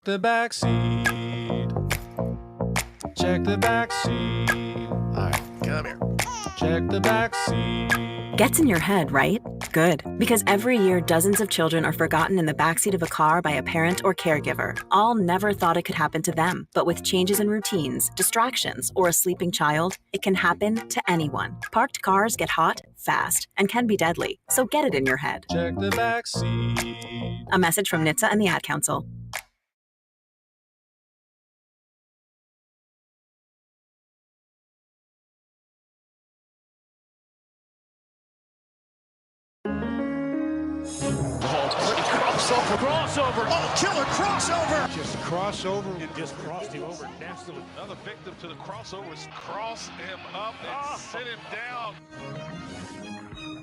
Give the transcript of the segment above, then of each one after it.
the back seat. Check the back seat. All right, come here. Check the back seat. Gets in your head, right? Good. Because every year, dozens of children are forgotten in the backseat of a car by a parent or caregiver. All never thought it could happen to them. But with changes in routines, distractions, or a sleeping child, it can happen to anyone. Parked cars get hot, fast, and can be deadly. So get it in your head. Check the back seat. A message from NHTSA and the Ad Council. Crossover. Oh, killer crossover. Just crossover. It just crossed him over nastily. Another victim to the crossovers. Cross him up and sit him down.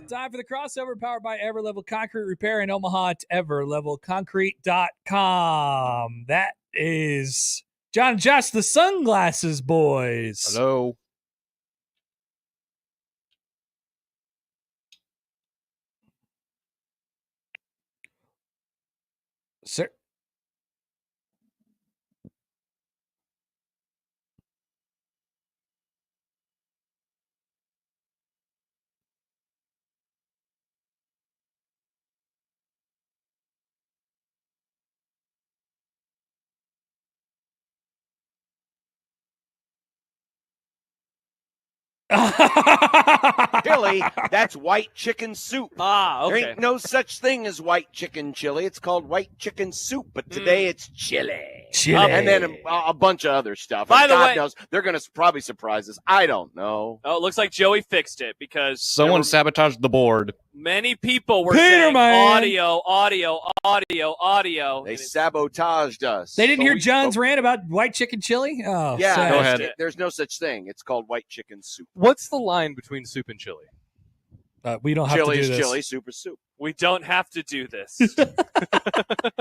Time for the crossover, powered by Everlevel Concrete Repair in Omaha at everlevelconcrete.com. That is John and Josh, the Sunglasses Boys. Hello. Sir. Chili, that's white chicken soup. Ah, okay. There ain't no such thing as white chicken chili. It's called white chicken soup, but today it's chili. Chili. And then a bunch of other stuff. By And the God way- knows, they're going to probably surprise us. I don't know. Oh, it looks like Joey fixed it because Someone sabotaged the board. many people were Peter, saying man. audio. They And it's- sabotaged us. They didn't But hear we- John's but- rant about white chicken chili? Oh, Yeah, sad. Go ahead. There's no such thing. It's called white chicken soup. What's the line between soup and chili? We don't have Chili to is do this. chili, soup is soup. we don't have to do this.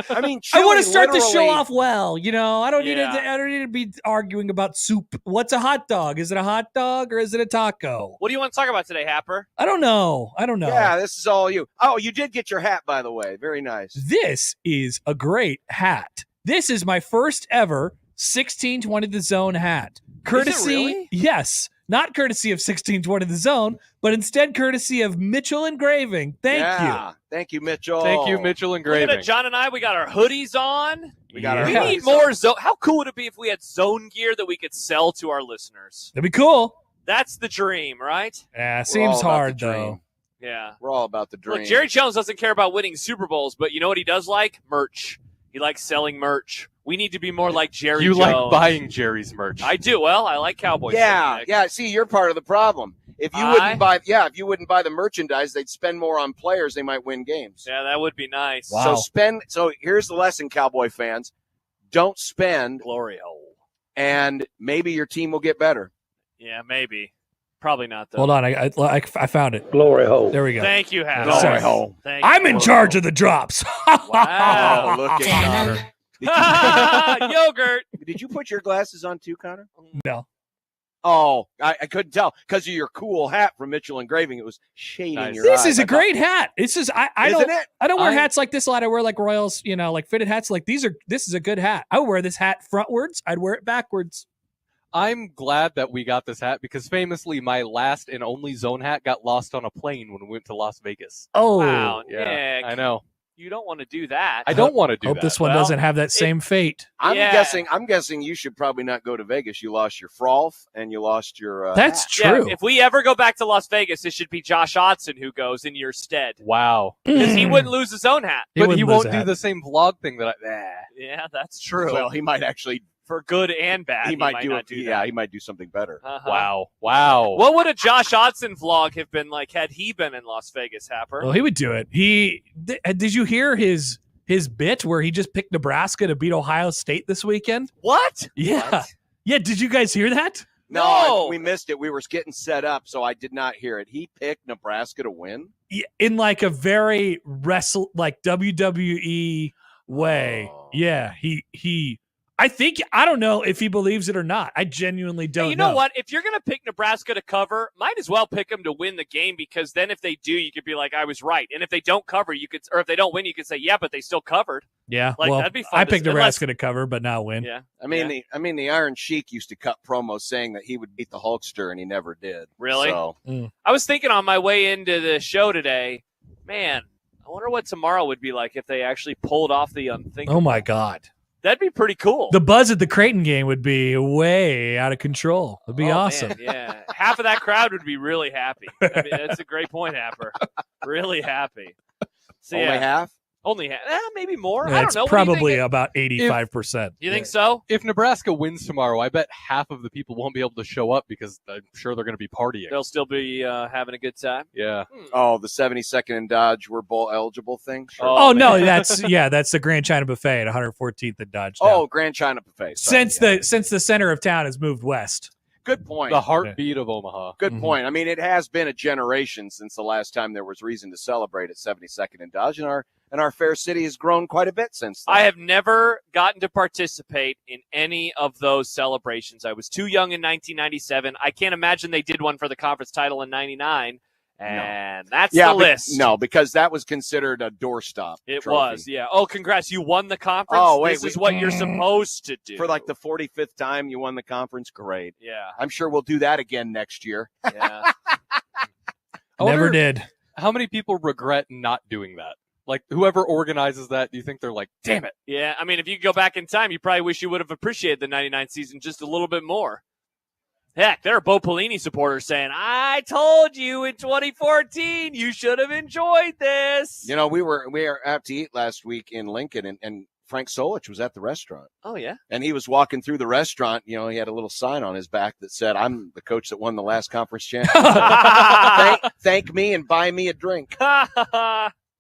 I mean, I chili want to start the show literally- off well. You know, I don't need Yeah. to. I don't need to be arguing about soup. What's a hot dog? Is it a hot dog or is it a taco? What do you want to talk about today, Happer? I don't know. Yeah, this is all you. Oh, you did get your hat, by the way. Very nice. This is a great hat. This is my first ever 1620 The Zone hat. Courtesy, really? yes, not courtesy of 1620 The Zone, but instead courtesy of Mitchell Engraving. Thank you. Thank you, Mitchell. Thank you, Mitchell Look Engraving. at it, John and I. We got our hoodies on. We got our We hoodies need more on. zone. How cool would it be if we had zone gear that we could sell to our listeners? That'd be cool. That's the dream, right? Yeah, We're seems all about hard the dream. though. Yeah. We're all about the dream. Look, Jerry Jones doesn't care about winning Super Bowls, but you know what he does like? Merch. He likes selling merch. We need to be more like Jerry You Jones. like buying Jerry's merch. I do. Well, I like Cowboys. Yeah, Nick. yeah. See, you're part of the problem. If you wouldn't buy the merchandise, they'd spend more on players. They might win games. Yeah, that would be nice. Wow. So here's the lesson, Cowboy fans: don't spend, Glory hole. and maybe your team will get better. Yeah, maybe. Probably not, though. Hold on, I found it. Glory hole. There we go. Thank you, Hap. Glory Sorry, hole. Thank I'm you. in charge of the drops. Wow. Oh, look at Connor. Yogurt. Did you put your glasses on too, Connor? No. Oh, I couldn't tell because of your cool hat from Mitchell Engraving. It was shading Nice. your This eyes. is a I thought- great hat. This is I Isn't don't it? I don't wear I- hats like this a lot. I wear like Royals, like fitted hats. Like this is a good hat. I would wear this hat frontwards. I'd wear it backwards. I'm glad that we got this hat because famously my last and only zone hat got lost on a plane when we went to Las Vegas. Oh, Wow, Yeah, Nick. I know. You don't want to do that. I don't want to do hope that. this one Well, doesn't have that same fate. I'm Yeah. guessing you should probably not go to Vegas. You lost your froth and you lost your That's hat. true. Yeah, if we ever go back to Las Vegas, it should be Josh Otson who goes in your stead. Wow. Because he wouldn't lose his own hat. But he wouldn't won't lose do that. the same vlog thing that Yeah, that's true. Well, he might actually For good and bad, he might do not it. do Yeah, that. he might do something better. Uh-huh. Wow. What would a Josh Otson vlog have been like had he been in Las Vegas, Happer? Well, he would do it. Did you hear his bit where he just picked Nebraska to beat Ohio State this weekend? What? Yeah. What? Yeah, did you guys hear that? No. We missed it. We were getting set up, so I did not hear it. He picked Nebraska to win. Yeah, in like a very WWE way. Oh. Yeah, he I don't know if he believes it or not. I genuinely don't Hey, you know what? If you're going to pick Nebraska to cover, might as well pick them to win the game, because then if they do, you could be like, I was right. And if they don't cover, or if they don't win, you could say, yeah, but they still covered. Yeah, like, well, that'd be fun. I picked Nebraska to cover, but not win. Yeah, I mean, the Iron Sheik used to cut promos saying that he would beat the Hulkster, and he never did. Really? So. I was thinking on my way into the show today, man, I wonder what tomorrow would be like if they actually pulled off the unthinkable. Oh my God. That'd be pretty cool. The buzz at the Creighton game would be way out of control. It'd be awesome. Man, yeah. Half of that crowd would be really happy. I mean, that's a great point, Happer. Really happy. So, Only half? Only half. Maybe more. Yeah, I don't know. It's probably about 85%. You think so? If Nebraska wins tomorrow, I bet half of the people won't be able to show up because I'm sure they're going to be partying. They'll still be having a good time. Yeah. Oh, the 72nd and Dodge were bowl eligible thing? Sure. Oh no, that's the Grand China Buffet at 114th and Dodge. Now. Oh, Grand China Buffet. Sorry, Since the center of town has moved west. Good point. The heartbeat of Omaha. Good point. I mean, it has been a generation since the last time there was reason to celebrate at 72nd and Dodge, and our fair city has grown quite a bit since then. I have never gotten to participate in any of those celebrations. I was too young in 1997. I can't imagine they did one for the conference title in 99. And that's the list. No, because that was considered a doorstop. It trophy. was, yeah. Oh, congrats. You won the conference? Oh, wait. This is what you're supposed to do. For like the 45th time you won the conference? Great. Yeah. I'm sure we'll do that again next year. Yeah. Never did. How many people regret not doing that? Like, whoever organizes that, do you think they're like, damn it? Yeah, I mean, if you could go back in time, you probably wish you would have appreciated the 99 season just a little bit more. Heck, there are Bo Pelini supporters saying, I told you in 2014 you should have enjoyed this. You know, we were out to eat last week in Lincoln, and Frank Solich was at the restaurant. Oh, yeah? And he was walking through the restaurant. You know, he had a little sign on his back that said, I'm the coach that won the last conference championship. thank me and buy me a drink.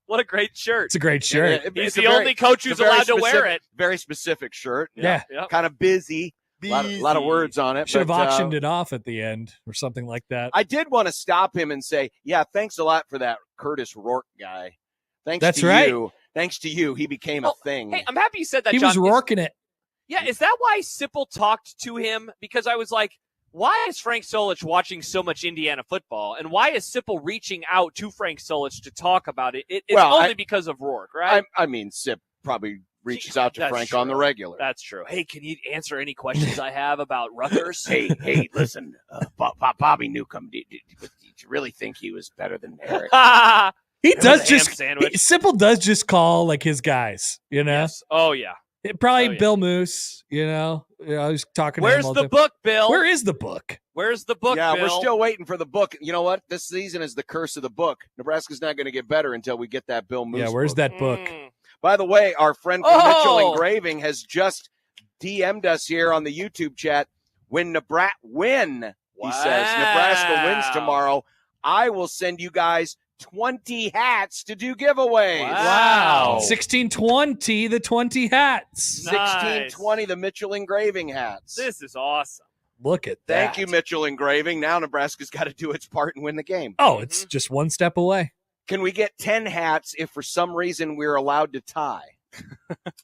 What a great shirt. It's a great shirt. He's the only coach who's allowed to wear it. Very specific shirt. Yeah. Yep. Kind of busy. A lot of words on it. Should have auctioned it off at the end or something like that. I did want to stop him and say, yeah, thanks a lot for that Curtis Rourke guy. Thanks to you, he became a thing. Hey, I'm happy you said that, He John. was Rourking it. Yeah, is that why Sipple talked to him? Because I was like, why is Frank Solich watching so much Indiana football? And why is Sipple reaching out to Frank Solich to talk about it? It's only because of Rourke, right? I mean, Sip probably reaches out to Frank on the regular. That's true. Hey, can you answer any questions I have about Rutgers? hey, listen, Bobby Newcomb, did you really think he was better than Eric? He does Sipple does just call like his guys, you know? Yes. Oh, yeah. Probably Bill Moose, you know? I was talking Where's to him the book, Bill? Where is the book? Where's the book, Yeah, Bill? we're still waiting for the book. You know what? This season is the curse of the book. Nebraska's not going to get better until we get that Bill Moose Yeah, where's book. that book? By the way, our friend from Mitchell Engraving has just DM'd us here on the YouTube chat. He says, Nebraska wins tomorrow, I will send you guys 20 hats to do giveaways. Wow. 1620, the 20 hats. 1620, the Mitchell Engraving hats. This is awesome. Look at that. Thank you, Mitchell Engraving. Now Nebraska's got to do its part and win the game. Oh, it's just one step away. Can we get 10 hats if for some reason we're allowed to tie?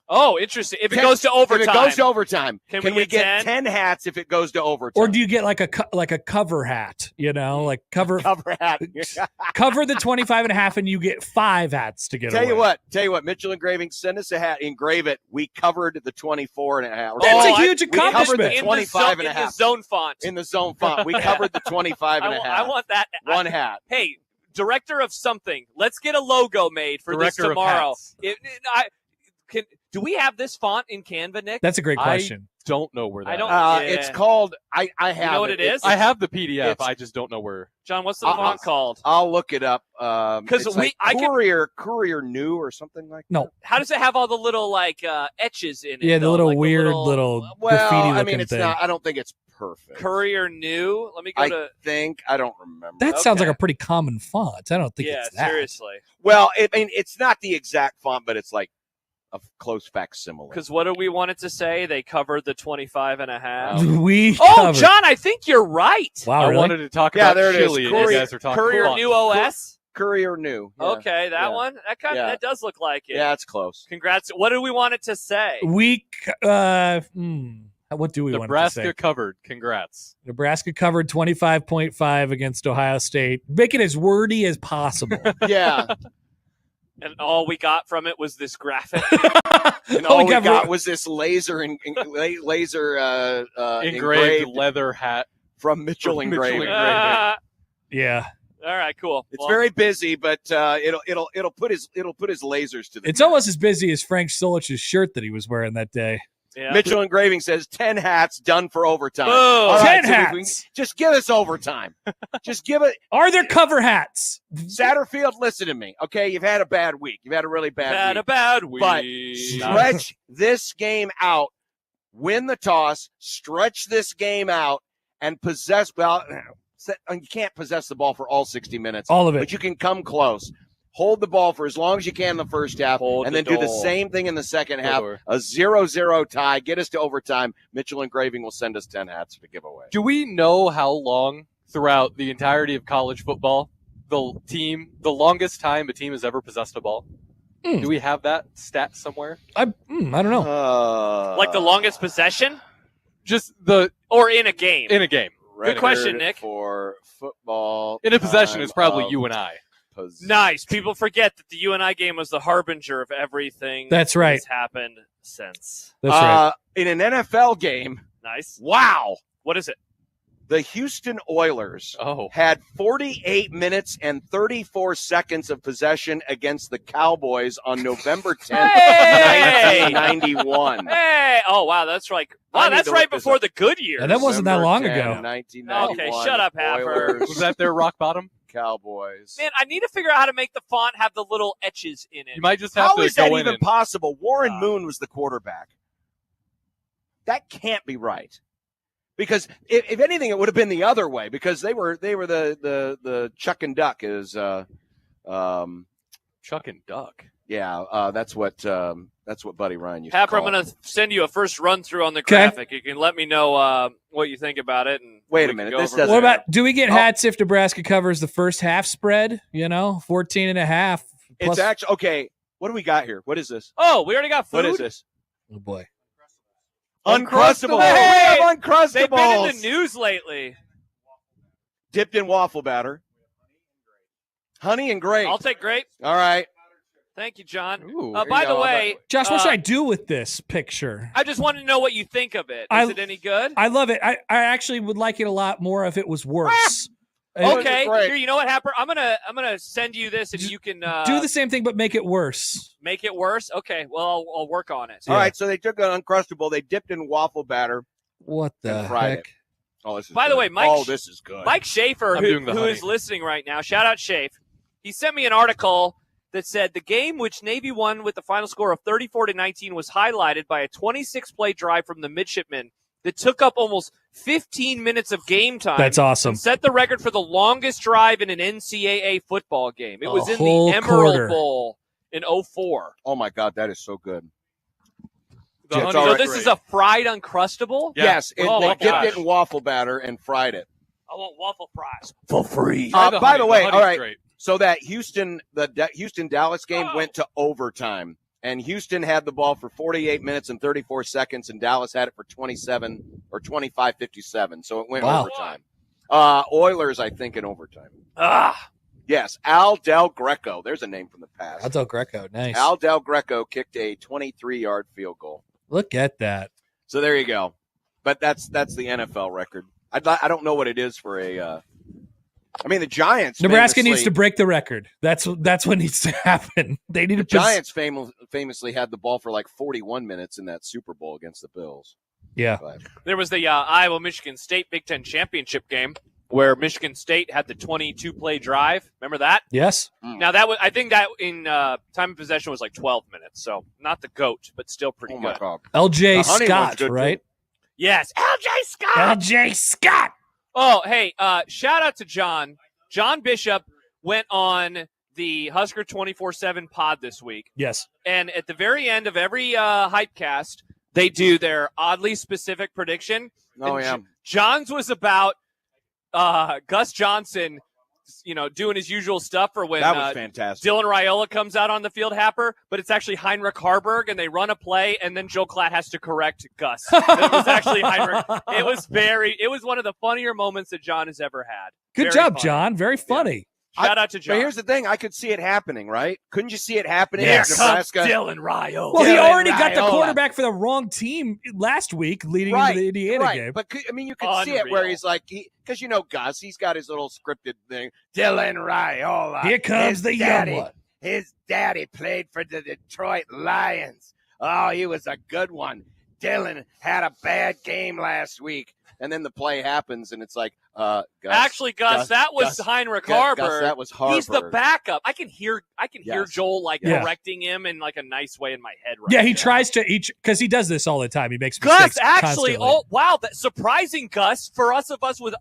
Oh, interesting. If it goes to overtime. If it goes to overtime, can we get 10 hats if it goes to overtime? Or do you get like a cover hat, you know, like cover hat. cover the 25 and a half and you get 5 hats to get Tell away. you what, Mitchell Engraving, send us a hat, engrave it. We covered the 24 and a half. That's a huge We covered accomplishment. the 25 and a half. In the zone font. In the zone font. We covered the 25 and a half. I want that. One hat. Hey, director of something, let's get a logo made for Director this tomorrow. Of Do we have this font in Canva, Nick? That's a great question. I don't know where that I don't. is. It's called, I have You know what it is? I have the PDF. I just don't know where. John, what's the font called? I'll look it up. Because Courier New or something like that. No. How does it have all the little etches in it? Yeah, the though? little Like weird the little Well, graffiti I looking mean, it's thing. not. I don't think it's perfect. Courier New. Let me go to. I don't remember. That sounds like Okay. a pretty common font. I don't think it's that. Seriously. Well, it's not the exact font, but it's like a close facsimile. Because what do we want it to say? They covered the 25 and a half. Covered. John, I think you're right. Wow, I really? wanted to talk about there it is. chili, and you guys are talking Courier font. New OS. Courier New. Yeah. Okay, that Yeah. one. Yeah. That does look like it. Yeah, it's close. Congrats. What do we want it to say? What do we want to Nebraska say? covered. Congrats. Nebraska covered 25.5 against Ohio State. Make it as wordy as possible. Yeah. And all we got from it was this graphic. And all we got was this laser engraved leather hat from Mitchell Engraving. Yeah. All right, cool. It's very busy, but it'll put his lasers to the. It's almost as busy as Frank Solich's shirt that he was wearing that day. Yeah. Mitchell Engraving says 10 hats done for overtime. Boom. All right, 10 hats. Just give us overtime. Just give it. Are there cover hats? Satterfield, listen to me. Okay, you've had a bad week. You've had a really bad week. a bad week. But stretch this game out. Win the toss. Stretch this game out and possess. Well, you can't possess the ball for all 60 minutes. All of it. But you can come close. Hold the ball for as long as you can in the first half, and then do the same thing in the second half. A 0-0 tie. Get us to overtime. Mitchell Engraving will send us 10 hats to give away. Do we know how long throughout the entirety of college football the longest time a team has ever possessed a ball? Do we have that stat somewhere? I don't know. Like the longest possession? Just or in a game? In a game. Good question, Nick. For football. In a possession, it's probably you and I. Nice. People forget that the UNI game was the harbinger of everything that's right. that's happened since. That's right. In an NFL game. Nice. Wow. What is it? The Houston Oilers had 48 minutes and 34 seconds of possession against the Cowboys on November 10th, 1991. Hey! Oh, wow. That's right before the good years. And that wasn't that long ago. 1991. Okay, shut up, Happer. Was that their rock bottom? Cowboys. Man, I need to figure out how to make the font have the little etches in it. You might just have How to is go that in even and... possible? Warren Moon was the quarterback. That can't be right. Because if anything, it would have been the other way. Because they were the Chuck and Duck is Chuck and Duck. Yeah, that's what Buddy Ryan used Happer, to call I'm going to send you a first run through on the graphic. You can let me know what you think about it. And wait a minute, this doesn't. What about? Do we get hats if Nebraska covers the first half spread? 14.5. It's actually okay. What do we got here? What is this? Oh, we already got food. What is this? Oh boy. Uncrustables. Hey, we have Uncrustables. They've been in the news lately. Dipped in waffle batter. Honey and grape. I'll take grape. All right. Thank you, John. Ooh, by the way, Josh, what should I do with this picture? I just wanted to know what you think of it. Is it any good? I love it. I actually would like it a lot more if it was worse. Okay, here, you know what, Happer? I'm gonna send you this, and you can do the same thing, but make it worse. Make it worse? Okay, well, I'll work on it. All right, so they took an Uncrustable, they dipped in waffle batter. What the fried heck? It. Oh, this is By good. the way, Mike. Oh, this is good. Mike Schaefer, who is listening right now, shout out Schaefer. He sent me an article that said the game which Navy won with the final score of 34-19 was highlighted by a 26-play drive from the midshipmen that took up almost 15 minutes of game time. That's awesome. And set the record for the longest drive in an NCAA football game. It was in whole the Emerald quarter. Bowl in 2004. Oh, my God, that is so good. So this is a fried Uncrustable? Yeah. Yes, they dipped gosh. it in waffle batter and fried it. I want waffle fries. For free. The by the way, all right, great. so that Houston-Dallas game went to overtime. And Houston had the ball for 48 minutes and 34 seconds, and Dallas had it for 25-57. So it went overtime. Oilers, I think, in overtime. Yes, Al Del Greco. There's a name from the past. Al Del Greco, nice. Al Del Greco kicked a 23-yard field goal. Look at that. So there you go. But that's the NFL record. I don't know what it is for a. The Giants. Nebraska needs to break the record. That's what needs to happen. They need the Giants famously had the ball for like 41 minutes in that Super Bowl against the Bills. Yeah. But There was the Iowa-Michigan State Big Ten Championship game where Michigan State had the 22-play drive. Remember that? Yes. Now, I think that in time of possession was like 12 minutes, so not the GOAT, but still pretty oh my good. God. LJ The honey one's Scott, good, right? too. Yes, LJ Scott! LJ Scott! Oh, hey, shout out to John. John Bishop went on the Husker 24/7 pod this week. Yes. And at the very end of every Hypecast, they do their oddly specific prediction. Oh, And yeah. John's was about Gus Johnson doing his usual stuff for when that was fantastic. Dylan Raiola comes out on the field, Happer, but it's actually Heinrich Harburg, and they run a play, and then Joe Klatt has to correct Gus. It was actually Heinrich. It was one of the funnier moments that John has ever had. Good job, John. Very funny. Shout out to John. But here's the thing. I could see it happening, right? Couldn't you see it happening Here at Nebraska? comes Dylan Raiola. Well, he Dylan already got the Raiola. quarterback for the wrong team last week leading into the Indiana game. But, you could see it where he's like, because Gus, he's got his little scripted thing. Dylan Raiola. Here comes the young one. His daddy played for the Detroit Lions. Oh, he was a good one. Dylan had a bad game last week. And then the play happens, and it's like, Gus. Actually, Gus, that was Heinrich Harburg. Gus, that was Harburg. He's the backup. I can hear Joel correcting him in like a nice way in my head. Yeah, he tries to because he does this all the time. He makes Gus mistakes actually. constantly. Oh wow, that surprising Gus. For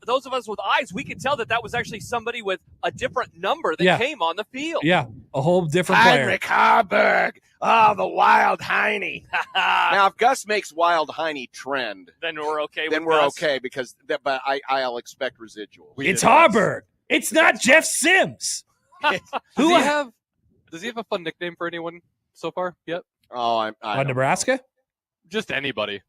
those of us with eyes, we could tell that was actually somebody with a different number that came on the field. Yeah, a whole different player. Heinrich Harburg. Oh, the wild Heine. Now, if Gus makes wild Heine trend, then we're okay. Then we're okay because but I'll expect residuals. It's Harburg. It's not Jeff Sims. Does he have a fun nickname for anyone so far yet? Oh, I on Nebraska? Just anybody.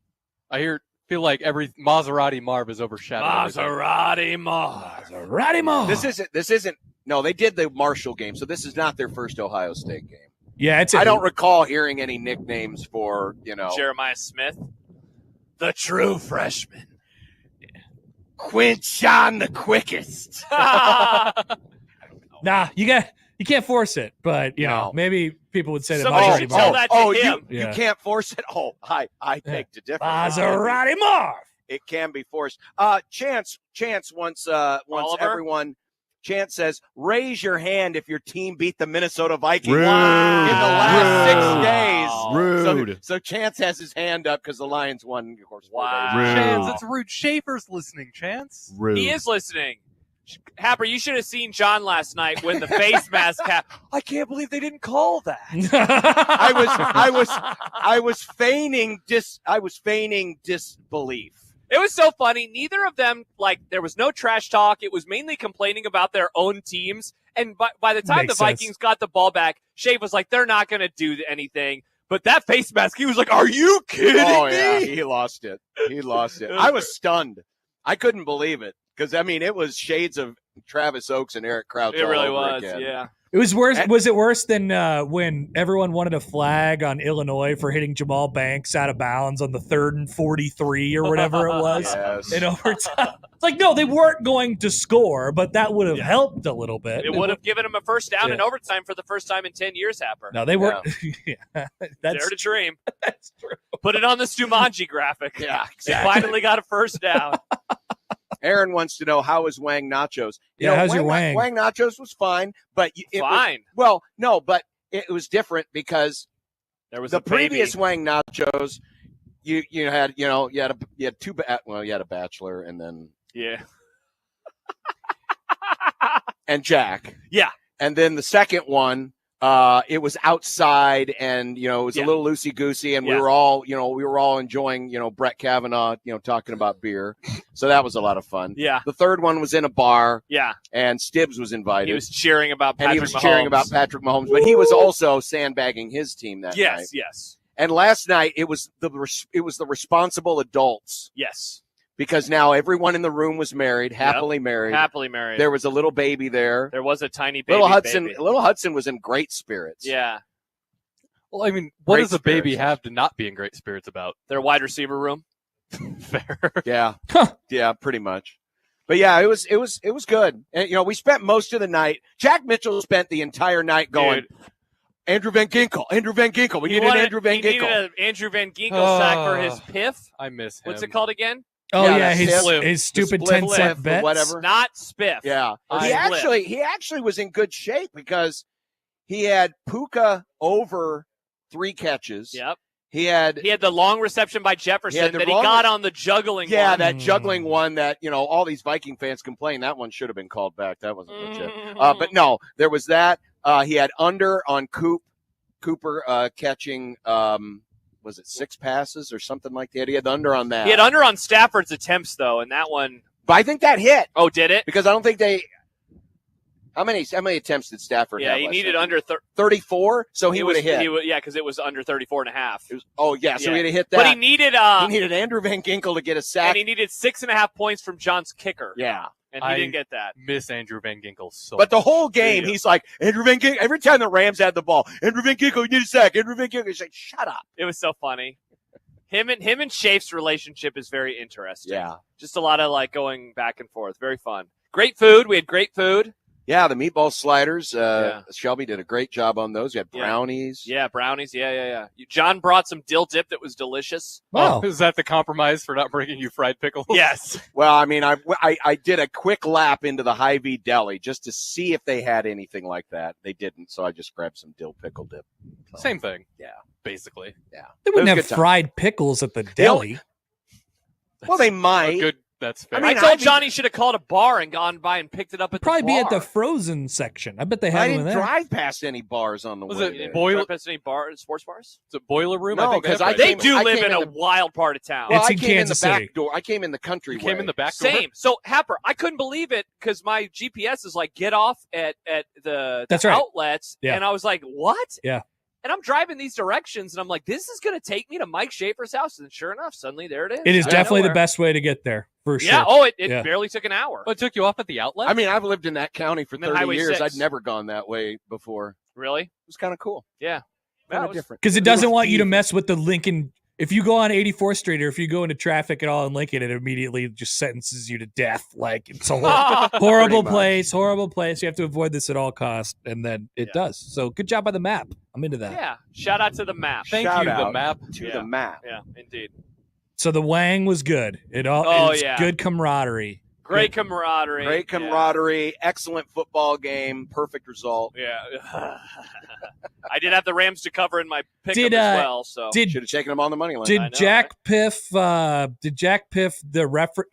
I feel like every Maserati Marv is overshadowed. Maserati Marv. Maserati Marv. This isn't. No, they did the Marshall game, so this is not their first Ohio State game. Yeah, I don't recall hearing any nicknames for Jeremiah Smith, the true freshman. Quinchon the quickest. Nah, you can't force it, but maybe people would say that Somebody Maserati should tell Marv. that to him. You can't force it. Oh, I take the difference. Maserati Marv. It can be forced. Chance wants everyone. Chance says, raise your hand if your team beat the Minnesota Vikings in the last 6 days. Rude. So Chance has his hand up because the Lions won, of course. Wow. Chance, it's Rude. Schaefer's listening, Chance. Rude. He is listening. Happer, you should have seen John last night when the face mask I can't believe they didn't call that. I was feigning disbelief. It was so funny. Neither of them, there was no trash talk. It was mainly complaining about their own teams. And by the time the Vikings got the ball back, Shave was like, they're not going to do anything. But that face mask, he was like, are you kidding me? Yeah, he lost it. I was stunned. I couldn't believe it. Because, it was shades of Travis Oaks and Eric Crouch. It really all over was, again. yeah. It was worse. Was it worse than when everyone wanted a flag on Illinois for hitting Jamal Banks out of bounds on the 3rd and 43 or whatever it was Yes. in overtime? It's like, no, they weren't going to score, but that would have helped a little bit. It would have given him a first down in overtime for the first time in 10 years, Happer. No, they weren't. Dare to dream. That's true. Put it on the Stumanji graphic. Yeah, They finally got a first down. Aaron wants to know, how is Wang Nachos? How's your Wang? Wang Nachos was fine, but Fine. But it was different because There was the a baby. previous Wang Nachos, you had a bachelor and then and Jack. Yeah. And then the second one, it was outside and, it was a little loosey-goosey and we were all enjoying, Brett Kavanaugh, talking about beer. So that was a lot of fun. Yeah. The third one was in a bar. Yeah. And Stibbs was invited. He was cheering about Patrick Mahomes. cheering about Patrick Mahomes, but he was also sandbagging his team that night. Yes. And last night it was the responsible adults. Yes. Because now everyone in the room was married, happily married. Happily married. There was a little baby there. There was a tiny baby. Little Hudson was in great spirits. Yeah. Well, what does a baby have to not be in great spirits about? Their wide receiver room. Fair. Yeah. Yeah, pretty much. But yeah, it was good. And we spent most of the night. Jack Mitchell spent the entire night going, Andrew Van Ginkel. We needed Andrew Van Ginkel. He needed an Andrew Van Ginkel sack for his piff. I miss him. What's it called again? Oh, his stupid 10-cent bets. Whatever. Not spiff. Yeah. Split. He actually was in good shape because he had Puka over 3 catches. Yep. He had the long reception by Jefferson that he got on the juggling one. Yeah, that juggling one that, all these Viking fans complain that one should have been called back. That wasn't legit. But no, there was that. He had under on Cooper catching was it 6 passes or something like that? He had under on that. He had under on Stafford's attempts, though, and that one. But I think that hit. Oh, did it? Because I don't think they How many attempts did Stafford have? Yeah, he needed under 34, so he would have hit. Yeah, because it was under 34 and a half. So he'd have hit that. But he needed Andrew Van Ginkel to get a sack. And he needed 6.5 points from John's kicker. Yeah. And he didn't get that. Miss Andrew Van Ginkel so But the whole game, he's like, Andrew Van Ginkel. Every time the Rams had the ball, Andrew Van Ginkel, you need a sack. Andrew Van Ginkel. He's like, shut up. It was so funny. Him and Shafe's relationship is very interesting. Yeah. Just a lot of like going back and forth. Very fun. Great food. We had great food. Yeah, the meatball sliders. Shelby did a great job on those. You had brownies. Yeah, brownies. Yeah. John brought some dill dip that was delicious. Wow. Oh, is that the compromise for not bringing you fried pickles? Yes. Well, I mean, I did a quick lap into the Hy-Vee deli just to see if they had anything like that. They didn't, so I just grabbed some dill pickle dip. So, same thing. Yeah. Basically. Yeah. They wouldn't have fried pickles at the deli. Well, they might. That's fair. I told Johnny he should have called a bar and gone by and picked it up at Probably the be bar. at the frozen section. I bet they have I them didn't in there. drive past any bars on the way. Was it there. Boiler? Any bars, sports bars? Is it Boiler Room? No, I think because that's They right. do I live came in in a the- wild part of town. Well, It's I in came in the Kansas back City. door. I came in the country. You came in the back door? Same. So Happer, I couldn't believe it because my GPS is like get off at the That's right. outlets, Yeah. and I was like, what? Yeah. And I'm driving these directions, and I'm like, this is going to take me to Mike Schaefer's house, and sure enough, suddenly there it is. It is Out of definitely the nowhere. best way to get there, for sure. Yeah. Oh, it Yeah. barely took an hour. Oh, it took you off at the outlet? I mean, I've lived in that county for And then 30 Highway years. 6. I'd never gone that way before. Really? It was kind of cool. Yeah. Kind That of was- different. Because it doesn't want you to mess with the Lincoln. If you go on 84th Street or if you go into traffic at all in Lincoln, it immediately just sentences you to death. Like, it's a horrible place, horrible place. You have to avoid this at all costs. And then it does. So good job by the map. I'm into that. Yeah. Shout out to the map. Thank Shout you, the out map. to Yeah. the map. Yeah, indeed. So the Wang was good. It Oh, was yeah. good camaraderie. Great camaraderie. Great camaraderie. Excellent football game. Perfect result. Yeah. I did have the Rams to cover in my pickup Did, as well. So Did Should have taken them on the money line. I Did know, Jack Piff the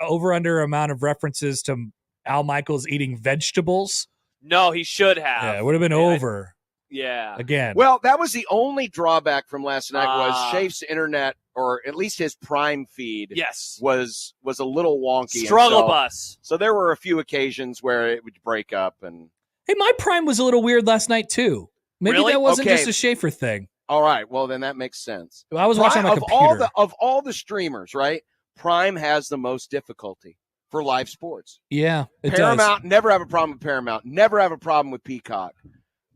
over under amount of references to Al Michaels eating vegetables? no, he should have. Yeah, it would have been over Yeah. again. Well, that was the only drawback from last night was Ah. Shafe's internet, or at least his Prime feed, Yes. was a little wonky. and Struggle so, bus. So there were a few occasions where it would break up. And Hey, my Prime was a little weird last night too. Maybe Really? that wasn't Okay. just a Schaefer thing. all right, well then that makes sense. I was watching on my computer. of all the streamers, right? Prime has the most difficulty for live sports. Yeah, it Paramount, never have a problem with Paramount. Never have a problem with Peacock.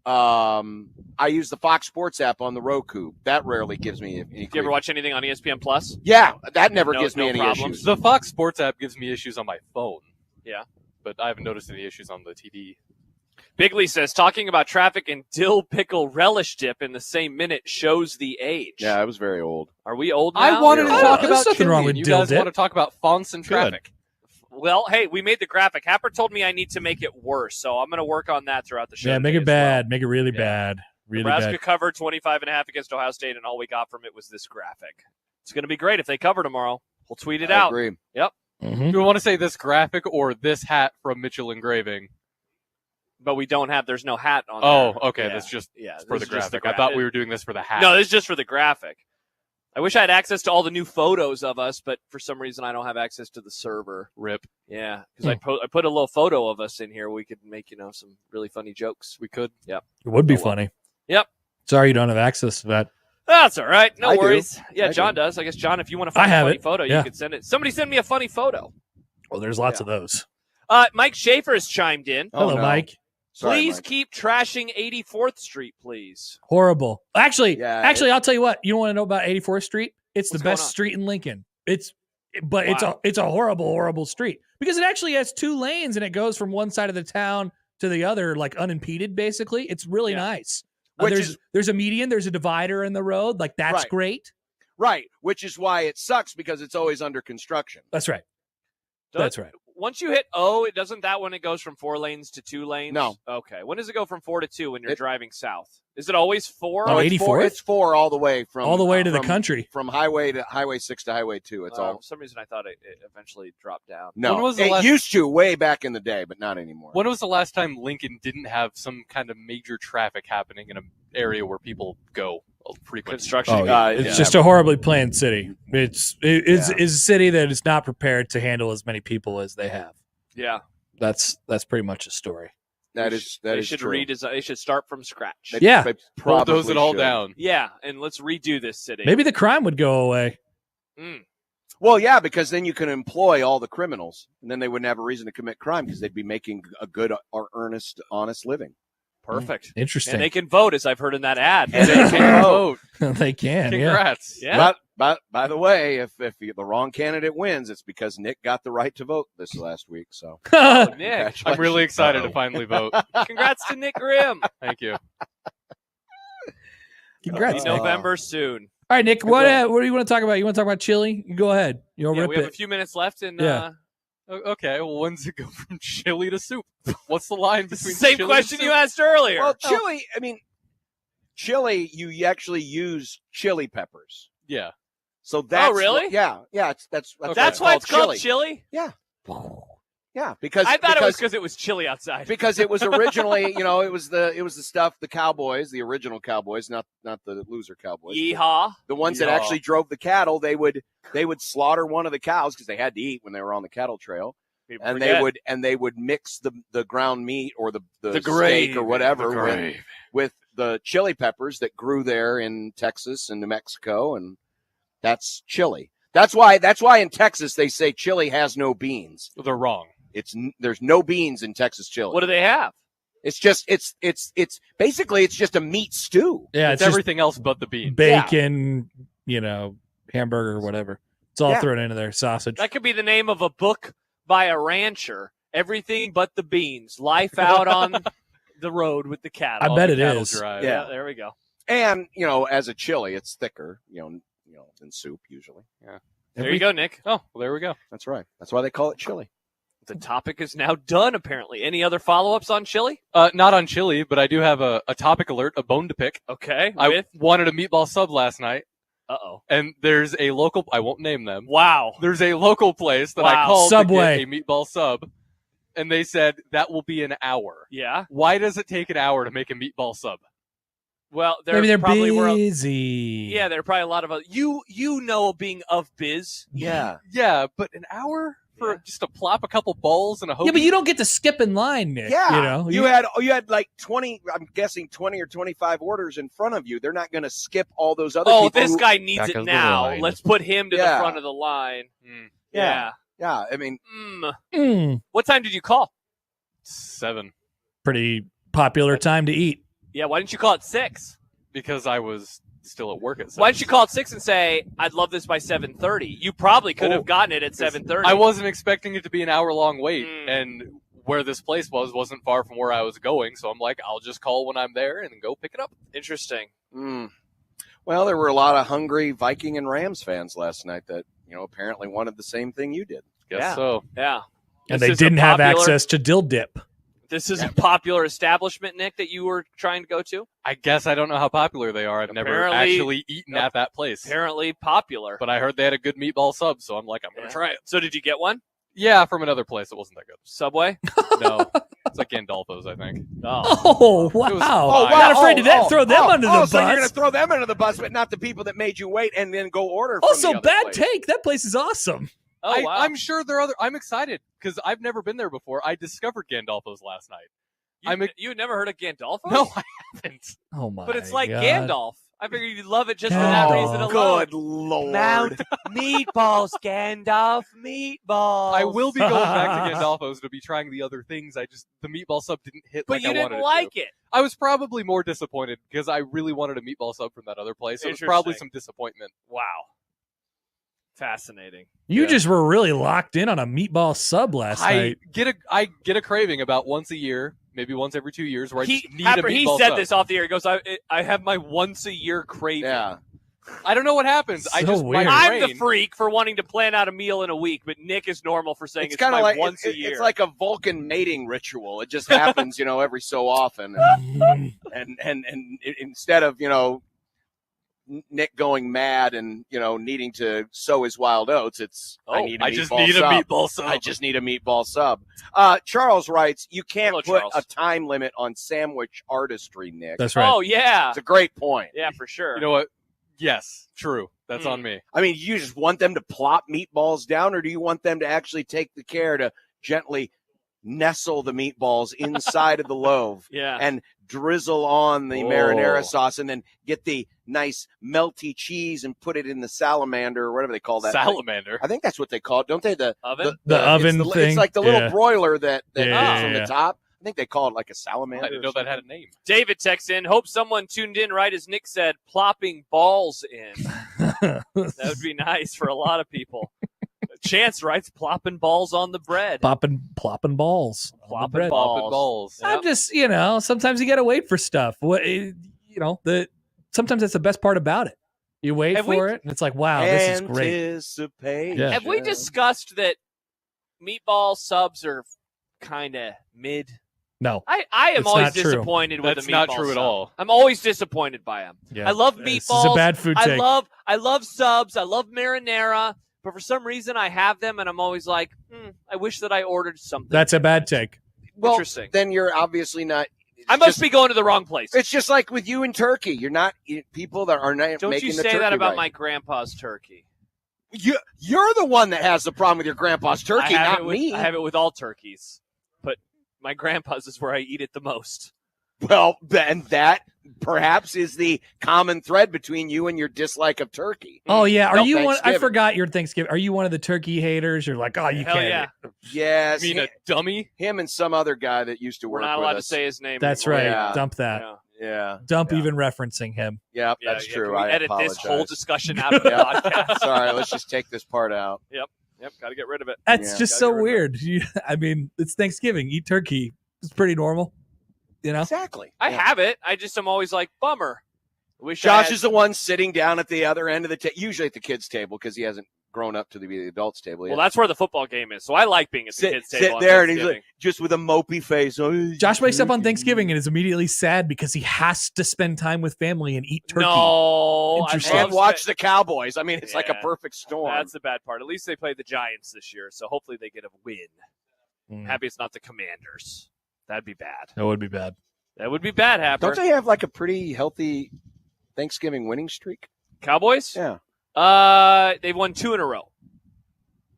I use the Fox Sports app on the Roku. That rarely gives me any. Do you ever watch anything on ESPN Plus? Yeah, that never No- gives me no any problems. issues. The Fox Sports app gives me issues on my phone. Yeah. But I haven't noticed any issues on the TV. Bigley says talking about traffic and dill pickle relish dip in the same minute shows the age. Yeah, it was very old. Are we old now? I wanted to You're talk old. about There's nothing wrong chili, with and you dill guys dip. want to talk about fonts and traffic. Well, hey, we made the graphic. Happer told me I need to make it worse, so I'm going to work on that throughout the show. Yeah, make today it as well. bad. Make it really Yeah. bad. Really Nebraska bad. covered 25.5 against Ohio State, and all we got from it was this graphic. It's going to be great if they cover tomorrow. We'll tweet it I out. agree. Mhm. Do we want to say this graphic or this hat from Mitchell Engraving? But we don't have. There's no hat on. Oh, there. okay. Yeah. That's just Yeah, for this the is just graphic. I thought we were doing this for the hat. No, this is just for the graphic. I wish I had access to all the new photos of us, but for some reason I don't have access to the server. Rip. Yeah, because I put a little photo of us in here. We could make some really funny jokes. We could. Yep. It would be Oh, well. funny. Yep. Sorry you don't have access to that. That's all right. No I do. worries. Yeah, I John do. does. I guess John, if you want to I find a have funny it. photo, Yeah. you could send it. Somebody send me a funny photo. Well, there's lots of those. Mike Schaefer has chimed in. Oh, Hello, no. Mike. Sorry, Please Mike. keep trashing 84th Street, please. Horrible. Actually, Yeah, I'll tell you what. You want to know about 84th Street? It's What's the best going on? street in Lincoln. It's Wow. a horrible street because it actually has two lanes and it goes from one side of the town to the other like unimpeded. Basically, it's really Yeah. nice. Which There's a median, there's a divider in the road. Like that's Right. great. Right, which is why it sucks because it's always under construction. That's right. Does- That's right. Once you hit O, it doesn't that when it goes from 4 lanes to 2 lanes? No. Okay. When does it go from 4 to 2 when you're It- driving south? Is it always 4? Oh, it's 84th? four, it's 4 all the way from All the way to the from- country. from highway to highway 6 to highway 2. It's all For some reason, I thought it eventually dropped down. no. When was the It last- used to way back in the day, but not anymore. When was the last time Lincoln didn't have some kind of major traffic happening in an area where people go frequently? Construction. It's just a horribly planned city. It's a city that is not prepared to handle as many people as they have. Yeah. That's pretty much the story. That They is should true. redesign. They should start from scratch. Yeah. They Bulldoze probably it all should. down. Yeah, and let's redo this city. Maybe the crime would go away. Well, yeah, because then you can employ all the criminals, and then they wouldn't have a reason to commit crime because they'd be making a good or earnest, honest living. Perfect. Interesting. And they can vote, as I've heard in that ad. And they can vote. They can. Yeah. Congrats. Yeah. But by the way, if the wrong candidate wins, it's because Nick got the right to vote this last week. So Oh, Nick. I'm really excited to Uh-oh. finally vote. Congrats to Nick Grimm. Thank you. Congrats. Be Nick. November soon. All right, Nick. What do you want to talk about? You want to talk about chili? You go ahead. You'll Yeah, rip we have it. a few minutes left, and Yeah. Okay, well, when's it go from chili to soup? What's the line between same chili question and you soup? asked earlier. Well, chili. I mean, chili. You actually use chili peppers. Yeah. So that's really? Yeah. That's That's why it's called chili. Yeah, because I thought it was because it was chilly outside. because it was originally, it was the stuff, the Cowboys, the original Cowboys, not the loser Cowboys. Yeehaw! The ones that Yeehaw. actually drove the cattle, they would slaughter one of the cows because they had to eat when they were on the cattle trail, People and forget. they would mix the ground meat or the steak gravy, or whatever the gravy. with the chili peppers that grew there in Texas and New Mexico, and that's chili. That's why in Texas they say chili has no beans. They're wrong. There's no beans in Texas chili. What do they have? It's just it's basically it's just a meat stew. Yeah, It's it's just everything else but the beans. bacon, hamburger, whatever. It's all Yeah. thrown into there. Sausage. That could be the name of a book by a rancher. Everything but the beans. Life out on the road with the cattle. I bet the it cattle is. drive. Yeah. There we go. And as a chili, it's thicker, than soup usually. There you go, Nick. Oh, well, there we go. That's right. That's why they call it chili. The topic is now done, apparently. Any other follow-ups on chili? Not on chili, but I do have a topic alert, a bone to pick. Okay. I wanted a meatball sub last night, Uh-oh. and there's a local, I won't name them. Wow. There's a local place that I Wow. called Subway. to get a meatball sub, and they said that will be an hour. Yeah. Why does it take an hour to make a meatball sub? Well, Maybe they're probably busy. yeah, there are probably a lot of other. You know, being of biz. Yeah. Yeah, but an hour for just to plop a couple bowls and a hoagie? Yeah, but you don't get to skip in line, Nick. Yeah. You had like 20, I'm guessing 20 or 25 orders in front of you. They're not going to skip all those other people. Oh, this who- guy needs Back it of the now. line. Let's put him to the Yeah. front of the line. Yeah. Yeah. I mean, What time did you call? 7. Pretty popular time to eat. Yeah, why didn't you call it 6? Because I was still at work at 7. Why didn't you call it 6 and say, I'd love this by 7:30? You probably could have gotten it at 7:30. I wasn't expecting it to be an hour-long wait, and where this place wasn't far from where I was going, so I'm like, I'll just call when I'm there and go pick it up. Interesting. well, there were a lot of hungry Viking and Rams fans last night that, apparently wanted the same thing you did. Guess so. Yeah. And This they is a didn't have popular- access to dill dip. This is a popular establishment, Nick, that you were trying to go to? I guess I don't know how popular they are. I've never Apparently- actually eaten at that place. Apparently popular. But I heard they had a good meatball sub, so I'm like, I'm going to try it. So did you get one? Yeah, from another place. It wasn't that good. Subway? No. It's like Gandolfo's, I think. Oh, wow. It was I'm fine. not afraid to throw them under the bus. So you're going to throw them under the bus, but not the people that made you wait and then go order from Also, the other bad place. take. That place is awesome. Oh, wow. I'm sure there are other. I'm excited because I've never been there before. I discovered Gandolfo's last night. You had never heard of Gandolfo? No, I haven't. Oh, my But it's like God. Gandalf. I figured you'd love it just for that reason alone. Good Lord. Mount meatballs, Gandalf, meatballs. I will be going back to Gandolfo's to be trying the other things. The meatball sub didn't hit But like you I wanted didn't it like to. it. I was probably more disappointed because I really wanted a meatball sub from that other place. So it was probably Interesting. some disappointment. Wow. Fascinating. You Yeah. just were really locked in on a meatball sub last I night. get a craving about once a year, maybe once every 2 years, where I just need Happer, a he meatball said sub. this off the air. He goes, I have my once a year craving. Yeah. I don't know what happens. So My weird. I'm the brain- freak for wanting to plan out a meal in a week, but Nick is normal for saying it's kind of my like once a year. It's like a Vulcan mating ritual. It just happens, every so often. And instead of Nick going mad and needing to sow his wild oats, it's I just need a meatball sub. I just need a meatball sub. Charles writes, you can't Hello, put Charles. a time limit on sandwich artistry, Nick. That's right. Oh, yeah. It's a great point. Yeah, for sure. You know what? Yes, true. That's on me. I mean, you just want them to plop meatballs down, or do you want them to actually take the care to gently nestle the meatballs inside of the loaf Yeah. and drizzle on the marinara sauce and then get the nice melty cheese and put it in the salamander or whatever they call that. Salamander. I think that's what they call it, don't they? The Oven? The oven it's thing. It's like the little Yeah. broiler that Yeah, goes from yeah. the top. I think they call it like a salamander. I didn't know that had a name. David texts in, hope someone tuned in right as Nick said, plopping balls in. That would be nice for a lot of people. Chance writes, plopping balls on the bread. Plopping balls. on the Plopping bread. balls. Balls. Yep. I'm just, sometimes you got to wait for stuff. Sometimes that's the best part about it. You wait for it, and it's like, wow, this is great. Anticipation. Yeah. Have we discussed that meatball subs are kind of mid? No. I am It's always not true. disappointed with That's the meatball not true at sub. all. I'm always disappointed by them. Yeah. I love This meatballs. is a bad food take. I love subs. I love marinara. But for some reason, I have them, and I'm always like, I wish that I ordered something. That's a bad take. Well, interesting. Then you're obviously not. I must be going to the wrong place. It's just like with you and turkey. You're not people that are not Don't making you the say turkey that about right. my grandpa's turkey. You're the one that has the problem with your grandpa's turkey, I have not it with, me. I have it with all turkeys, but my grandpa's is where I eat it the most. Well, and that perhaps is the common thread between you and your dislike of turkey. Oh yeah, are No, you one? I Thanksgiving. forgot your Thanksgiving. Are you one of the turkey haters? You're like, oh, you Hell can't. yeah. Yes, You mean a dummy? him and some other guy that used to We're work not with allowed to us. say his name. That's anymore. right. Yeah. Dump that. Yeah. Yeah, Dump yeah. even referencing him. Yep, Yeah, that's yeah. true. Can we I edit apologize. this whole discussion out of the Yeah. podcast? Sorry, let's just take this part out. Yep, got to get rid of it. That's Yeah. just Gotta so get rid weird. I mean, it's Thanksgiving. Eat turkey. It's pretty normal. Exactly. I Yeah. have it. I just am always like, bummer. I wish I Josh had- is the one sitting down at the other end of the table, usually at the kids' table because he hasn't grown up to the adults' table yet. Well, that's where the football game is. So I like being at the kids' table. sit on there and he's Thanksgiving. like, just with a mopey face. Oh, Josh wakes up on Thanksgiving and is immediately sad because he has to spend time with family and eat turkey. No, Interesting. and watch the Cowboys. I mean, it's like a Yeah. perfect storm. That's the bad part. At least they played the Giants this year, so hopefully they get a win. Happy it's not the Commanders. That'd be bad. That would be bad. That would be bad, Happer. Don't they have like a pretty healthy Thanksgiving winning streak? Cowboys? Yeah. They've won 2 in a row.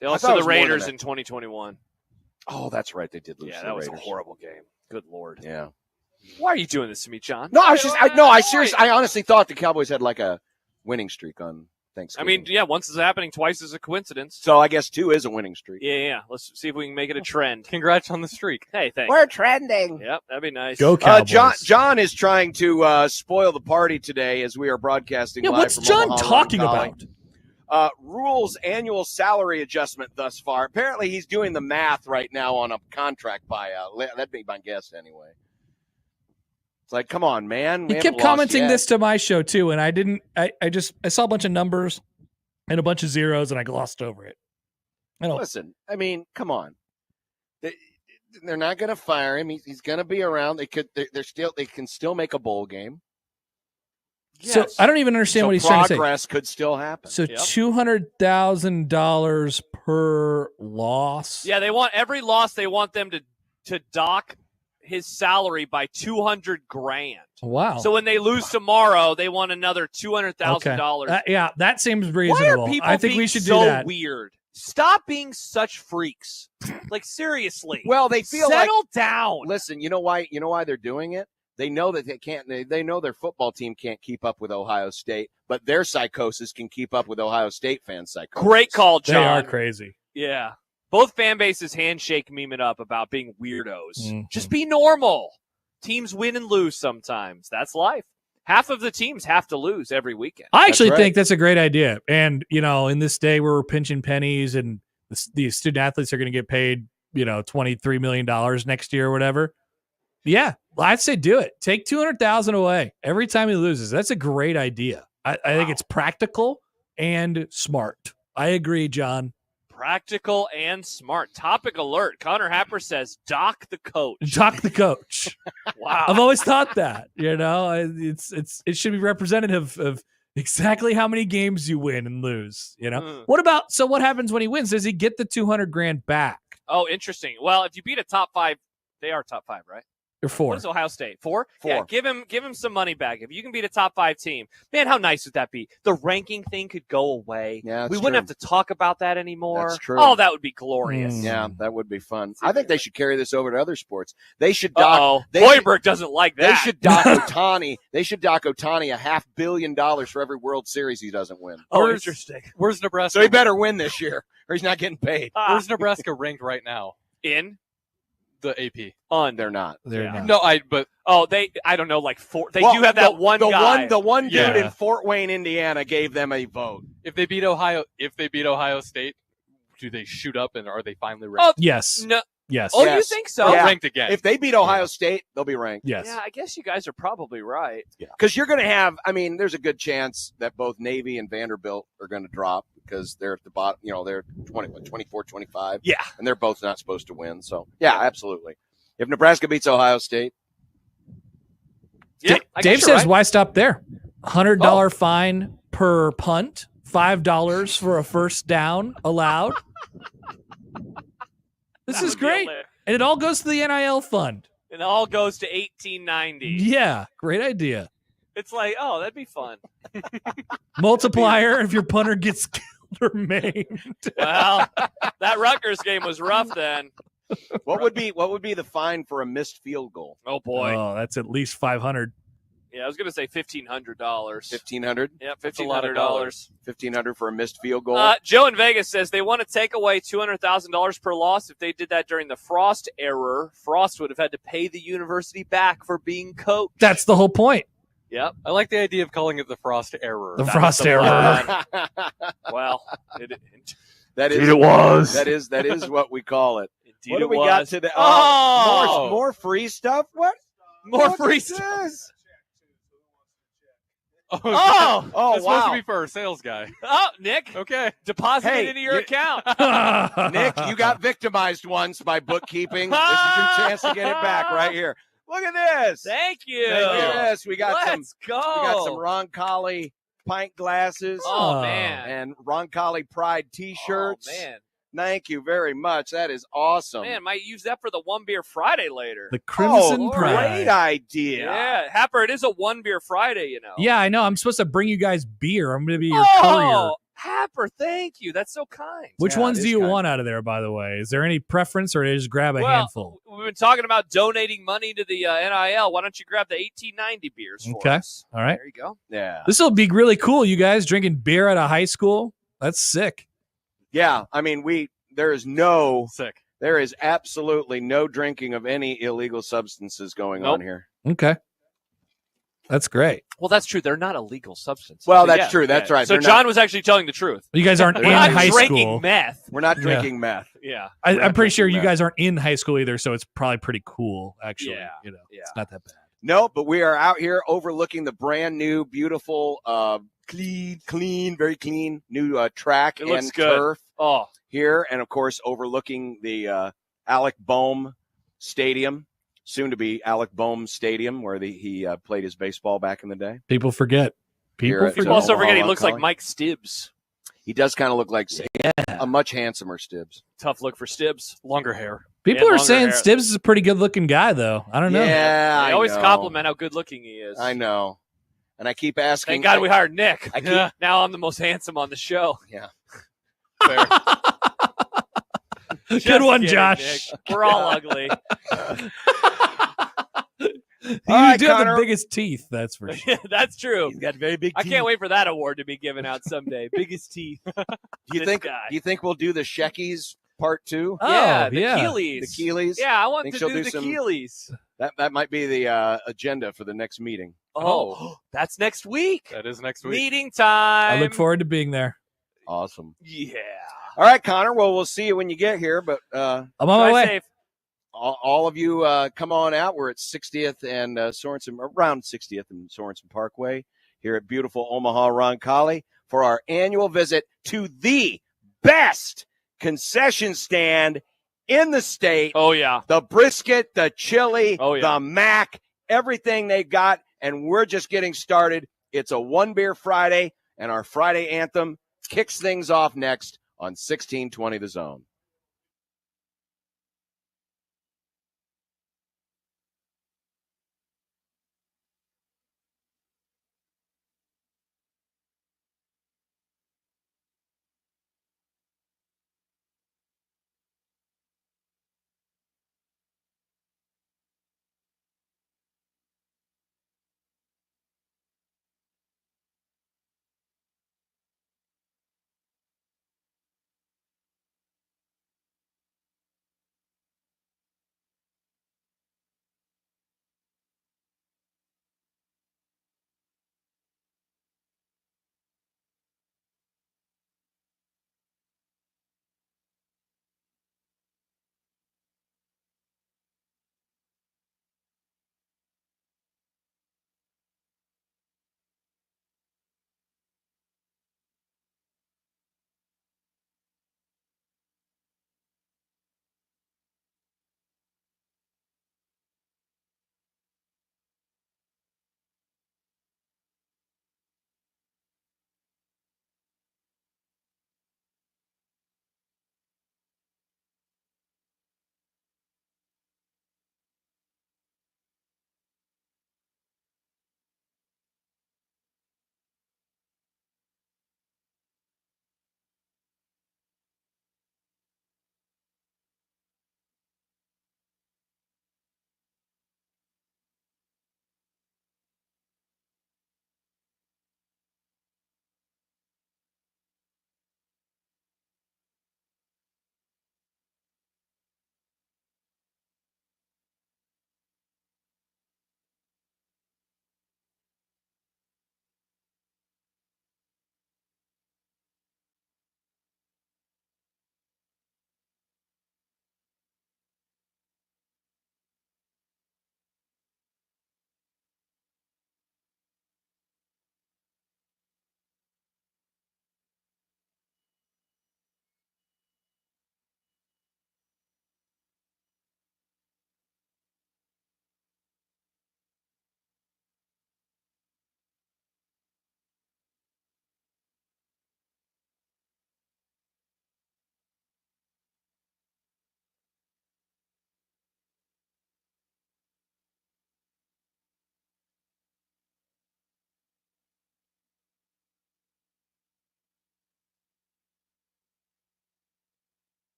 They I lost thought to it the was more than Raiders that. in 2021. Oh, that's right. They did lose. Yeah, to that the was a Raiders. horrible game. Good Lord. Yeah. Why are you doing this to me, John? No, I honestly thought the Cowboys had like a winning streak on I Thanksgiving. mean, yeah, once it's happening, twice is a coincidence. so I guess 2 is a winning streak. Yeah. Let's see if we can make it a trend. Congrats on the streak. Hey, thanks. We're trending. Yep, that'd be nice. Go Cowboys. John is trying to spoil the party today as we are broadcasting Yeah, live what's from John Omaha, talking Roncalli. about? Rules annual salary adjustment thus far. Apparently, he's doing the math right now on a contract buyout. That'd be my guess anyway. It's like, come on, man. We He haven't kept lost commenting yet. this to my show too, and I saw a bunch of numbers and a bunch of zeros, and I glossed over it. I don't. Listen, I mean, come on. They're not going to fire him. He's going to be around. They can still make a bowl game. So Yes. I don't even understand So what he's trying to say. progress could still happen. So Yep. $200,000 per loss. Yeah, they want every loss. They want them to dock his salary by $200,000. Wow. So when they lose tomorrow, they want another $200,000. Yeah, that seems Why reasonable. are people I think being we should so do that. weird? Stop being such freaks. Like seriously. Well, they feel like settle down. Listen, you know why they're doing it? They know that they can't. They know their football team can't keep up with Ohio State, but their psychosis can keep up with Ohio State fans' psychosis. Great call, They John. are crazy. Yeah. Both fan bases handshake meme it up about being weirdos. Mhm. Just be normal. Teams win and lose sometimes. That's life. Half of the teams have to lose every weekend. I actually right. think that's a great idea. And, in this day where we're pinching pennies and the student athletes are going to get paid, $23 million next year or whatever. Yeah, I'd say do it. Take $200,000 away every time he loses. That's a great idea. I think it's practical and smart. I agree, John. Practical and smart. Topic alert. Connor Happer says, dock the coach. Talk the coach. Wow. I've always thought that, it should be representative of exactly how many games you win and lose, What happens when he wins? Does he get the $200,000 back? Oh, interesting. Well, if you beat a top 5, they are top 5, right? Or 4. What is Ohio State? 4? 4. Yeah, give him some money back. If you can beat a top 5 team, man, how nice would that be? The ranking thing could go away. Yeah, we wouldn't have to talk about that anymore. That's true. Oh, that would be glorious. Yeah, that would be fun. I think they should carry this over to other sports. They should Hoiberg doesn't like that. They should dock Ohtani. They should dock Ohtani $500 million for every World Series he doesn't win. Oh, interesting. Where's Nebraska? So he better win this year, or he's not getting paid. Where's Nebraska ranked right now? In the AP. They're not. They're not. No, I don't know, like 4. They do have that one guy. The one dude in Fort Wayne, Indiana, gave them a vote. If they beat Ohio State, do they shoot up and are they finally ranked? Oh, Yes. no. Yes. Oh, Yes. you think so? Yeah. Ranked again. If they beat Ohio State, they'll be ranked. Yes. Yeah, I guess you guys are probably right. Because you're going to have, there's a good chance that both Navy and Vanderbilt are going to drop because they're at the bottom, they're 24, 25. Yeah. And they're both not supposed to win. So, yeah, absolutely. If Nebraska beats Ohio State. Yeah, I guess Dave you're says, right. why stop there? $100 fine per punt, $5 for a first down allowed. This That is would be great. hilarious. And it all goes to the NIL fund. It all goes to 1890. Yeah, great idea. It's like, oh, that'd be fun. Multiplier if your punter gets killed or maimed. Well, that Rutgers game was rough then. What would be the fine for a missed field goal? Oh, boy. Oh, that's at least $500. Yeah, I was going to say $1,500. $1,500? Yeah, That's a lot of $1,500. $1,500 for a missed field goal? Joe in Vegas says they want to take away $200,000 per loss. If they did that during the Frost era, Frost would have had to pay the university back for being coached. That's the whole point. Yep. I like the idea of calling it the Frost error. The Frost error. Well, that is it was. That is what we call it. indeed What do it we was. got today? Oh! More free stuff? What? More What free is stuff. this? Oh! That's supposed to be for our sales guy. Oh, Nick. Okay. Deposit Hey, it into your account. Nick, you got victimized once by bookkeeping. This is your chance to get it back right here. Look at this. Thank you. Look at this. We got Let's go. some Roncalli pint glasses. Oh, man. And Roncalli Pride T-shirts. Oh, man. Thank you very much. That is awesome. Man, might use that for the One Beer Friday later. The Crimson Pride. Great idea. Yeah, Happer, it is a One Beer Friday, you know. Yeah, I know. I'm supposed to bring you guys beer. I'm going to be your courier. Oh, Happer, thank you. That's so kind. Which Yeah, ones it do is you kind. want out of there, by the way? Is there any preference, or do you just grab a handful? We've been talking about donating money to the NIL. Why don't you grab the 1890 beers for Okay. us? All right. There you go. Yeah. This will be really cool, you guys drinking beer at a high school. That's sick. Yeah. There is absolutely no drinking of any illegal substances going on here. Okay. That's great. Well, that's true. They're not illegal substances. Well, So, that's yeah, true. That's yeah. right. So They're John not- was actually telling the truth. You guys aren't in We're not high drinking school. meth. We're not drinking meth. Yeah. I'm pretty sure you meth. guys aren't in high school either, so it's probably pretty cool, actually. Yeah. Yeah. It's not that bad. No, but we are out here overlooking the brand new, beautiful, clean, very clean new track It looks and good. turf Oh, here, and of course overlooking the Alec Boehm Stadium, soon to be Alec Boehm Stadium, where he played his baseball back in the day. People forget. Here People at, forget. people also Omaha forget he looks like Roncalli. Mike Stibbs. He does kind of look like a much handsomer Stibbs. Tough look for Stibbs. Longer hair. People and are longer saying hair. Stibbs is a pretty good looking guy, though. I don't know. Yeah, They I always know. compliment how good looking he is. I know, and I keep asking. Thank God we hired Nick. I keep- Now I'm the most handsome on the show. Yeah. Fair. Good Just one, kidding, Josh. Nick. We're all ugly. You right, do have Connor. the biggest teeth, that's for sure. That's true. He's got very big I teeth. can't wait for that award to be given out someday. Biggest teeth. Do you This think? guy. Do you think we'll do the Sheckies part 2? Yeah, Oh, the yeah. Keeleys. The Keeleys? Yeah, I want Think to she'll do do the some- Keeleys. That might be the agenda for the next meeting. Oh, that's next week. That is next week. Meeting time. I look forward to being there. Awesome. Yeah. All right, Connor. Well, we'll see you when you get here. But I'm on my Drive way. safe. all of you come on out. We're at 60th and Sorensen, around 60th and Sorensen Parkway here at beautiful Omaha Roncalli for our annual visit to the best concession stand in the state. Oh, yeah. The brisket, the chili, Oh, yeah. the mac, everything they got. And we're just getting started. It's a One Beer Friday, and our Friday anthem kicks things off next on 1620 The Zone.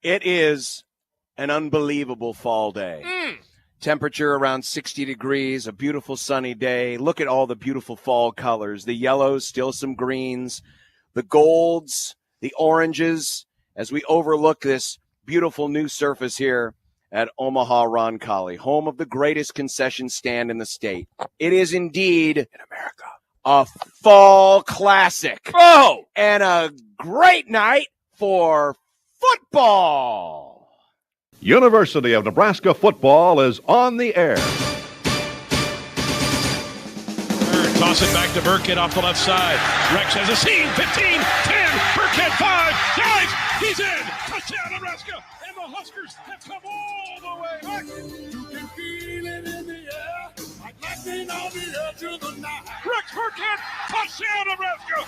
It is an unbelievable fall day. Temperature around 60 degrees, a beautiful sunny day. Look at all the beautiful fall colors. The yellows, still some greens, the golds, the oranges, as we overlook this beautiful new surface here at Omaha Roncalli, home of the greatest concession stand in the state. It is indeed, in America, a fall classic. Oh! And a great night for football. University of Nebraska football is on the air. Toss it back to Burkett off the left side. Rex has a seam. 15, 10, Burkett 5, dives, he's in. Touchdown Nebraska, and the Huskers have come all the way back. You can feel it in the air, like lightning on the edge of the night. Rex Burkett, touchdown Nebraska.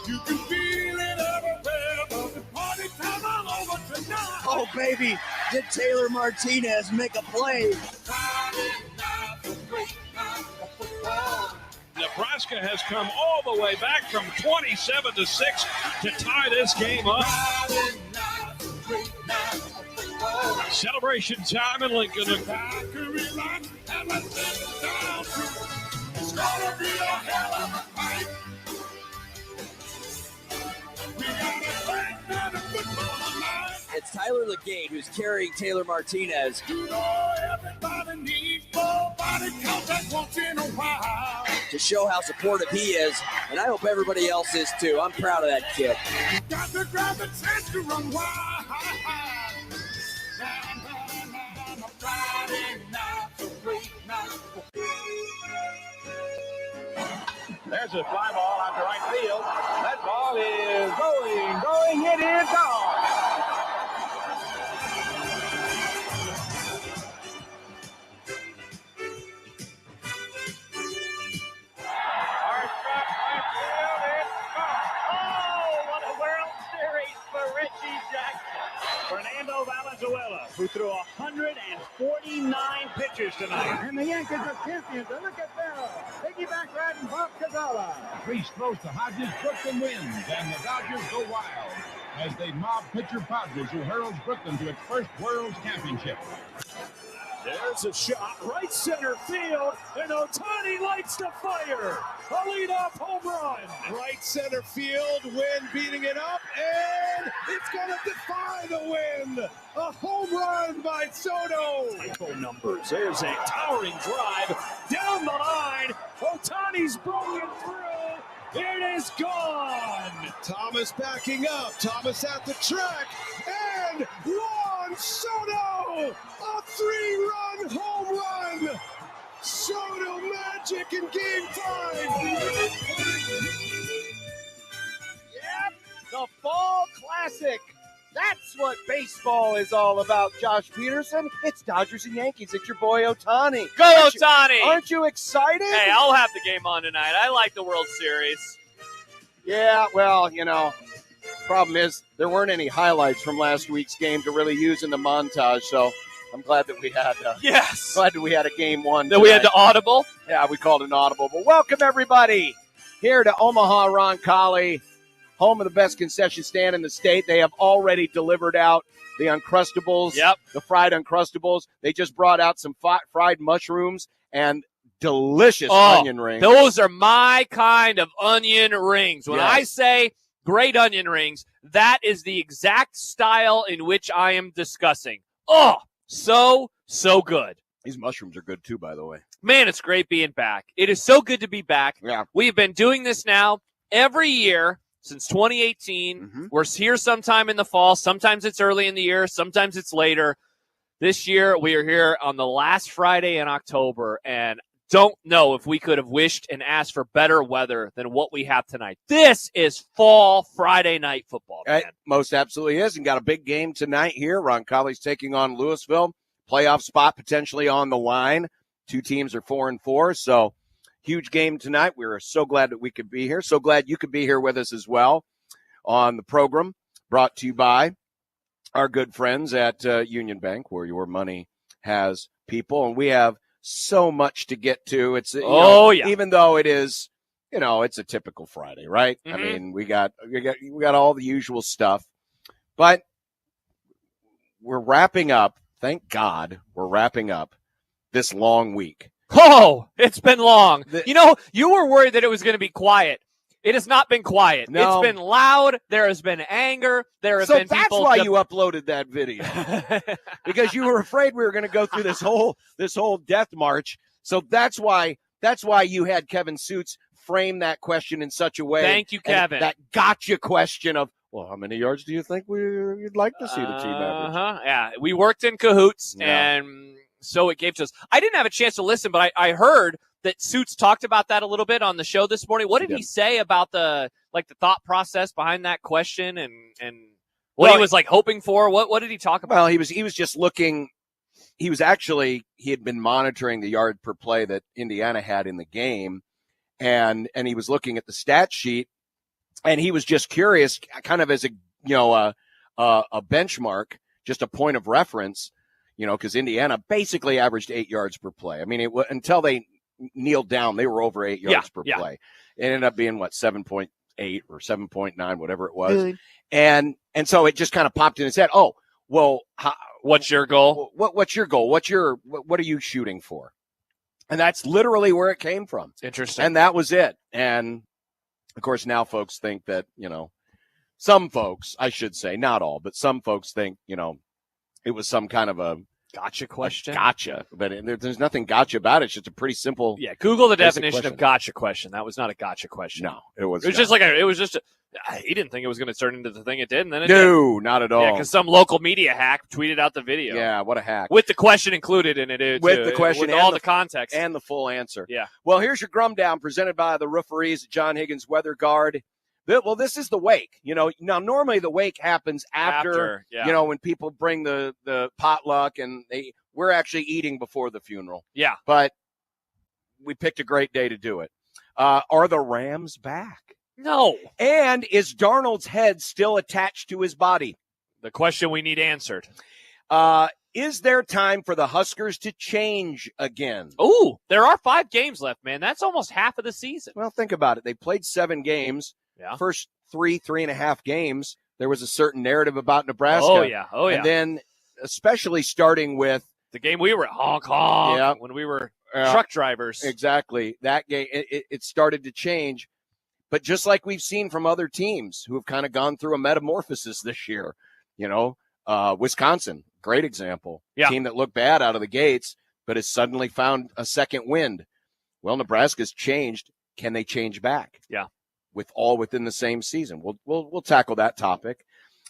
You can feel it everywhere, but the party time all over tonight. Oh, baby, did Taylor Martinez make a play? Nebraska has come all the way back from 27-6 to tie this game up. Celebration time in Lincoln. It's gonna be a hell of a fight. We got a great night of football tonight. It's Tyler Legate who's carrying Taylor Martinez. You know everybody needs full body contact once in a while. To show how supportive he is, and I hope everybody else is too. I'm proud of that kid. You got to grab the chance to run wild. There's a fly ball out to right field. That ball is going, it is gone. Fernando Valenzuela, who threw 149 pitches tonight. And the Yankees are champions. And look at Bell. Piggyback riding Bob Cazala. Priest throws to Hodges, Brooklyn wins, and the Dodgers go wild as they mob pitcher Padres, who heralds Brooklyn to its first World Championship. There's a shot, right center field, and Ohtani lights the fire. A leadoff home run. Right center field, Wynn beating it up, and it's going to defy the wind. A home run by Soto. Typo numbers. There's a towering drive down the line. Ohtani's broken through. It is gone. Thomas backing up. Thomas at the track. And Juan Soto, a 3-run home run. Soto magic in Game 5. Yep, the Fall Classic. That's what baseball is all about, Josh Peterson. It's Dodgers and Yankees. It's your boy Ohtani. Go Ohtani! Aren't you excited? Hey, I'll have the game on tonight. I like the World Series. Yeah, well, you know, problem is there weren't any highlights from last week's game to really use in the montage, so I'm glad that we had Yes. glad that we had a game one. That we had to audible? Yeah, we called it an audible. But welcome, everybody, here to Omaha Roncalli, home of the best concession stand in the state. They have already delivered out the Uncrustables, the fried Uncrustables. They just brought out some fried mushrooms and delicious onion rings. Those are my kind of onion rings. When I say great onion rings, that is the exact style in which I am discussing. Oh, so good. These mushrooms are good too, by the way. Man, it's great being back. It is so good to be back. Yeah. We've been doing this now every year since 2018. Mm-hmm. We're here sometime in the fall. Sometimes it's early in the year. Sometimes it's later. This year, we are here on the last Friday in October, and don't know if we could have wished and asked for better weather than what we have tonight. This is fall Friday night football, man. It most absolutely is, and got a big game tonight here. Roncalli's taking on Louisville. Playoff spot potentially on the line. Two teams are 4-4, so huge game tonight. We're so glad that we could be here. So glad you could be here with us as well on the program, brought to you by our good friends at Union Bank, where your money has people, and we have so much to get to. It's even though it is, it's a typical Friday, right? Mm-hmm. I mean, we got all the usual stuff, but we're wrapping up. Thank God we're wrapping up this long week. Oh, it's been long. You were worried that it was going to be quiet. It has not been quiet. No. It's been loud. There has been anger. There have been people. So that's why you uploaded that video, because you were afraid we were going to go through this whole death march. So that's why you had Kevin Suits frame that question in such a way. Thank you, Kevin. That gotcha question of, well, how many yards do you think you'd like to see the team average? Yeah, we worked in cahoots, and so it gave to us. I didn't have a chance to listen, but I heard that Suits talked about that a little bit on the show this morning. What did he say about the thought process behind that question and what he was hoping for? What did he talk about? Well, he was just looking. He had been monitoring the yard per play that Indiana had in the game, and he was looking at the stat sheet, and he was just curious, kind of as a benchmark, just a point of reference, because Indiana basically averaged 8 yards per play. I mean, until they kneeled down, they were over 8 yards per play. It ended up being 7.8 or 7.9, whatever it was. And so it just kind of popped in his head. Oh, well, what's your goal? What's your goal? What are you shooting for? And that's literally where it came from. Interesting. And that was it. And of course, now folks think that, some folks, I should say, not all, but some folks think, it was some kind of a gotcha question. Gotcha. But there's nothing gotcha about it. It's just a pretty simple. Yeah. Google the definition of gotcha question. That was not a gotcha question. No, it was. It was just he didn't think it was going to turn into the thing it did, and then it did. Not at all. Yeah, because some local media hack tweeted out the video. Yeah, what a hack. With the question included in it. With the question. With all the context. And the full answer. Yeah. Well, here's your Grum Down presented by the Rooferees at John Higgins Weather Guard. Well, this is the wake. Now normally the wake happens after when people bring the potluck and we're actually eating before the funeral. Yeah. But we picked a great day to do it. Are the Rams back? No. And is Darnold's head still attached to his body? The question we need answered. Is there time for the Huskers to change again? Ooh, there are 5 games left, man. That's almost half of the season. Well, think about it. They played 7 games. Yeah. First 3.5 games, there was a certain narrative about Nebraska. Oh, yeah. And then especially starting with the game we were at Hong Kong when we were truck drivers. Exactly. That game, it started to change. But just like we've seen from other teams who have kind of gone through a metamorphosis this year, Wisconsin, great example. Yeah. Team that looked bad out of the gates, but has suddenly found a second wind. Well, Nebraska's changed. Can they change back? Yeah. Within the same season. We'll tackle that topic.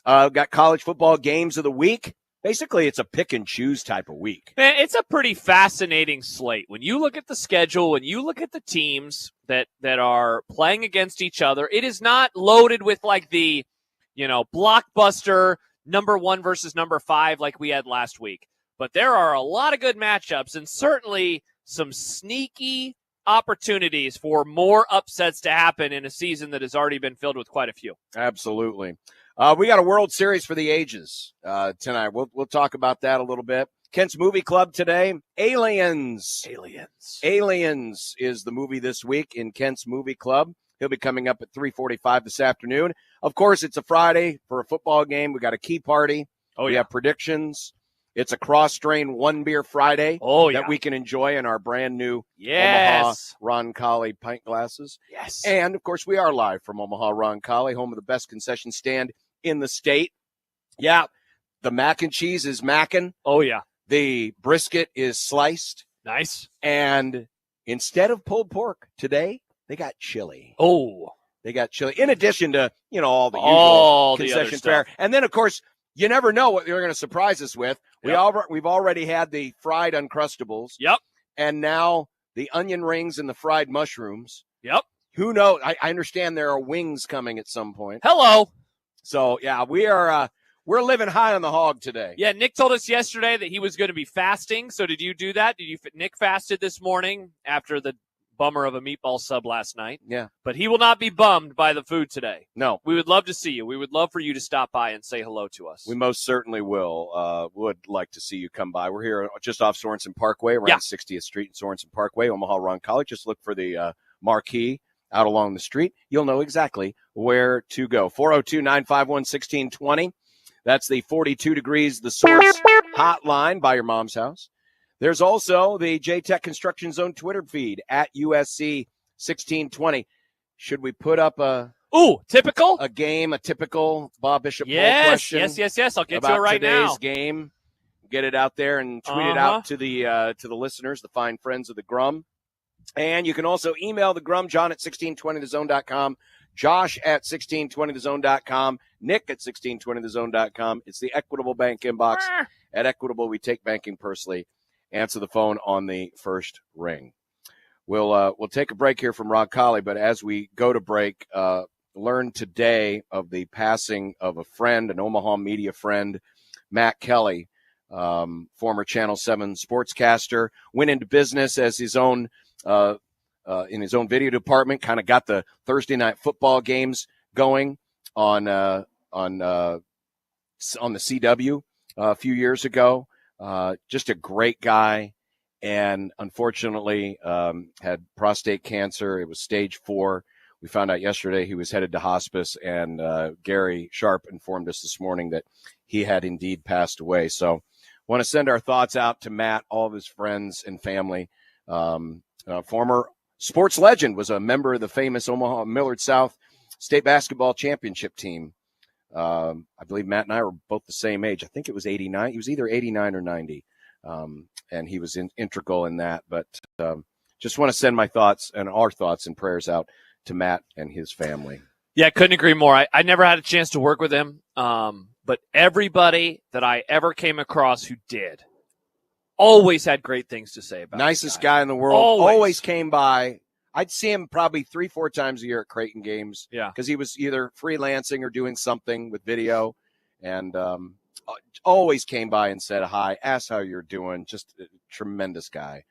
Got college football games of the week. Basically, it's a pick and choose type of week. Man, it's a pretty fascinating slate. When you look at the schedule, when you look at the teams that are playing against each other, it is not loaded with the, blockbuster number 1 versus number 5 like we had last week. But there are a lot of good matchups and certainly some sneaky opportunities for more upsets to happen in a season that has already been filled with quite a few. Absolutely. We got a World Series for the ages tonight. We'll talk about that a little bit. Kent's Movie Club today. Aliens is the movie this week in Kent's Movie Club. He'll be coming up at 3:45 this afternoon. Of course, it's a Friday for a football game. We got a key party. We have predictions. It's a cross-strain one-beer Friday that we can enjoy in our brand-new Omaha Roncalli pint glasses. Yes. And, of course, we are live from Omaha Roncalli, home of the best concession stand in the state. Yeah, the mac and cheese is mackin'. Oh, yeah. The brisket is sliced. Nice. And instead of pulled pork, today they got chili. Oh. They got chili. In addition to, all the usual concession fare. And then, of course, you never know what they're going to surprise us with. Yep. We've already had the fried Uncrustables. Yep. And now the onion rings and the fried mushrooms. Yep. Who knows? I understand there are wings coming at some point. Hello. So, yeah, we're living high on the hog today. Yeah, Nick told us yesterday that he was going to be fasting. So did you do that? Nick fasted this morning after the bummer of a meatball sub last night. Yeah. But he will not be bummed by the food today. No. We would love to see you. We would love for you to stop by and say hello to us. We most certainly will. Would like to see you come by. We're here just off Sorensen Parkway, around 60th Street and Sorensen Parkway, Omaha Roncalli. Just look for the marquee out along the street. You'll know exactly where to go. 402-951-1620. That's the 42 Degrees The Source hotline by your mom's house. There's also the J-Tech Construction Zone Twitter feed at USC 1620. Should we put up a typical Bob Bishop poll yes, question? Yes. I'll get about to it right now. today's game. Get it out there and tweet it out to the listeners, the fine friends of the Grum. And you can also email the Grum, John at 1620thezone.com, Josh at 1620thezone.com, Nick at 1620thezone.com. It's the Equitable Bank inbox. At Equitable, we take banking personally. Answer the phone on the first ring. We'll take a break here from Roncalli, but as we go to break, learned today of the passing of a friend, an Omaha media friend, Matt Kelly, former Channel 7 sportscaster, went into business as his own in his own video department, kind of got the Thursday night football games going on the CW a few years ago. Just a great guy, and unfortunately had prostate cancer. It was stage 4. We found out yesterday he was headed to hospice, and Gary Sharp informed us this morning that he had indeed passed away. So want to send our thoughts out to Matt, all of his friends and family. Former sports legend, was a member of the famous Omaha Millard South State Basketball Championship team. I believe Matt and I were both the same age. I think it was 89. He was either 89 or 90, and he was integral in that. But just want to send my thoughts and our thoughts and prayers out to Matt and his family. Yeah, couldn't agree more. I never had a chance to work with him, but everybody that I ever came across who did always had great things to say about him. Nicest guy in the world. Always came by. I'd see him probably 3-4 times a year at Creighton games. Yeah, because he was either freelancing or doing something with video, and always came by and said hi, asked how you're doing. Just a tremendous guy.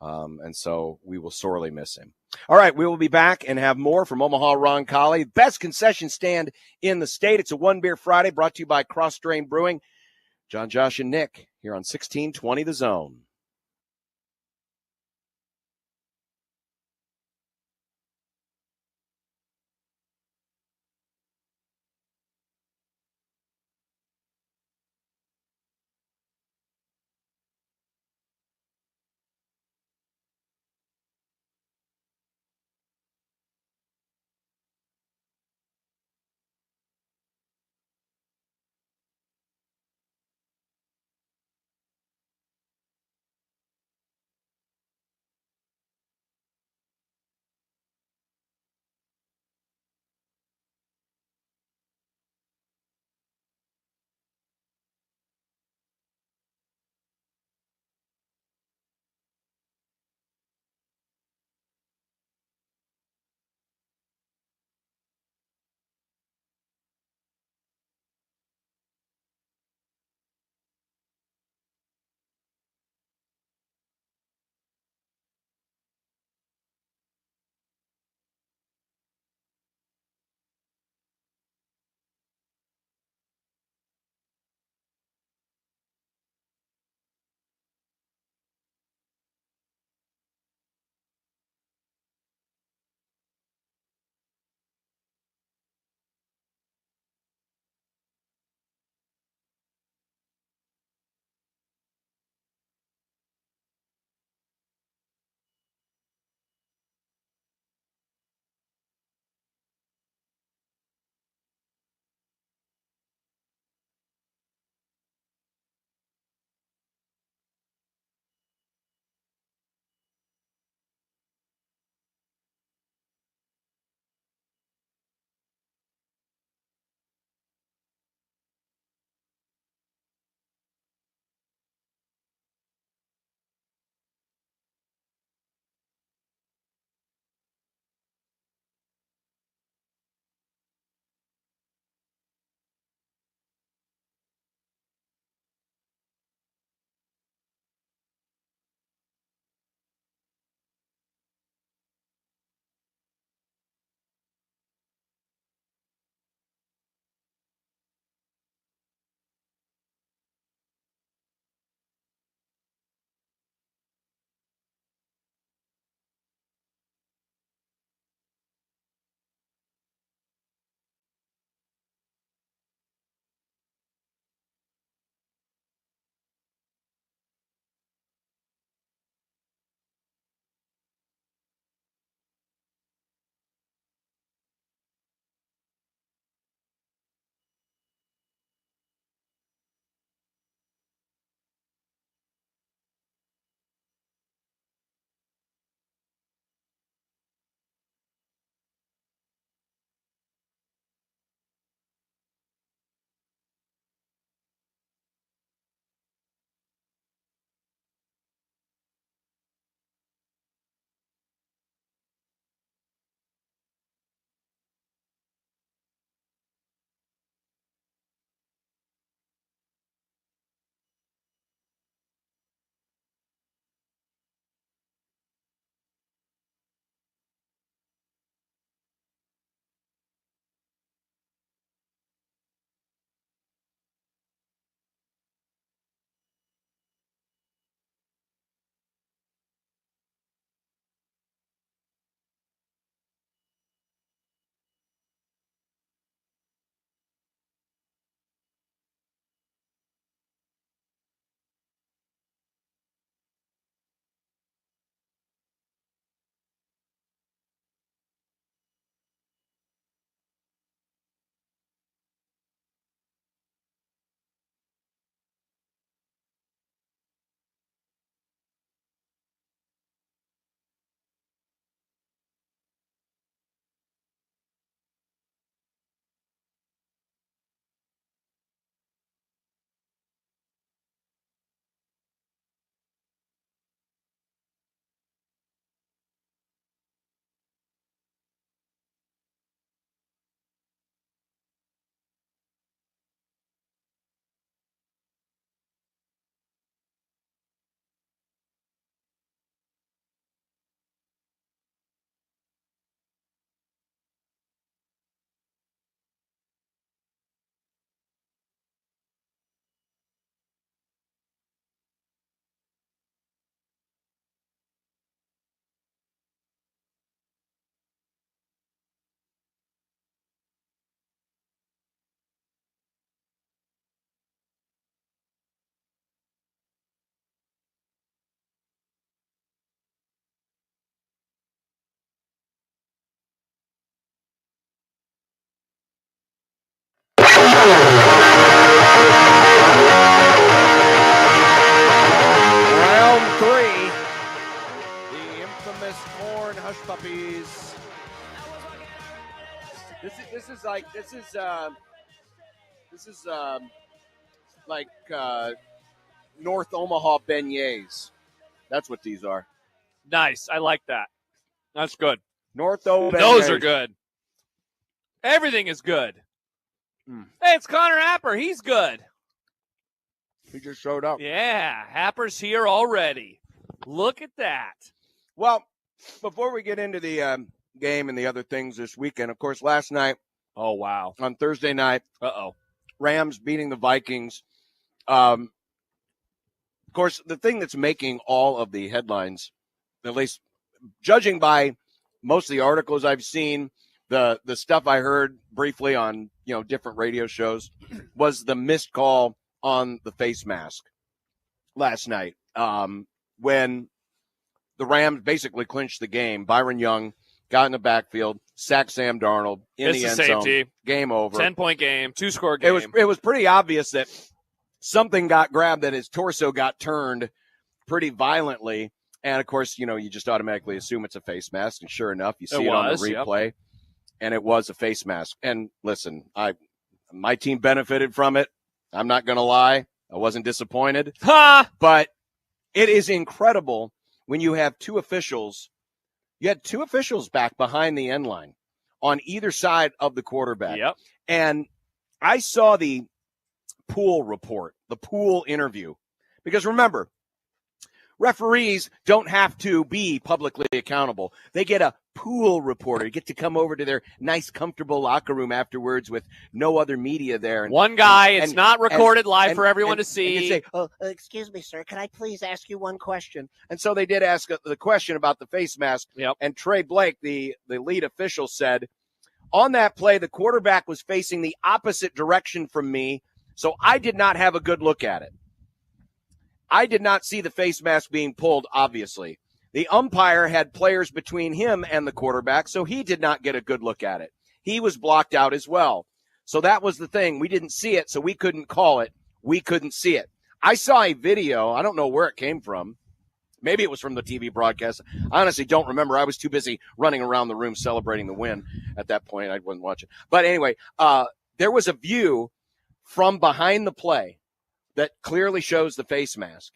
And so we will sorely miss him. All right, we will be back and have more from Omaha Roncalli, best concession stand in the state. It's a One Beer Friday brought to you by Cross Drain Brewing. John, Josh, and Nick here on 1620 The Zone. infamous corn hush puppies. This is like North Omaha beignets. That's what these are. Nice. I like that. That's good. North Omaha beignets. Those are good. Everything is good. Hey, it's Connor Happer. He's good. He just showed up. Yeah, Happer's here already. Look at that. Well, before we get into the game and the other things this weekend, of course, last night. Oh, wow. On Thursday night. Uh-oh. Rams beating the Vikings. Of course, the thing that's making all of the headlines, at least judging by most of the articles I've seen, the stuff I heard briefly on different radio shows, was the missed call on the face mask last night when the Rams basically clinched the game. Byron Young got in the backfield, sacked Sam Darnold in the end zone. Game over. 10-point game, 2-score game. It was pretty obvious that something got grabbed, that his torso got turned pretty violently. And, of course, you just automatically assume it's a face mask. And sure enough, you see it on the replay. Yep. And it was a face mask. And listen, my team benefited from it. I'm not going to lie. I wasn't disappointed. But it is incredible when you have two officials. You had two officials back behind the end line on either side of the quarterback. Yep. And I saw the pool report, the pool interview. Because remember, referees don't have to be publicly accountable. They get a pool reporter. You get to come over to their nice, comfortable locker room afterwards with no other media there. And, one guy, it's not recorded live for everyone to see. And you say, excuse me, sir, can I please ask you one question? And so they did ask the question about the face mask. Yep. And Trey Blake, the lead official, said, on that play, the quarterback was facing the opposite direction from me, so I did not have a good look at it. I did not see the face mask being pulled, obviously. The umpire had players between him and the quarterback, so he did not get a good look at it. He was blocked out as well. So that was the thing. We didn't see it, so we couldn't call it. We couldn't see it. I saw a video. I don't know where it came from. Maybe it was from the TV broadcast. I honestly don't remember. I was too busy running around the room celebrating the win at that point. I wasn't watching. But anyway, there was a view from behind the play that clearly shows the face mask.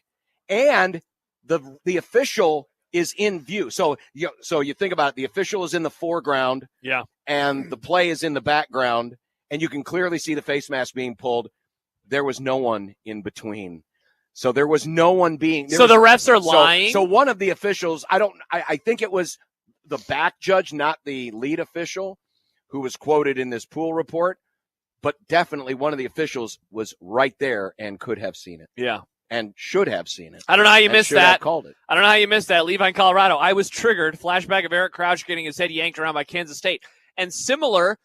And the official is in view. So you think about it, the official is in the foreground. Yeah. And the play is in the background, and you can clearly see the face mask being pulled. There was no one in between. So there was no one being. So the refs are lying? So one of the officials, I think it was the back judge, not the lead official, who was quoted in this pool report, but definitely one of the officials was right there and could have seen it. Yeah. And should have seen it. I don't know how you missed that. Called it. I don't know how you missed that. Levine, Colorado. I was triggered. Flashback of Eric Crouch getting his head yanked around by Kansas State. And similar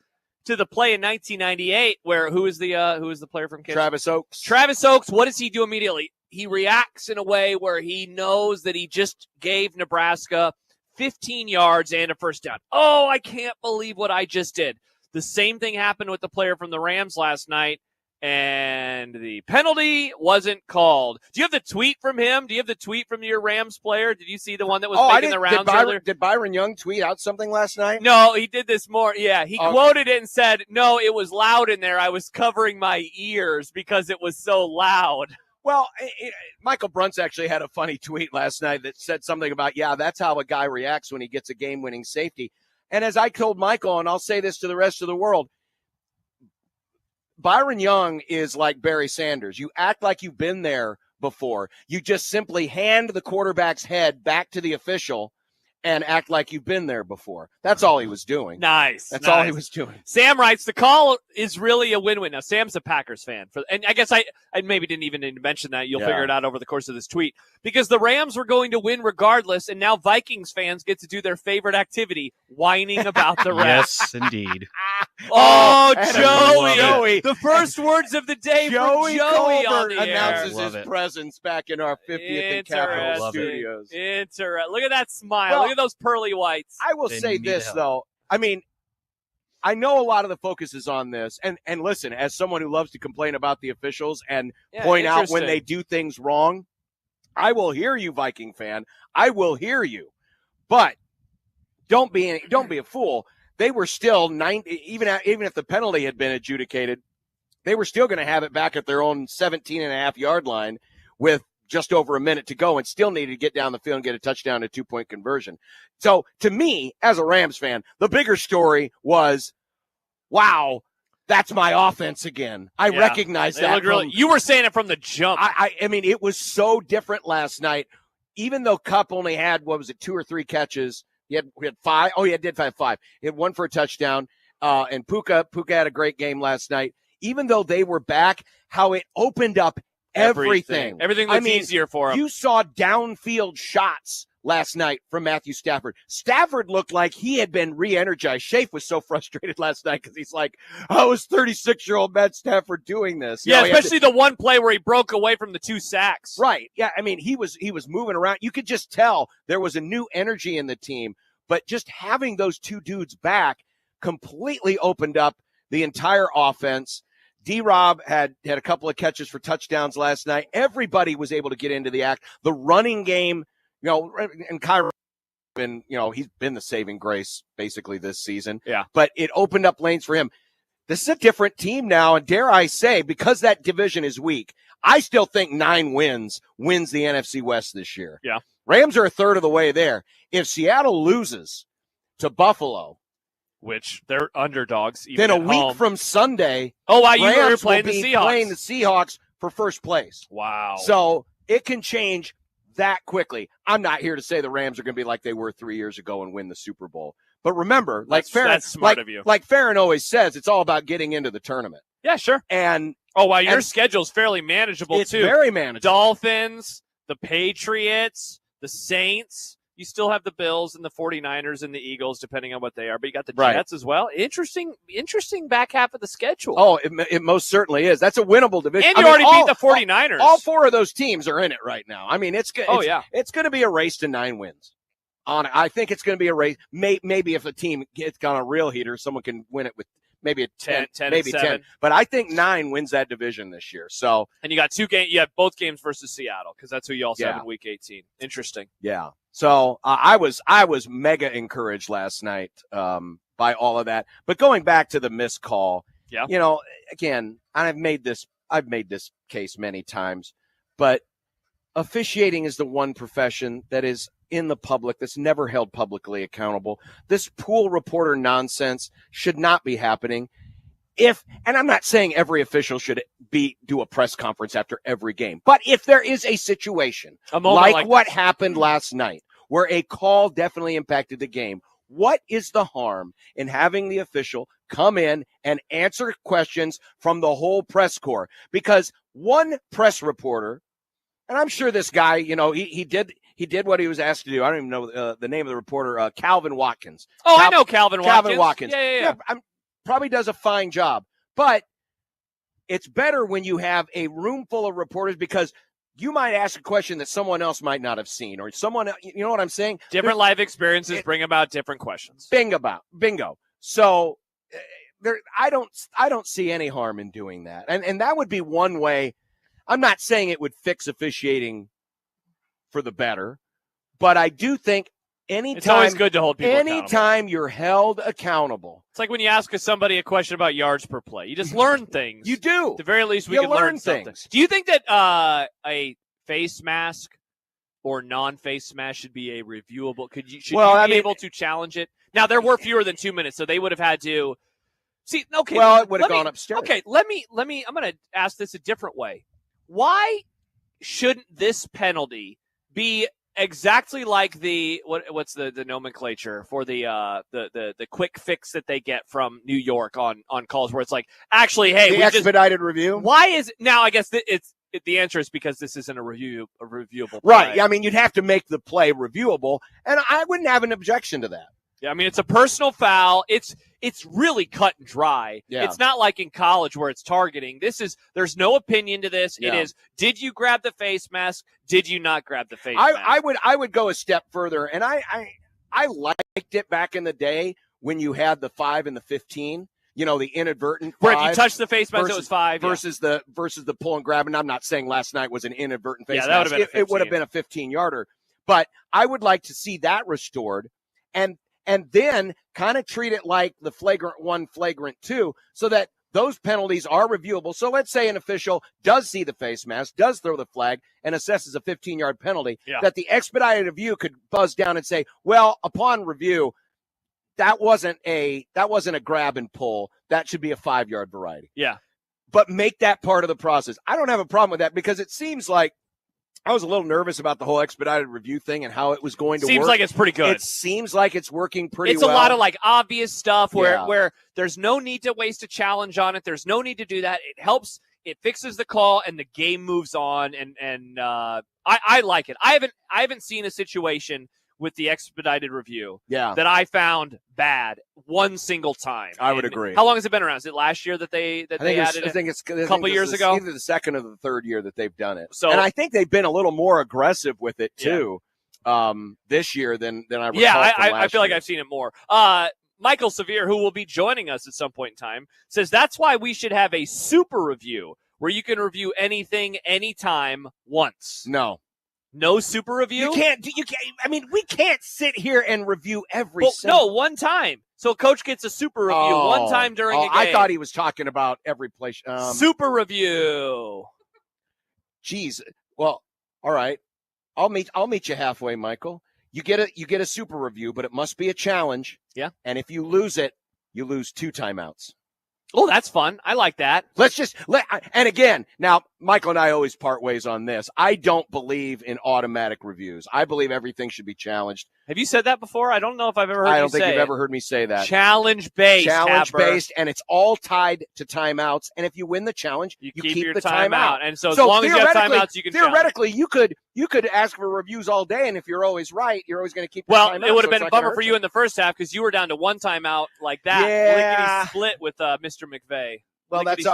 to the play in 1998 where who is the player from Kansas? Travis Oaks. Travis Oaks, what does he do immediately? He reacts in a way where he knows that he just gave Nebraska 15 yards and a first down. Oh, I can't believe what I just did. The same thing happened with the player from the Rams last night, and the penalty wasn't called. Do you have the tweet from him? Do you have the tweet from your Rams player? Did you see the one that was making the rounds earlier? Did Byron Young tweet out something last night? No, he did this more. Yeah, he quoted it and said, no, it was loud in there. I was covering my ears because it was so loud. Well, Michael Bruntz actually had a funny tweet last night that said something about, that's how a guy reacts when he gets a game-winning safety. And as I told Michael, and I'll say this to the rest of the world, Byron Young is like Barry Sanders. You act like you've been there before. You just simply hand the quarterback's head back to the official and act like you've been there before. That's all he was doing. Nice. That's all he was doing. Sam writes, the call is really a win-win. Now, Sam's a Packers fan. And I guess I maybe didn't even mention that. You'll figure it out over the course of this tweet. Because the Rams were going to win regardless, and now Vikings fans get to do their favorite activity, whining about the refs. Yes, indeed. Joey. The first words of the day for Joey on the announces air. his presence back in our 50th and Capitol Studios. Interesting. Look at that smile. Look at those pearly whites. I will say this, though. I mean, I know a lot of the focus is on this. And listen, as someone who loves to complain about the officials and point out when they do things wrong, I will hear you, Viking fan. I will hear you. But don't be a fool. They were still even if the penalty had been adjudicated, they were still going to have it back at their own 17.5-yard line with just over a minute to go and still needed to get down the field and get a touchdown, a 2-point conversion. So to me, as a Rams fan, the bigger story was, wow, that's my offense again. I recognize that. You were saying it from the jump. I mean, it was so different last night. Even though Kupp only had, 2 or 3 catches, he had 5. Oh, he did have 5. He had 1 for a touchdown. And Puka had a great game last night. Even though they were back, how it opened up everything. Everything was easier for him. You saw downfield shots last night from Matthew Stafford. Stafford looked like he had been re-energized. Shafe was so frustrated last night because he's like, how is 36-year-old Matt Stafford doing this? Yeah, especially the one play where he broke away from the 2 sacks. Right. Yeah, I mean, he was moving around. You could just tell there was a new energy in the team. But just having those 2 dudes back completely opened up the entire offense. D-Rob had a couple of catches for touchdowns last night. Everybody was able to get into the act. The running game, and Kyron, he's been the saving grace basically this season. Yeah. But it opened up lanes for him. This is a different team now, and dare I say, because that division is weak, I still think 9 wins the NFC West this year. Yeah. Rams are a third of the way there. If Seattle loses to Buffalo, which they're underdogs, then a week from Sunday, you were Rams playing will the be Seahawks. playing the Seahawks for first place. Wow. So it can change that quickly. I'm not here to say the Rams are going to be like they were 3 years ago and win the Super Bowl. But remember, that's smart of you. Like Farron always says, it's all about getting into the tournament. Yeah, sure. And your schedule's fairly manageable, it's too. Very manageable. Dolphins, the Patriots, the Saints. You still have the Bills and the 49ers and the Eagles, depending on what they are. But you got the Jets as well. Interesting back half of the schedule. Oh, it most certainly is. That's a winnable division. And you already beat the 49ers. All 4 of those teams are in it right now. I mean, it's going to be a race to 9 wins. I think it's going to be a race. Maybe if a team gets on a real heater, someone can win it with maybe a 10 maybe 10. But I think 9 wins that division this year. So, and you got 2 games. You have both games versus Seattle because that's who you also have in Week 18. Interesting. Yeah. So I was mega encouraged last night by all of that. But going back to the missed call, again, I've made this case many times, but officiating is the one profession that is in the public that's never held publicly accountable. This pool reporter nonsense should not be happening. And I'm not saying every official should do a press conference after every game, but if there is a situation like what happened last night, where a call definitely impacted the game, what is the harm in having the official come in and answer questions from the whole press corps? Because one press reporter, and I'm sure this guy, he did what he was asked to do. I don't even know the name of the reporter, Calvin Watkins. I know Calvin Watkins. Calvin Watkins. Yeah. Probably does a fine job, but it's better when you have a room full of reporters because you might ask a question that someone else might not have seen, or someone, you know what I'm saying? Different life experiences bring about different questions. Bingo. So I don't see any harm in doing that. And that would be one way. I'm not saying it would fix officiating for the better, but I do think it's always good to hold people accountable. Anytime you're held accountable. It's like when you ask somebody a question about yards per play. You just learn things. You do. At the very least, we can learn something. Things. Do you think that a face mask or non-face mask should be a reviewable? Should you be able to challenge it? Now, there were fewer than 2 minutes, so they would have had to. See, okay. Well, it would have gone upstairs. Okay, let me. I'm going to ask this a different way. Why shouldn't this penalty be exactly like what's the nomenclature for the quick fix that they get from New York on calls where it's like, actually, hey, the expedited review. Why is now? I guess the answer is because this isn't a reviewable play. Right. I mean, you'd have to make the play reviewable, and I wouldn't have an objection to that. Yeah, I mean, it's a personal foul. It's really cut and dry. Yeah. It's not like in college where it's targeting. There's no opinion to this. Yeah. It is, did you grab the face mask? Did you not grab the face mask? I would go a step further, and I liked it back in the day when you had the 5 and the 15. The inadvertent 5. Where if you touch the face mask, it was 5. Versus the pull and grab. And I'm not saying last night was an inadvertent face mask. That would have been it would have been a 15-yarder. But I would like to see that restored and then kind of treat it like the flagrant 1, flagrant 2, so that those penalties are reviewable. So let's say an official does see the face mask, does throw the flag, and assesses a 15-yard penalty, that the expedited review could buzz down and say, well, upon review, that wasn't a grab and pull. That should be a 5-yard variety. Yeah. But make that part of the process. I don't have a problem with that because it seems like I was a little nervous about the whole expedited review thing and how it was going to work. Seems like it's pretty good. It seems like it's working pretty well. It's a lot of like obvious stuff where there's no need to waste a challenge on it. There's no need to do that. It helps. It fixes the call and the game moves on. And I like it. I haven't seen a situation with the expedited review that I found bad one single time. I would agree. How long has it been around? Is it last year that they added it? I think it's a couple years ago. Either the second or the third year that they've done it. So, and I think they've been a little more aggressive with it too this year than I recall. Yeah, I I feel like I've seen it more. Michael Severe, who will be joining us at some point in time, says that's why we should have a super review where you can review anything, anytime, once. No super review? You can't. I mean, we can't sit here and review every. No, one time. So coach gets a super review one time during a game. I thought he was talking about every place. Super review. Geez. Well, all right. I'll meet you halfway, Michael. You get a super review, but it must be a challenge. Yeah. And if you lose it, you lose 2 timeouts. Oh, that's fun. I like that. And again, now, Michael and I always part ways on this. I don't believe in automatic reviews. I believe everything should be challenged. Have you said that before? I don't know if I've ever heard you say I don't think you've ever heard me say that. Challenge-based, Challenge-based, and it's all tied to timeouts. And if you win the challenge, you keep your the timeout. And so as long as you have timeouts, you can theoretically, you could ask for reviews all day, and if you're always right, you're always going to keep the timeout. Well, it would have been a bummer for you in the first half because you were down to 1 timeout like that. Yeah. Lickety split with Mr. McVay. Well, that's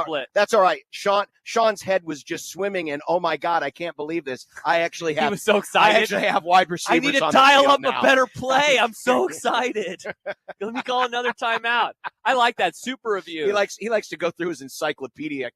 all right. Sean's head was just swimming, and oh my God, I can't believe this. I actually have. He was so excited. I actually have wide receivers. I need to on dial the field up now. a better play. I'm so excited. Let me call another timeout. I like that super review. He likes to go through his encyclopedic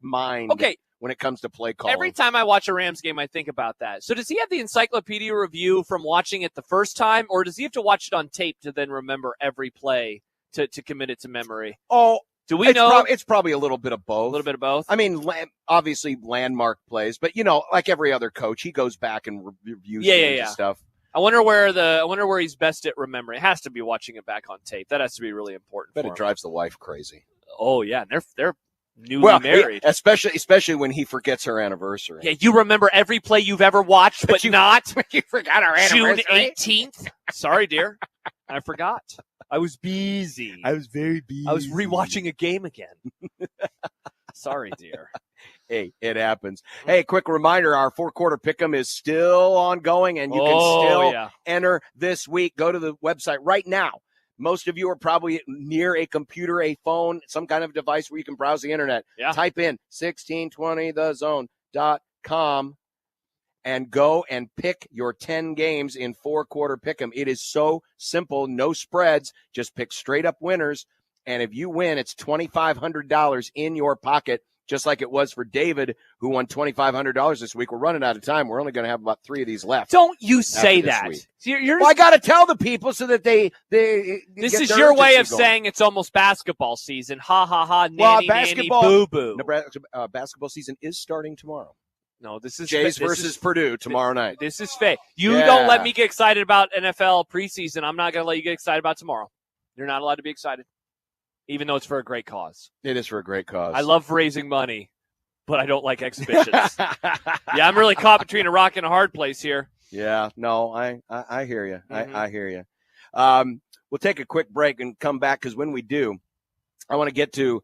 mind. Okay. When it comes to play calling. Every time I watch a Rams game, I think about that. So does he have the encyclopedia review from watching it the first time, or does he have to watch it on tape to then remember every play to commit it to memory? Oh. Do we know? It's probably a little bit of both. A little bit of both? I mean, obviously landmark plays, but, like every other coach, he goes back and reviews and stuff. I wonder where he's best at remembering. It has to be watching it back on tape. That has to be really important. But it drives the wife crazy. Oh, yeah. And they're newly married. Especially when he forgets her anniversary. Yeah, you remember every play you've ever watched, but not. You forgot our anniversary. June 18th. Sorry, dear. I forgot. I was busy. I was very busy. I was rewatching a game again. Sorry, dear. Hey, it happens. Hey, quick reminder, our 4-quarter pick'em is still ongoing, and you can still enter this week. Go to the website right now. Most of you are probably near a computer, a phone, some kind of device where you can browse the internet. Yeah. Type in 1620thezone.com. and go and pick your 10 games in 4-quarter pick'em. It is so simple, no spreads, just pick straight up winners. And if you win, it's $2,500 in your pocket, just like it was for David, who won $2,500 this week. We're running out of time. We're only going to have about 3 of these left. Don't you say that. Well, I got to tell the people so that they This is your way of saying it's almost basketball season. Ha, ha, ha, nanny, nanny, boo-boo. Nebraska basketball season is starting tomorrow. No, this is Jays versus Purdue tomorrow night. This is fake. You don't let me get excited about NFL preseason. I'm not going to let you get excited about tomorrow. You're not allowed to be excited, even though it's for a great cause. It is for a great cause. I love raising money, but I don't like exhibitions. Yeah, I'm really caught between a rock and a hard place here. Yeah, no, I hear you. Mm-hmm. I hear you. We'll take a quick break and come back because when we do, I want to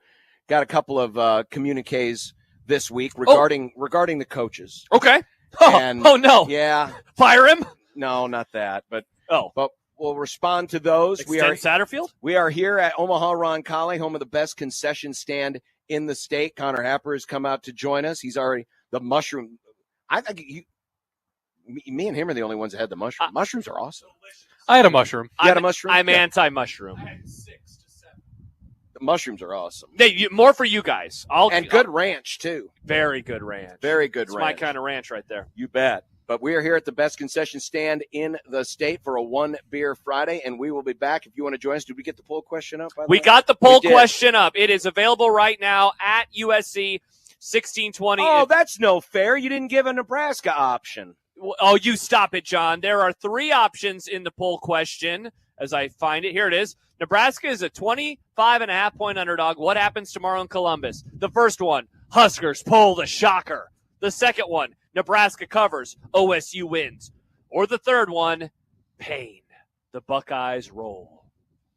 got a couple of communiques this week regarding the coaches. Okay. And, oh no. Yeah. Fire him? No, not that. But but we'll respond to those. Extend Satterfield? We are here at Omaha Roncalli, home of the best concession stand in the state. Connor Happer has come out to join us. He's already the mushroom. I think me and him are the only ones that had the mushroom. Mushrooms are awesome. I had a mushroom. You had a mushroom? I'm anti-mushroom. Mushrooms are awesome. More for you guys. Good ranch, too. Very good ranch. Very good ranch. It's my kind of ranch right there. You bet. But we are here at the best concession stand in the state for a One Beer Friday, and we will be back. If you want to join us, did we get the poll question up? By the We way? got the poll question up. It is available right now at USC 1620. Oh, that's no fair. You didn't give a Nebraska option. Oh, you stop it, John. There are 3 options in the poll question as I find it. Here it is. Nebraska is a 25.5-point underdog. What happens tomorrow in Columbus? The first one, Huskers pull the shocker. The second one, Nebraska covers, OSU wins. Or the third one, pain. The Buckeyes roll.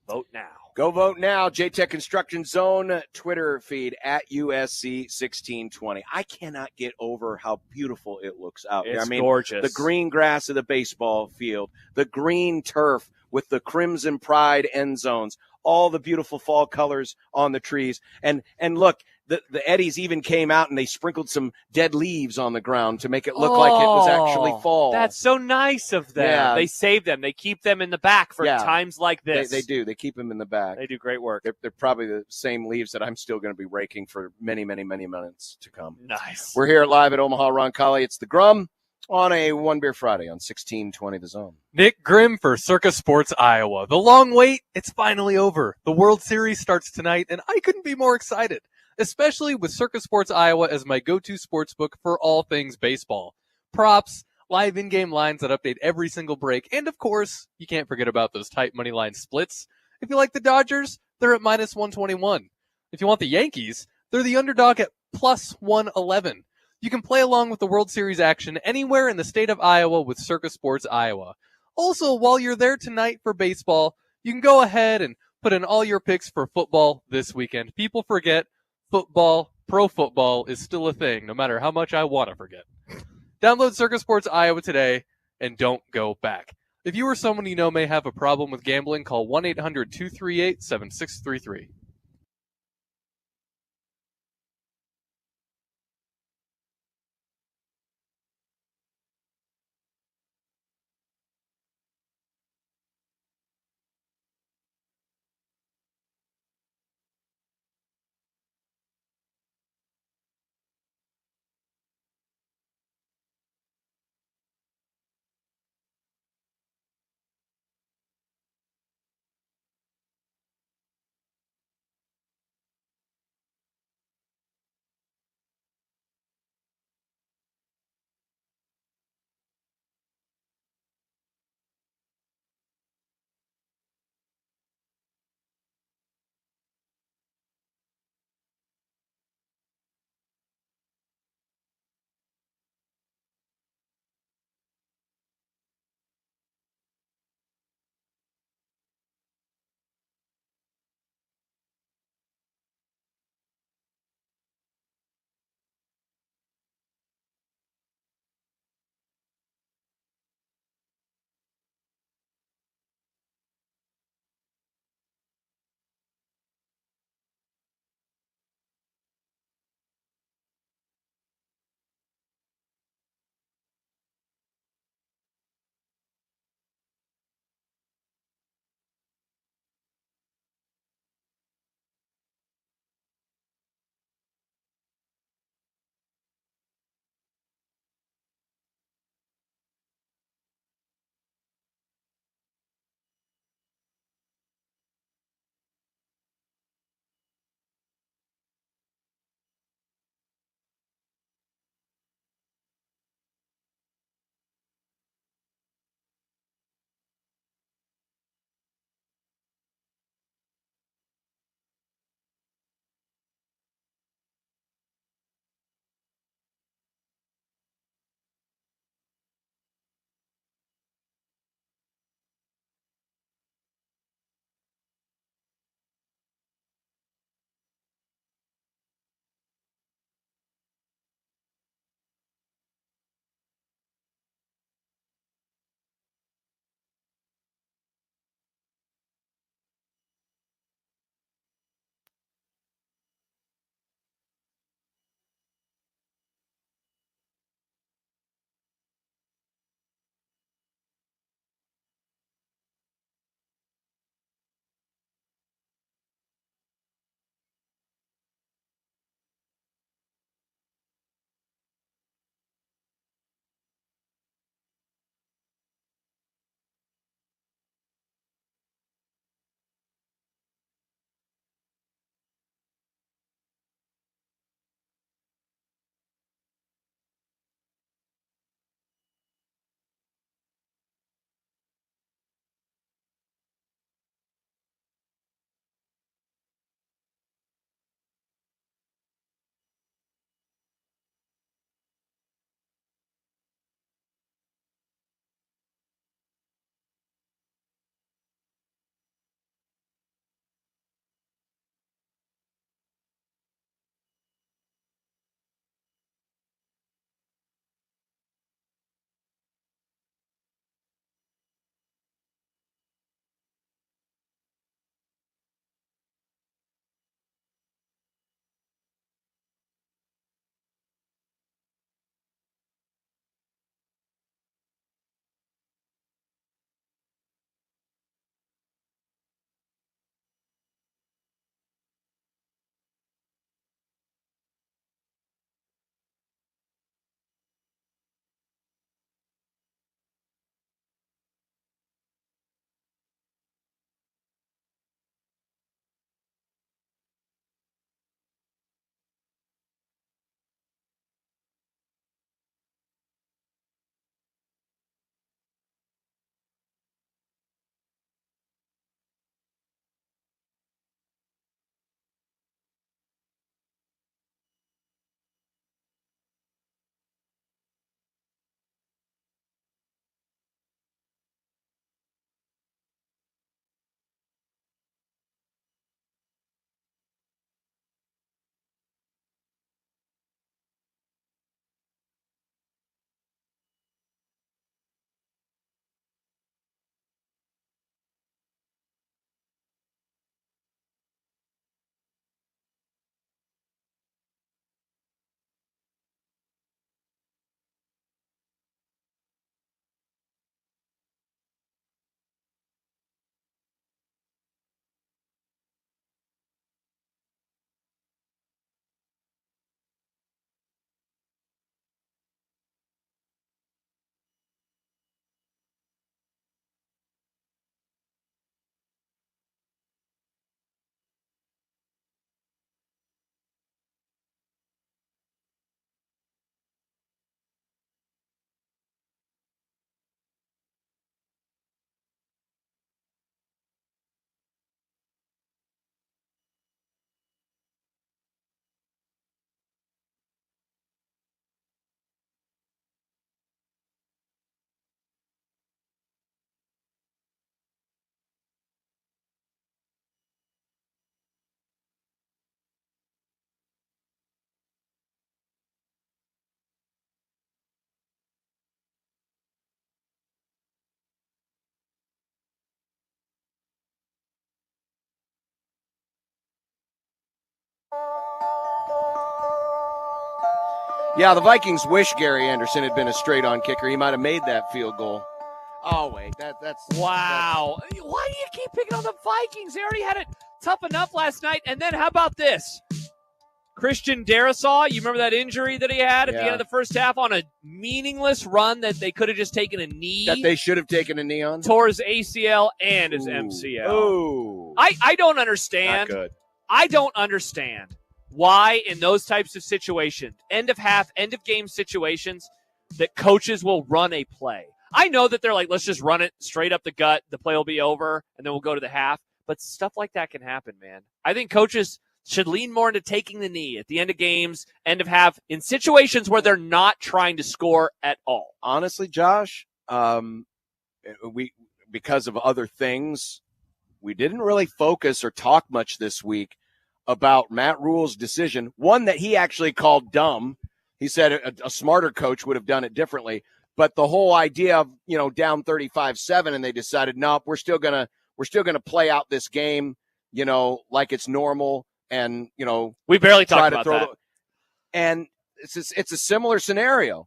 Vote now. Go vote now. JTech Construction Zone Twitter feed at USC 1620. I cannot get over how beautiful it looks out there. It's gorgeous. The green grass of the baseball field, the green turf with the crimson pride end zones, all the beautiful fall colors on the trees. And look, the Eddies even came out and they sprinkled some dead leaves on the ground to make it look like it was actually fall. That's so nice of them. Yeah. They save them. They keep them in the back for times like this. They do. They keep them in the back. They do great work. They're probably the same leaves that I'm still going to be raking for many, many, many minutes to come. Nice. We're here live at Omaha Roncalli. It's the Grum on a One Beer Friday on 1620 The Zone. Nick Grimm for Circus Sports Iowa. The long wait, it's finally over. The World Series starts tonight, and I couldn't be more excited, especially with Circus Sports Iowa as my go-to sports book for all things baseball. Props, live in-game lines that update every single break, and of course, you can't forget about those tight money line splits. If you like the Dodgers, they're at minus 121. If you want the Yankees, they're the underdog at plus 111. You can play along with the World Series action anywhere in the state of Iowa with Circus Sports Iowa. Also, while you're there tonight for baseball, you can go ahead and put in all your picks for football this weekend. People forget football, pro football is still a thing, no matter how much I want to forget. Download Circus Sports Iowa today and don't go back. If you or someone you know may have a problem with gambling, call 1-800-238-7633. Yeah, the Vikings wish Gary Anderson had been a straight-on kicker. He might have made that field goal. Oh, wait. That's wow. Why do you keep picking on the Vikings? They already had it tough enough last night. And then how about this? Christian Darrisaw, you remember that injury that he had at the end of the first half on a meaningless run that they could have just taken a knee? That they should have taken a knee on? Tore his ACL and his MCL. Ooh. I don't understand. Not good. I don't understand why in those types of situations, end of half, end of game situations, that coaches will run a play. I know that they're like, let's just run it straight up the gut. The play will be over, and then we'll go to the half. But stuff like that can happen, man. I think coaches should lean more into taking the knee at the end of games, end of half, in situations where they're not trying to score at all. Honestly, Josh, because of other things, we didn't really focus or talk much this week about Matt Rule's decision, one that he actually called dumb. He said a smarter coach would have done it differently. But the whole idea of, down 35-7, and they decided, nope, we're still gonna play out this game, like it's normal. And, we barely talked about that. And it's a similar scenario.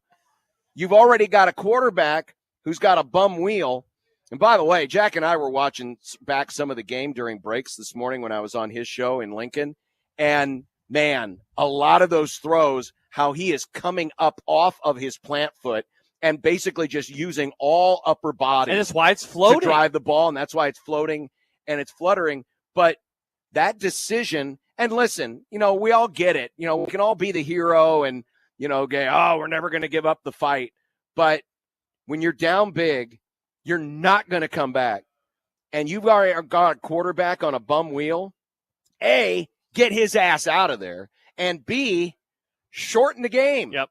You've already got a quarterback who's got a bum wheel. And by the way, Jack and I were watching back some of the game during breaks this morning when I was on his show in Lincoln. And, man, a lot of those throws, how he is coming up off of his plant foot and basically just using all upper body. And that's why it's floating. To drive the ball, and that's why it's floating and it's fluttering. But that decision, and listen, we all get it. We can all be the hero and, we're never going to give up the fight. But when you're down big, you're not going to come back. And you've already got a quarterback on a bum wheel. A, get his ass out of there. And B, shorten the game. Yep.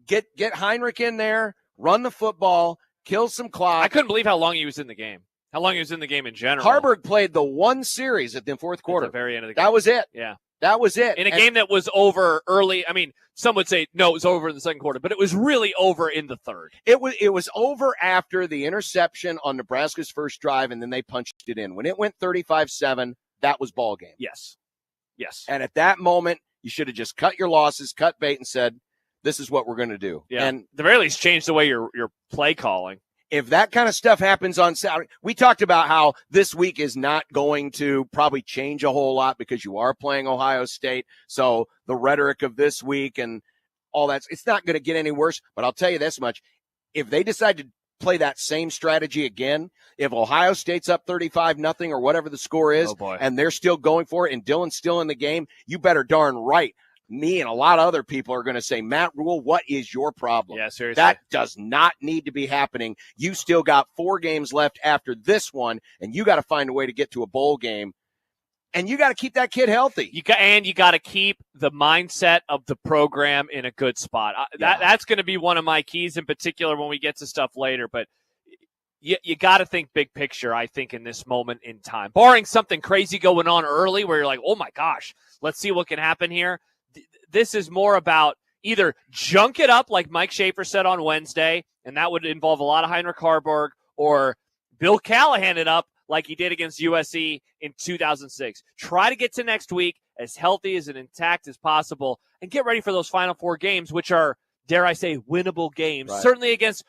Get Heinrich in there, run the football, kill some clock. I couldn't believe how long he was in the game. How long he was in the game in general. Harburg played the one series at the fourth quarter. At the very end of the game. That was it. Yeah. That was it. In a game that was over early. I mean, some would say, no, it was over in the second quarter, but it was really over in the third. It was over after the interception on Nebraska's first drive, and then they punched it in. When it went 35-7, that was ball game. Yes. And at that moment, you should have just cut your losses, cut bait, and said, this is what we're going to do. Yeah. And at the very least, change the way you're play calling. If that kind of stuff happens on Saturday, we talked about how this week is not going to probably change a whole lot because you are playing Ohio State. So the rhetoric of this week and all that, it's not going to get any worse. But I'll tell you this much. If they decide to play that same strategy again, if Ohio State's up 35-0 or whatever the score is, and they're still going for it and Dylan's still in the game, you better darn right. Me and a lot of other people are going to say, Matt Rule, what is your problem? Yeah, seriously. That does not need to be happening. You still got 4 games left after this one, and you got to find a way to get to a bowl game. And you got to keep that kid healthy. You got to keep the mindset of the program in a good spot. That's going to be one of my keys in particular when we get to stuff later. But you got to think big picture, I think, in this moment in time. Barring something crazy going on early where you're like, oh, my gosh, let's see what can happen here. This is more about either junk it up like Mike Schaefer said on Wednesday, and that would involve a lot of Heinrich Harburg, or Bill Callahan it up like he did against USC in 2006. Try to get to next week as healthy as and intact as possible and get ready for those final 4 games, which are, dare I say, winnable games, certainly against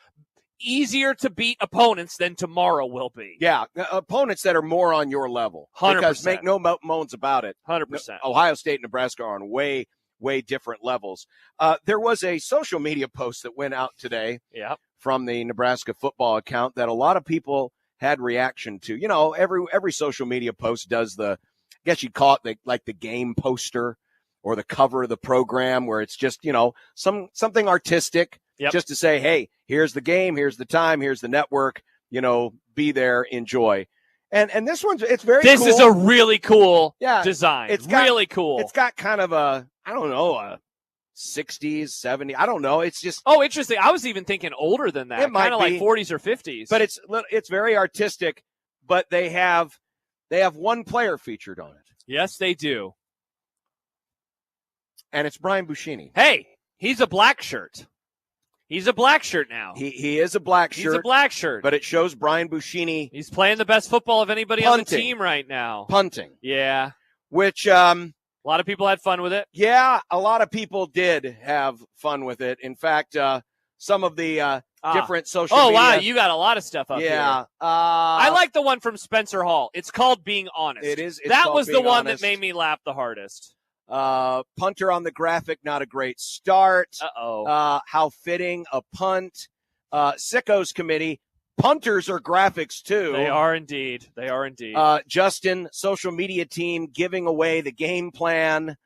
easier to beat opponents than tomorrow will be. Yeah, opponents that are more on your level. 100%. Because make no moans about it. 100%. Ohio State and Nebraska are on way different levels. There was a social media post that went out today from the Nebraska football account that a lot of people had reaction to. Every social media post does I guess you'd call it the game poster or the cover of the program, where it's just, something artistic just to say, hey, here's the game, here's the time, here's the network, be there, enjoy. And this one's, it's very cool. This is a really cool design. It's got, really cool. It's got kind of a 60s, 70s. I don't know. It's just. Oh, interesting. I was even thinking older than that. It might kind of like 40s or 50s. But it's very artistic, but they have one player featured on it. Yes, they do. And it's Brian Buschini. Hey, he's a black shirt. He's a black shirt now. He is a black shirt. He's a black shirt. But it shows Brian Buschini. He's playing the best football of anybody on the team right now. Punting. Yeah. Which, a lot of people had fun with it. Yeah, a lot of people did have fun with it. In fact, some of the different social media. Oh, wow, you got a lot of stuff up here. Yeah. I like the one from Spencer Hall. It's called Being Honest. It is. That was the one that made me laugh the hardest. Punter on the graphic, not a great start. Uh-oh. How fitting a punt. Sickos committee. Punters are graphics, too. They are indeed. They are indeed. Justin, social media team giving away the game plan.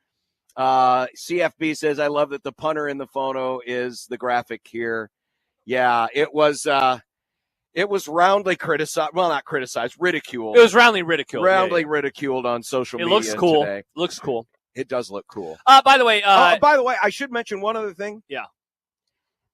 CFB says, I love that the punter in the photo is the graphic here. Yeah, it was roundly criticized. Well, not criticized, ridiculed. It was roundly ridiculed. Ridiculed on social media. It looks cool. Today. Looks cool. It does look cool. By the way, I should mention one other thing. Yeah.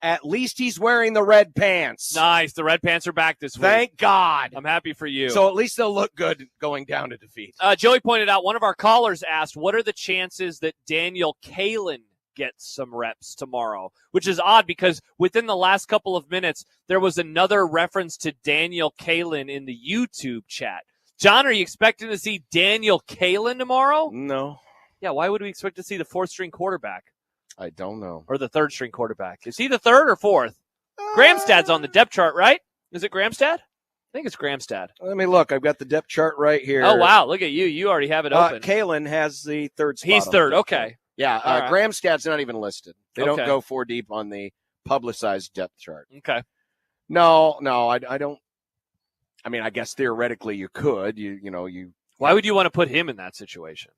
At least he's wearing the red pants. Nice. The red pants are back this week. Thank God. I'm happy for you. So at least they'll look good going down to defeat. Joey pointed out, one of our callers asked, what are the chances that Daniel Kalen gets some reps tomorrow? Which is odd because within the last couple of minutes, there was another reference to Daniel Kalen in the YouTube chat. John, are you expecting to see Daniel Kalen tomorrow? No. Yeah, why would we expect to see the fourth-string quarterback? I don't know. Or the third-string quarterback. Is he the third or fourth? Gramstad's on the depth chart, right? Is it Gramstad? I think it's Gramstad. Let me look. I've got the depth chart right here. Oh, wow. Look at you. You already have it open. Kalen has the third spot. He's third. Okay. Yeah, right. Gramstad's not even listed. They don't Okay. go 4 deep on the publicized depth chart. Okay. No, I don't. I mean, I guess theoretically you could. You. Why would you want to put him in that situation?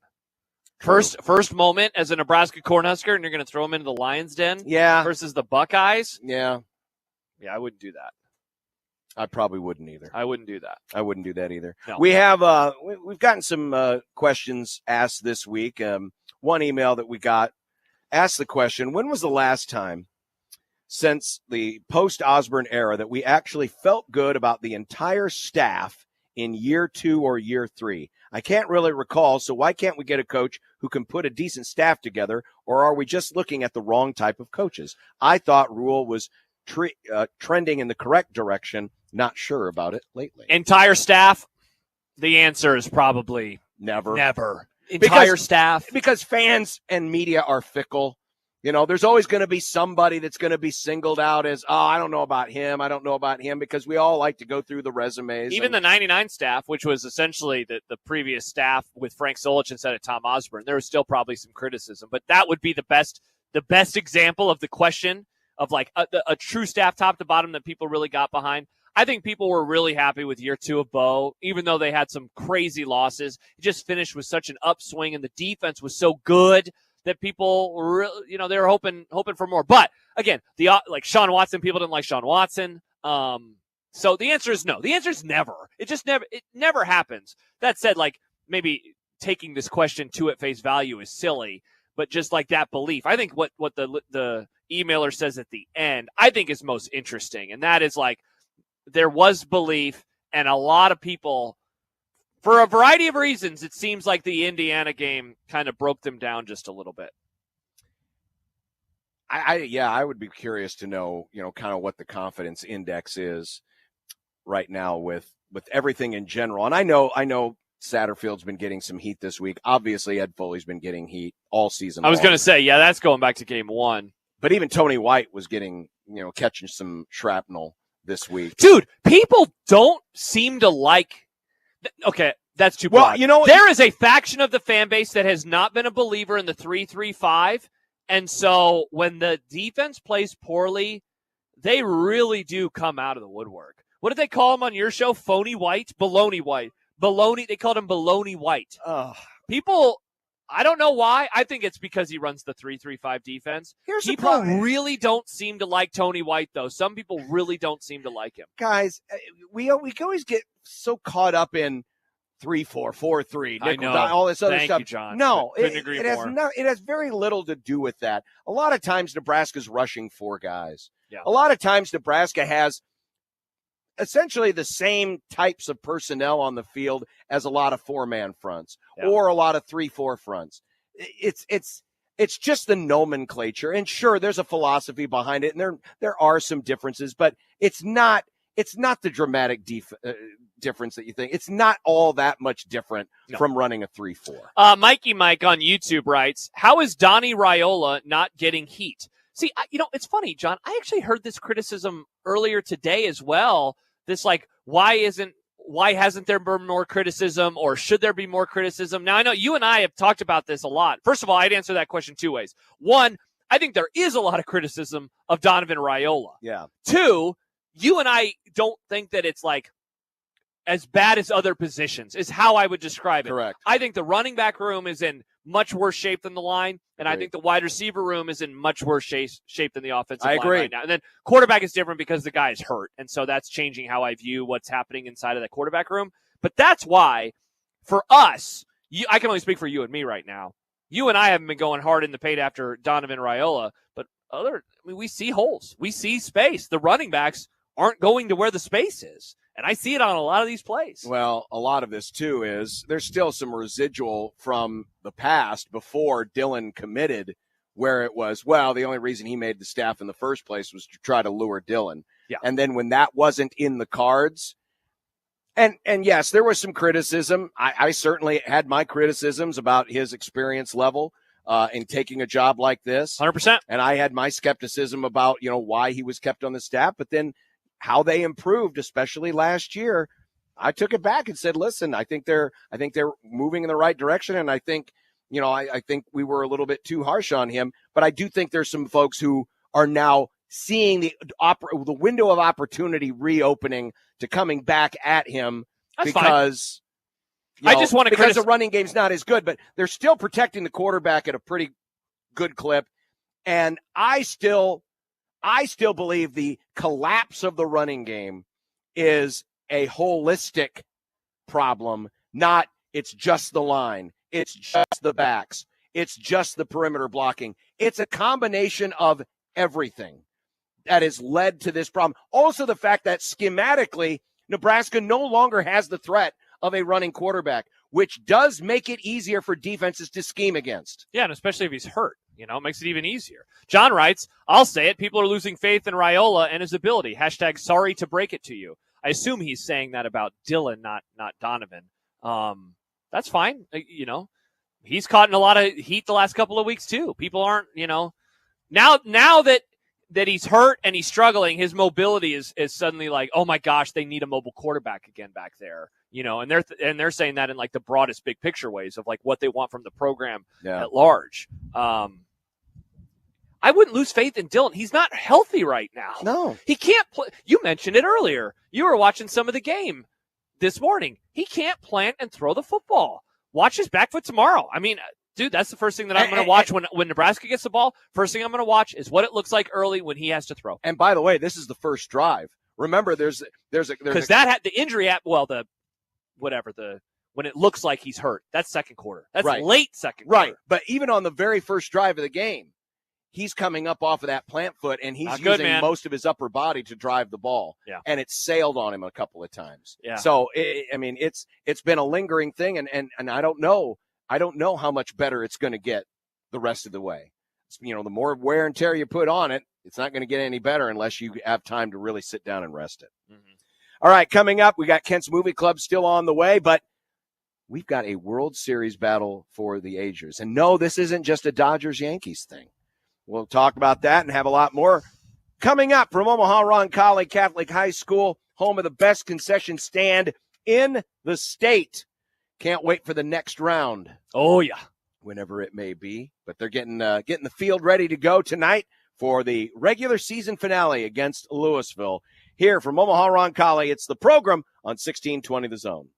First moment as a Nebraska Cornhusker, and you're going to throw him into the Lions' Den? Yeah. Versus the Buckeyes? Yeah. Yeah, I wouldn't do that. I probably wouldn't either. I wouldn't do that. I wouldn't do that either. No. We have we've gotten some questions asked this week. One email that we got asked the question, when was the last time since the post-Osborne era that we actually felt good about the entire staff in year 2 or year 3? I can't really recall, so why can't we get a coach who can put a decent staff together, or are we just looking at the wrong type of coaches? I thought Rule was trending in the correct direction. Not sure about it lately. Entire staff, the answer is probably never. Entire staff. Because fans and media are fickle. There's always going to be somebody that's going to be singled out as, I don't know about him. I don't know about him, because we all like to go through the resumes. Even the 99 staff, which was essentially the previous staff with Frank Solich instead of Tom Osborne, there was still probably some criticism. But that would be the best example of the question of like a true staff top to bottom that people really got behind. I think people were really happy with year 2 of Bo, even though they had some crazy losses. It just finished with such an upswing, and the defense was so good that people really, they were hoping for more. But again, like Sean Watson, people didn't like Sean Watson. So the answer is no. The answer is never. It never happens. That said, like maybe taking this question to at face value is silly, but just like that belief, I think what the emailer says at the end, I think is most interesting, and that is like there was belief, and a lot of people, for a variety of reasons, it seems like the Indiana game kind of broke them down just a little bit. I would be curious to know, kind of what the confidence index is right now with everything in general. And I know Satterfield's been getting some heat this week. Obviously, Ed Foley's been getting heat all season. I was going to say, yeah, that's going back to game 1. But even Tony White was getting, catching some shrapnel this week. Dude, people don't seem to like. Okay, that's too broad. Well, there is a faction of the fan base that has not been a believer in the 3-3-5, and so when the defense plays poorly, they really do come out of the woodwork. What did they call him on your show? Phony White? Baloney White. Baloney. They called him Baloney White. People, I don't know why. I think it's because he runs the 3-3-5 defense. People really don't seem to like Tony White, though. Some people really don't seem to like him. Guys, we always get so caught up in 3-4, 4-3, nickel, all this other Thank stuff. You, John. No, couldn't agree more. It has very little to do with that. A lot of times Nebraska's rushing 4 guys. Yeah. A lot of times Nebraska has essentially the same types of personnel on the field as a lot of 4-man fronts or a lot of 3-4 fronts. It's just the nomenclature. And sure, there's a philosophy behind it, and there are some differences, but it's not it's not the dramatic difference that you think. It's not all that much different from running a 3-4. Mikey Mike on YouTube writes, how is Donnie Raiola not getting heat? See, it's funny, John. I actually heard this criticism earlier today as well. This why hasn't there been more criticism, or should there be more criticism? Now, I know you and I have talked about this a lot. First of all, I'd answer that question two ways. One, I think there is a lot of criticism of Donovan Raiola. Yeah. Two, you and I don't think that it's as bad as other positions is how I would describe it. Correct. I think the running back room is in much worse shape than the line, and I think the wide receiver room is in much worse shape than the offensive line right now. And then quarterback is different because the guy is hurt, and so that's changing how I view what's happening inside of that quarterback room. But that's why, for us, I can only speak for you and me right now. You and I haven't been going hard in the paint after Donovan Raiola, but we see holes. We see space. The running backs aren't going to where the space is. And I see it on a lot of these plays. Well, a lot of this, too, is there's still some residual from the past before Dylan committed, where it was, the only reason he made the staff in the first place was to try to lure Dylan. Yeah. And then when that wasn't in the cards, and yes, there was some criticism. I certainly had my criticisms about his experience level in taking a job like this. 100%. And I had my skepticism about, why he was kept on the staff. But then how they improved, especially last year, I took it back and said, listen, I think they're moving in the right direction. And I think, I think we were a little bit too harsh on him, but I do think there's some folks who are now seeing the window of opportunity reopening to coming back at him. That's because fine. I just want to because the running game's not as good, but they're still protecting the quarterback at a pretty good clip. And I still believe the collapse of the running game is a holistic problem, not it's just the line, it's just the backs, it's just the perimeter blocking. It's a combination of everything that has led to this problem. Also, the fact that schematically, Nebraska no longer has the threat of a running quarterback, which does make it easier for defenses to scheme against. Yeah, and especially if he's hurt. It makes it even easier. John writes, I'll say it, people are losing faith in Raiola and his ability. # sorry to break it to you. I assume he's saying that about Dylan, not Donovan. That's fine. He's caught in a lot of heat the last couple of weeks too. People aren't, now that he's hurt and he's struggling, his mobility is suddenly oh my gosh, they need a mobile quarterback again back there. And they're saying that in the broadest big picture ways of what they want from the program at large. I wouldn't lose faith in Dylan. He's not healthy right now. No. He can't play. You mentioned it earlier. You were watching some of the game this morning. He can't plant and throw the football. Watch his back foot tomorrow. I mean, dude, that's the first thing that I'm going to watch when Nebraska gets the ball. First thing I'm going to watch is what it looks like early when he has to throw. And by the way, this is the first drive. Remember, there's because that had the injury when it looks like he's hurt. That's second quarter. That's late second quarter. Right. But even on the very first drive of the game, he's coming up off of that plant foot, and he's using most of his upper body to drive the ball. Yeah. And it's sailed on him a couple of times. Yeah. So, it's been a lingering thing, and I don't know how much better it's going to get the rest of the way. The more wear and tear you put on it, it's not going to get any better unless you have time to really sit down and rest it. Mm-hmm. All right, coming up, we got Kent's Movie Club still on the way, but we've got a World Series battle for the ages. And no, this isn't just a Dodgers-Yankees thing. We'll talk about that and have a lot more coming up from Omaha Roncalli Catholic High School, home of the best concession stand in the state. Can't wait for the next round. Oh, yeah. Whenever it may be. But they're getting the field ready to go tonight for the regular season finale against Louisville. Here from Omaha Roncalli, it's the program on 1620 The Zone.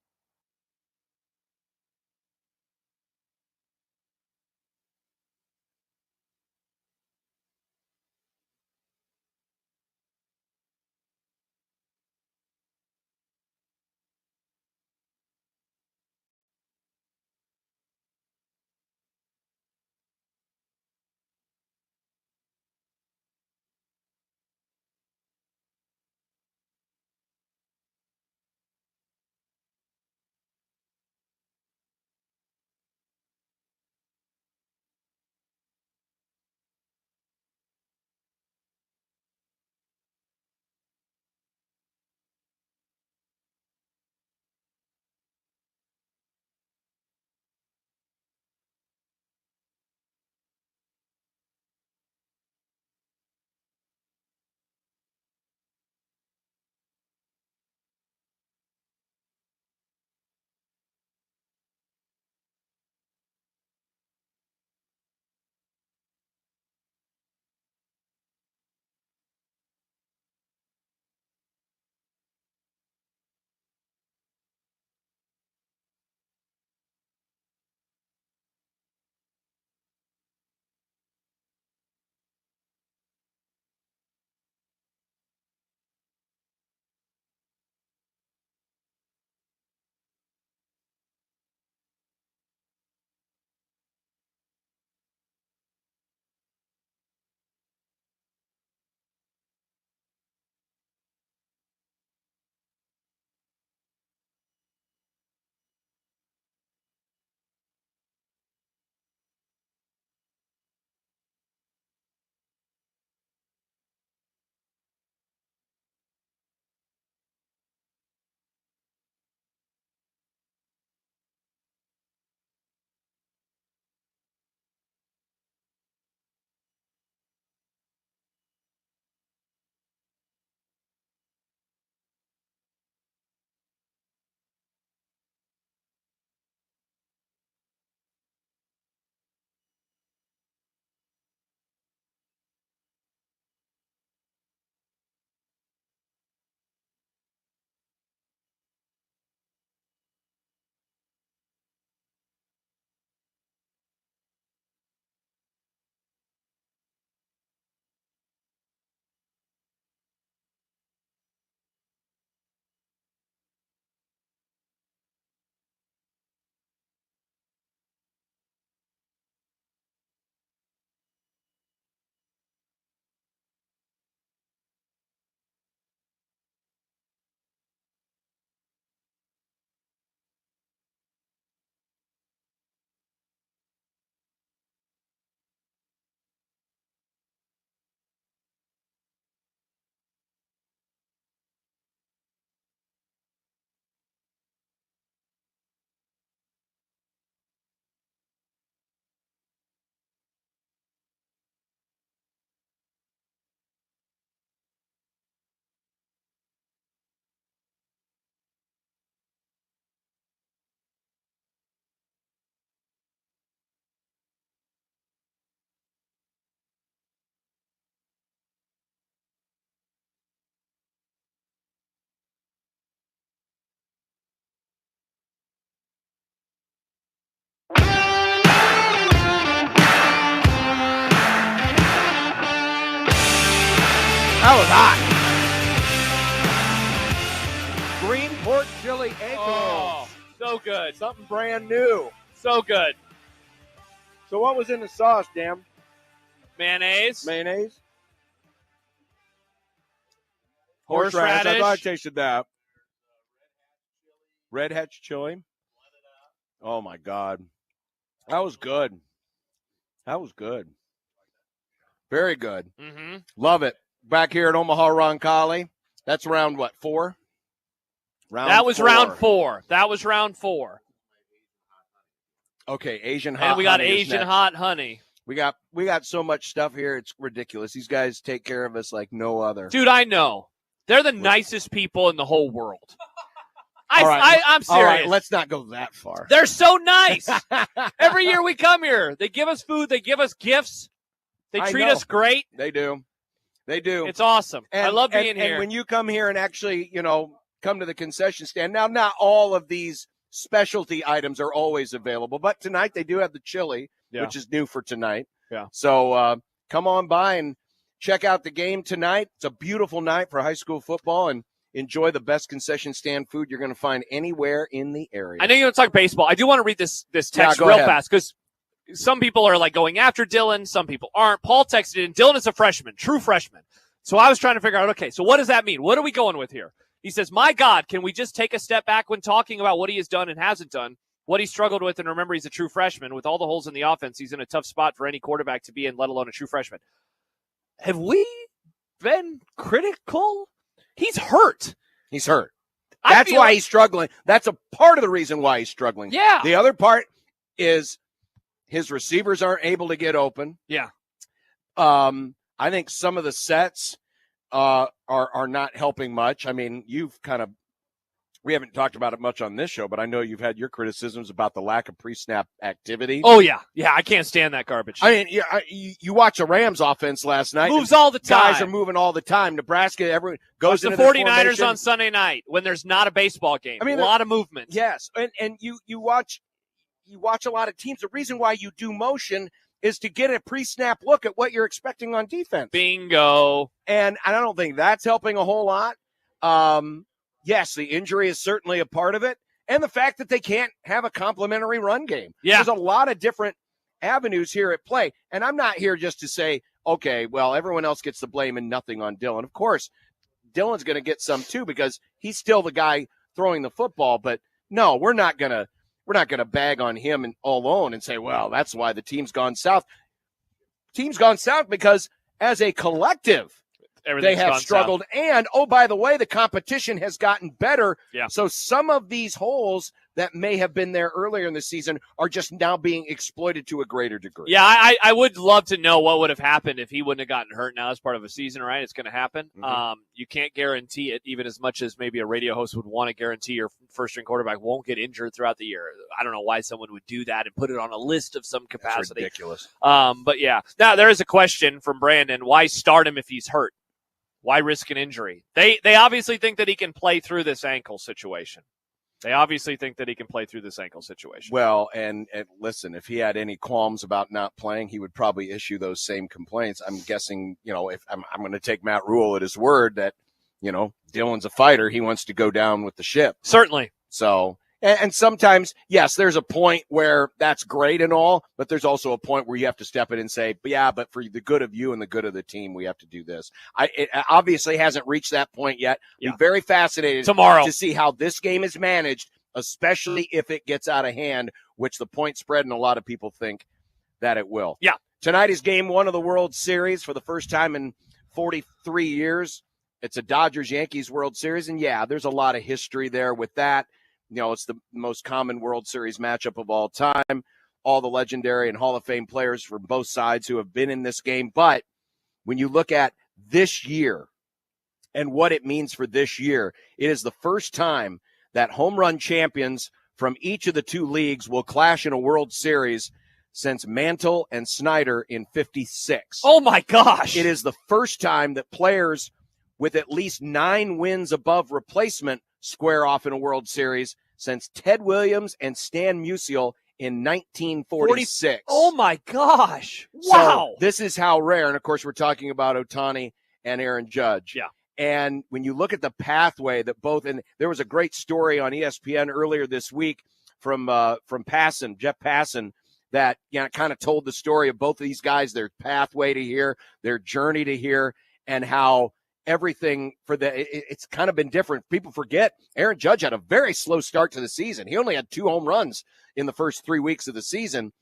chili egg Oh, rolls. so good. Something brand new. So good. So what was in the sauce, Dan? Mayonnaise. Mayonnaise? Horseradish. I thought I tasted that. Red Hatch chili. Oh, my God. That was good. That was good. Very good. Mm-hmm. Love it. Back here at Omaha Roncalli. That's round, what, 4? That was round 4. That was round 4. Okay, Asian hot And we got honey is Asian next. hot honey. We got so much stuff here. It's ridiculous. These guys take care of us like no other. Dude, I know. They're the nicest people in the whole world. All right. I'm serious. All right, let's not go that far. They're so nice. Every year we come here, they give us food, they give us gifts, they I treat know. us great. They do. They do. It's awesome. I love being and here. And when you come here and actually, come to the concession stand, now not all of these specialty items are always available, but tonight they do have the chili, which is new for tonight. Yeah. So come on by and check out the game tonight. It's a beautiful night for high school football, and enjoy the best concession stand food you're going to find anywhere in the area. I know you're going to talk baseball. I do want to read this text go real ahead. fast because some people are like going after Dylan. Some people aren't. Paul texted in, Dylan is a freshman, true freshman. So I was trying to figure out, okay, so what does that mean? What are we going with here? He says, my God, can we just take a step back when talking about what he has done and hasn't done, what he struggled with, and remember he's a true freshman. With all the holes in the offense, he's in a tough spot for any quarterback to be in, let alone a true freshman. Have we been critical? He's hurt. He's hurt. That's why he's struggling. That's a part of the reason why he's struggling. Yeah. The other part is his receivers aren't able to get open. Yeah. I think some of the sets are not helping much. I mean, we haven't talked about it much on this show, but I know you've had your criticisms about the lack of pre-snap activity. Oh, yeah. Yeah, I can't stand that garbage. I mean, you watch the Rams offense last night. Moves all the time. Guys are moving all the time. Nebraska, everyone goes Watch into the 49ers formation. on Sunday night when there's not a baseball game. I mean, a lot of movement. Yes, and you watch a lot of teams. The reason why you do motion is to get a pre-snap look at what you're expecting on defense. Bingo. And I don't think that's helping a whole lot. Yes, the injury is certainly a part of it, and the fact that they can't have a complimentary run game. Yeah. There's a lot of different avenues here at play, and I'm not here just to say, okay, well, everyone else gets the blame and nothing on Dylan. Of course, Dylan's going to get some too because he's still the guy throwing the football. But no, we're not gonna bag on him alone and say, well, that's why the team's gone south. Team's gone south because as a collective, they have struggled. South. And, oh, by the way, the competition has gotten better. Yeah. So some of these holes that may have been there earlier in the season are just now being exploited to a greater degree. Yeah, I would love to know what would have happened if he wouldn't have gotten hurt. Now, as part of a season, right? It's going to happen. Mm-hmm. You can't guarantee it, even as much as maybe a radio host would want to guarantee your first-string quarterback won't get injured throughout the year. I don't know why someone would do that and put it on a list of some capacity. That's ridiculous. But, yeah. Now, there is a question from Brandon. Why start him if he's hurt? Why risk an injury? They obviously think that he can play through this ankle situation. Well, and listen, if he had any qualms about not playing, he would probably issue those same complaints. I'm guessing, if I'm going to take Matt Rule at his word that, Dylan's a fighter. He wants to go down with the ship. Certainly. So, and sometimes, yes, there's a point where that's great and all, but there's also a point where you have to step in and say, but for the good of you and the good of the team, we have to do this. It obviously hasn't reached that point yet. Yeah. I'm very fascinated tomorrow to see how this game is managed, especially if it gets out of hand, which the point spread and a lot of people think that it will. Yeah. Tonight is game 1 of the World Series for the first time in 43 years. It's a Dodgers-Yankees World Series, and yeah, there's a lot of history there with that. It's the most common World Series matchup of all time. All the legendary and Hall of Fame players from both sides who have been in this game. But when you look at this year and what it means for this year, it is the first time that home run champions from each of the two leagues will clash in a World Series since Mantle and Snyder in 56. Oh, my gosh. It is the first time that players with at least 9 wins above replacement square off in a World Series since Ted Williams and Stan Musial in 1946. Oh, my gosh. So Wow. this is how rare. And, of course, we're talking about Ohtani and Aaron Judge. Yeah. And when you look at the pathway that both, and there was a great story on ESPN earlier this week from Passon, Jeff Passon, that kind of told the story of both of these guys, their pathway to here, their journey to here, and how everything for it's kind of been different. People forget Aaron Judge had a very slow start to the season. He only had 2 home runs in the first 3 weeks of the season.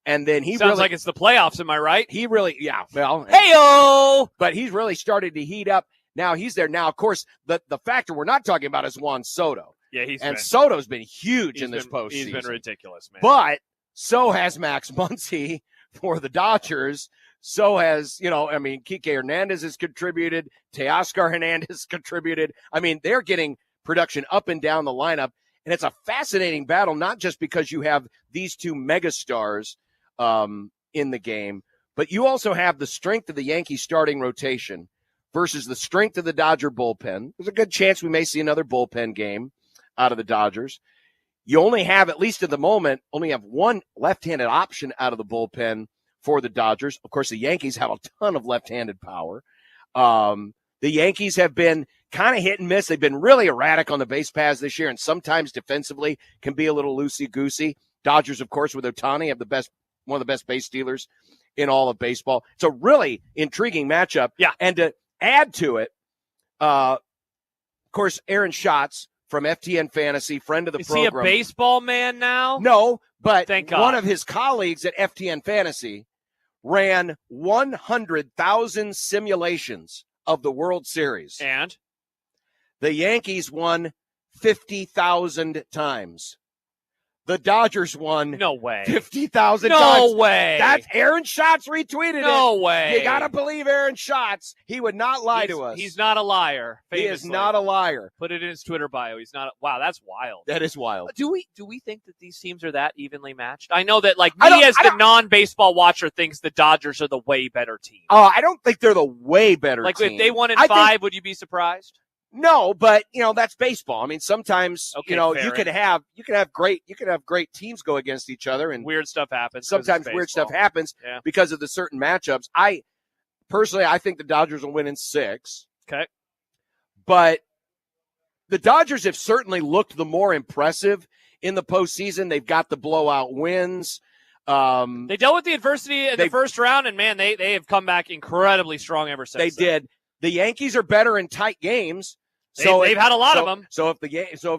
And then sounds like it's the playoffs. Am I right? He really, yeah. Well, hey-o! But he's really started to heat up. Now he's there. Now, of course, the factor we're not talking about is Juan Soto. Yeah, Soto's been huge in this postseason. He's been ridiculous, man. But so has Max Muncy for the Dodgers. So has, Kike Hernandez has contributed. Teoscar Hernandez contributed. I mean, they're getting production up and down the lineup. And it's a fascinating battle, not just because you have these 2 megastars in the game, but you also have the strength of the Yankees starting rotation versus the strength of the Dodger bullpen. There's a good chance we may see another bullpen game out of the Dodgers. You only have, at least at the moment, one left-handed option out of the bullpen for the Dodgers. Of course, the Yankees have a ton of left-handed power. The Yankees have been kind of hit and miss. They've been really erratic on the base paths this year, and sometimes defensively can be a little loosey-goosey. Dodgers, of course, with Ohtani, have one of the best base stealers in all of baseball. It's a really intriguing matchup. Yeah. And to add to it, of course, Aaron Schatz from FTN Fantasy, friend of the program. Is he a baseball man now? No, but Thank God. One of his colleagues at FTN Fantasy ran 100,000 simulations of the World Series. And? The Yankees won 50,000 times. The Dodgers won 50,000 times. No way. That's Aaron Schatz retweeted it. No way. You got to believe Aaron Schatz. He would not lie to us. He's not a liar. Famously. He is not a liar. Put it in his Twitter bio. He's not. Wow, that's wild. That is wild. Do we think that these teams are that evenly matched? I know that me as the non-baseball watcher thinks the Dodgers are the way better team. I don't think they're the way better team. If they won in 5, would you be surprised? No, but that's baseball. I mean, sometimes you could have great teams go against each other, and weird stuff happens. Sometimes weird stuff happens because of the certain matchups. I think the Dodgers will win in 6. Okay, but the Dodgers have certainly looked the more impressive in the postseason. They've got the blowout wins. They dealt with the adversity in the first round, and man, they have come back incredibly strong ever since. They did. The Yankees are better in tight games. They've had a lot of them. So if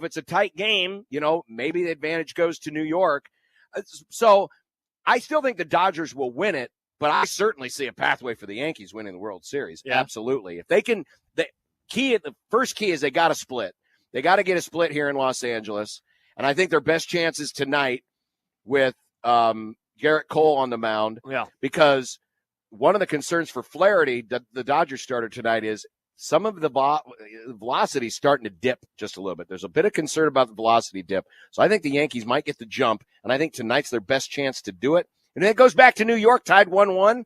it's a tight game, maybe the advantage goes to New York. So I still think the Dodgers will win it, but I certainly see a pathway for the Yankees winning the World Series. Yeah. Absolutely. If they can, the first key is they got to split. They got to get a split here in Los Angeles, and I think their best chances tonight with Garrett Cole on the mound. Yeah. Because one of the concerns for Flaherty that the Dodgers starter tonight is some of the velocity starting to dip just a little bit. There's a bit of concern about the velocity dip. So I think the Yankees might get the jump, and I think tonight's their best chance to do it. And if it goes back to New York, tied 1-1,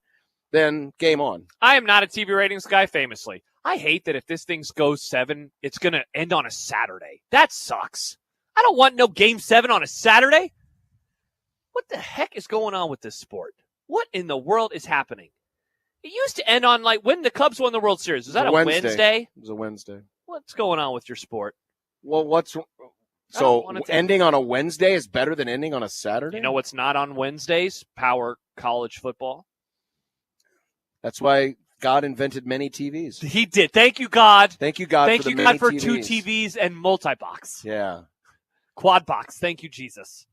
then game on. I am not a TV ratings guy, famously. I hate that if this thing goes 7, it's going to end on a Saturday. That sucks. I don't want no Game 7 on a Saturday. What the heck is going on with this sport? What in the world is happening? It used to end on, when the Cubs won the World Series. Was that a Wednesday? It was a Wednesday. What's going on with your sport? Well, ending on a Wednesday is better than ending on a Saturday? You know what's not on Wednesdays? Power college football. That's why God invented many TVs. He did. Thank you, God. Thank you, God. Thank you, God, for 2 TVs and multi-box. Yeah. Quad box. Thank you, Jesus.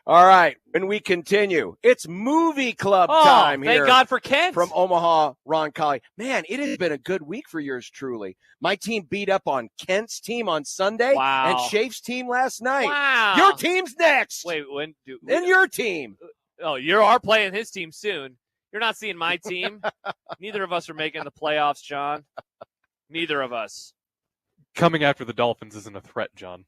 All right, when we continue, it's movie club time here. Thank God for Kent. From Omaha, Roncalli. Man, it has been a good week for yours truly. My team beat up on Kent's team on Sunday and Shafe's team last night. Wow. Your team's next. Wait, And your team. Oh, you are playing his team soon. You're not seeing my team. Neither of us are making the playoffs, John. Neither of us. Coming after the Dolphins isn't a threat, John.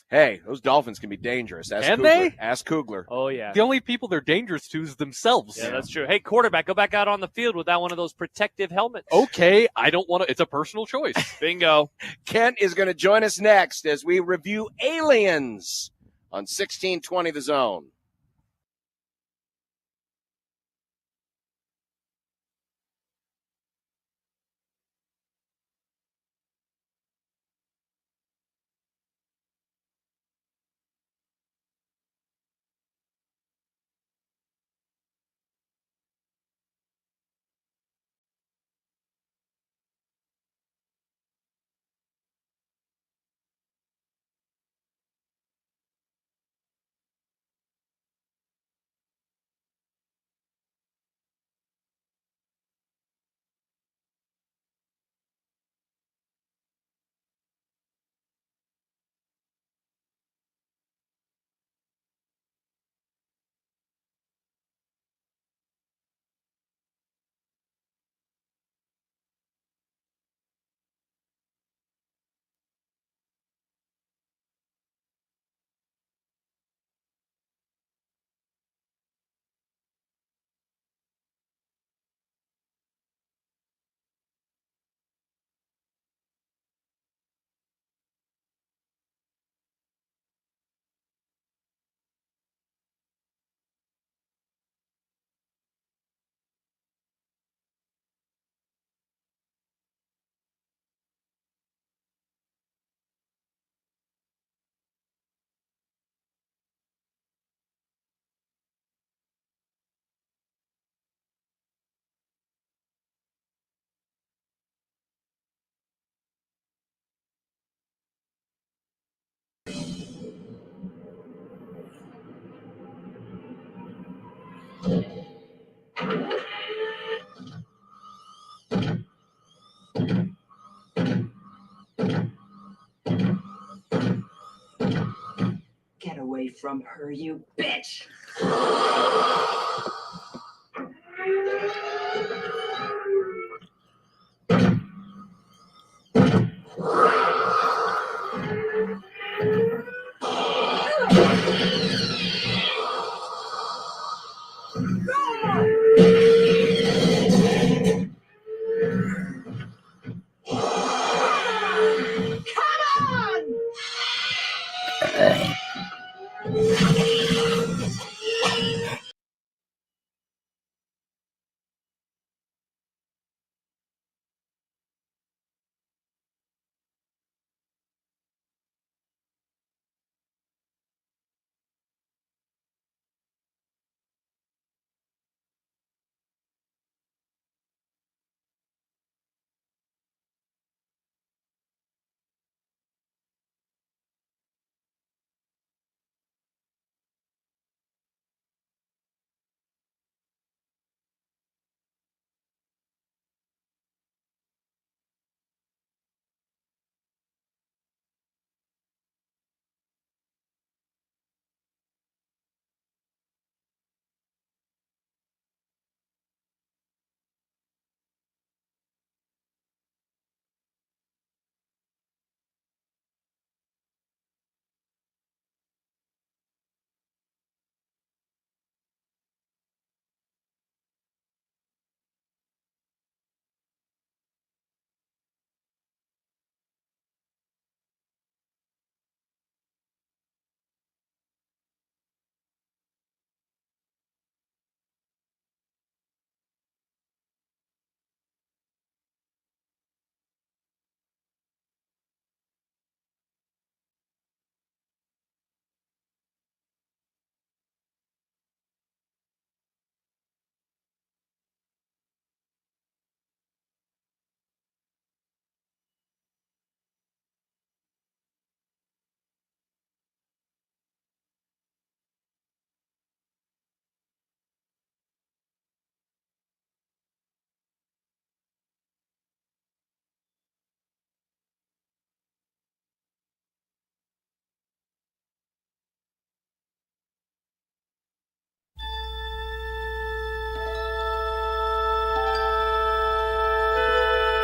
Hey, those Dolphins can be dangerous. Can they? Ask Kugler. Oh, yeah. The only people they're dangerous to is themselves. Yeah, that's true. Hey, quarterback, go back out on the field without one of those protective helmets. Okay, I don't want to. It's a personal choice. Bingo. Kent is going to join us next as we review Aliens on 1620 The Zone. away from her, you bitch!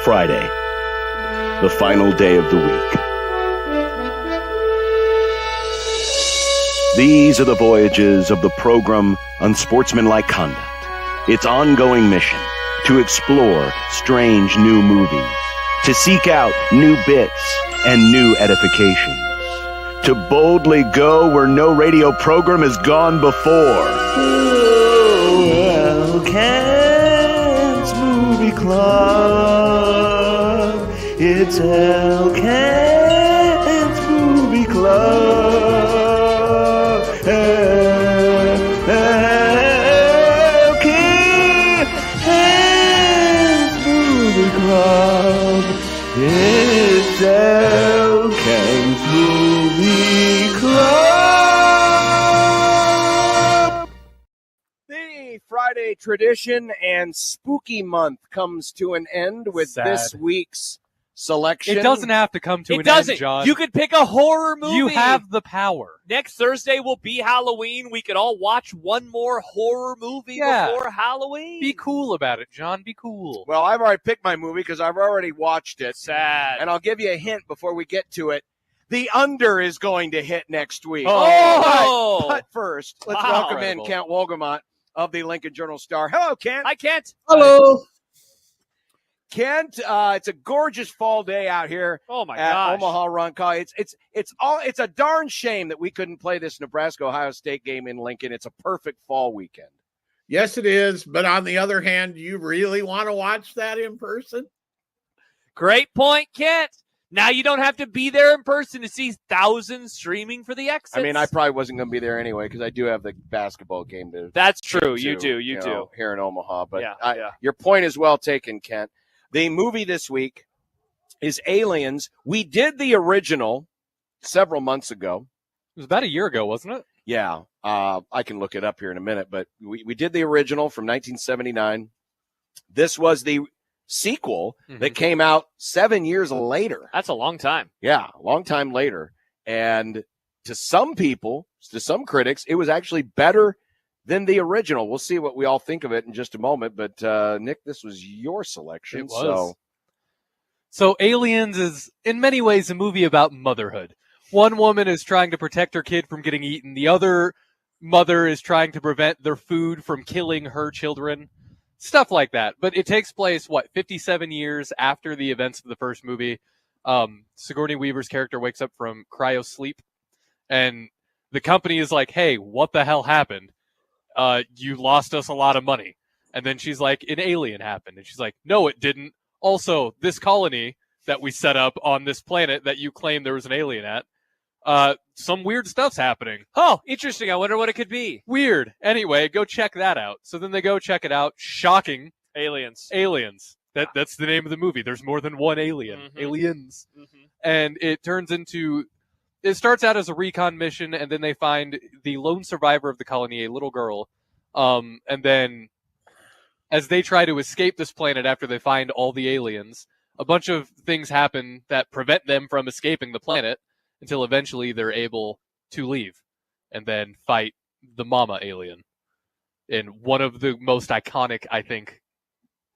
Friday, the final day of the week. These are the voyages of the program Unsportsmanlike Conduct. Its ongoing mission to explore strange new movies, to seek out new bits and new edifications, to boldly go where no radio program has gone before. Oh, Kent's Movie Club. It's El Kent's Movie Club. El Kent's Movie Club. It's El Kent's Movie Club. The Friday tradition and spooky month comes to an end with this week's selection. It doesn't have to come to an end, John. You could pick a horror movie. You have the power. Next Thursday will be Halloween. We could all watch one more horror movie before Halloween. Be cool about it, John. Be cool. Well, I've already picked my movie because I've already watched it. Sad. And I'll give you a hint before we get to it. The Under is going to hit next week. Oh! But first, let's welcome in Kent Wolgamott of the Lincoln Journal-Star. Hello, Kent. Hi, Kent. Hello. Kent, it's a gorgeous fall day out here at Omaha Roncalli. It's a darn shame that we couldn't play this Nebraska-Ohio State game in Lincoln. It's a perfect fall weekend. Yes, it is. But on the other hand, do you really want to watch that in person? Great point, Kent. Now you don't have to be there in person to see thousands streaming for the exits. I mean, I probably wasn't going to be there anyway because I do have the basketball game to. That's true. To, you do here in Omaha. But yeah. Your point is well taken, Kent. The movie this week is Aliens. We did the original several months ago. It was about a year ago, wasn't it? Yeah. I can look it up here in a minute, but we did the original from 1979. This was the sequel that came out 7 years later. That's a long time. Yeah, a long time later. And to some people, to some critics, it was actually better than the original. We'll see what we all think of it in just a moment. But Nick, this was your selection. It was. So Aliens is in many ways a movie about motherhood. One woman is trying to protect her kid from getting eaten. The other mother is trying to prevent their food from killing her children. Stuff like that. But it takes place, 57 years after the events of the first movie. Sigourney Weaver's character wakes up from cryo sleep. And the company is like, hey, what the hell happened? You lost us a lot of money. And then she's like, an alien happened. And she's like, no, it didn't. Also, this colony that we set up on this planet that you claim there was an alien at, some weird stuff's happening. Oh, interesting. I wonder what it could be. Weird. Anyway, go check that out. So then they go check it out. Shocking. Aliens. That's the name of the movie. There's more than one alien. Mm-hmm. Aliens. Mm-hmm. And it starts out as a recon mission, and then they find the lone survivor of the colony, a little girl. And then as they try to escape this planet after they find all the aliens, a bunch of things happen that prevent them from escaping the planet until eventually they're able to leave and then fight the mama alien in one of the most iconic, I think,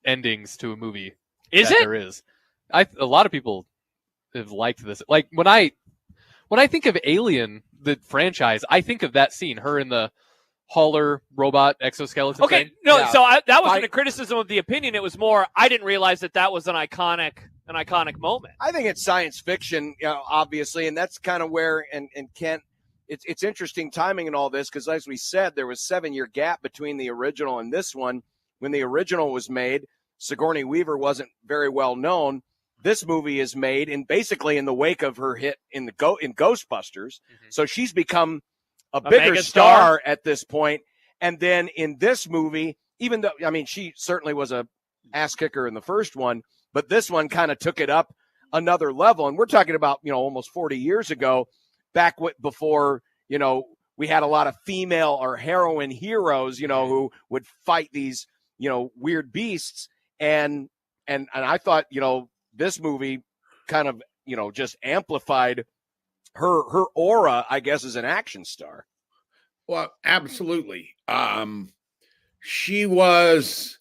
endings to a movie. There is. A lot of people have liked this. Like when I think of Alien, the franchise, I think of that scene, her in the hauler robot exoskeleton thing. So that wasn't a criticism of the opinion. It was more, I didn't realize that was an iconic moment. I think it's science fiction, obviously, and that's kind of where, and Kent, it's interesting timing in all this, because as we said, there was 7-year gap between the original and this one. When the original was made, Sigourney Weaver wasn't very well known. This movie is made basically in the wake of her hit in Ghostbusters. Mm-hmm. So she's become a bigger star at this point. And then in this movie, even though, she certainly was a ass kicker in the first one, but this one kind of took it up another level. And we're talking about, almost 40 years ago, back before, we had a lot of female or heroine heroes, who would fight these, weird beasts. And I thought, this movie kind of, just amplified her aura, I guess, as an action star. Well, absolutely. She was,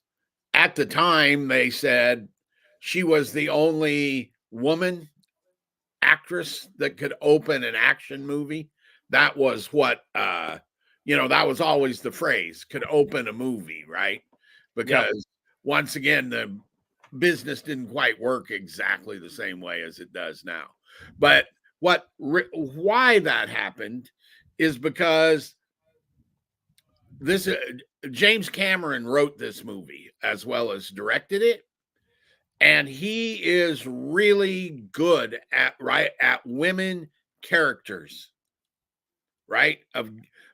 at the time, they said she was the only woman actress that could open an action movie. That was what, that was always the phrase, could open a movie, right? Because once again, the business didn't quite work exactly the same way as it does now. But why that happened is because James Cameron wrote this movie as well as directed it, and he is really good at women characters, right? Of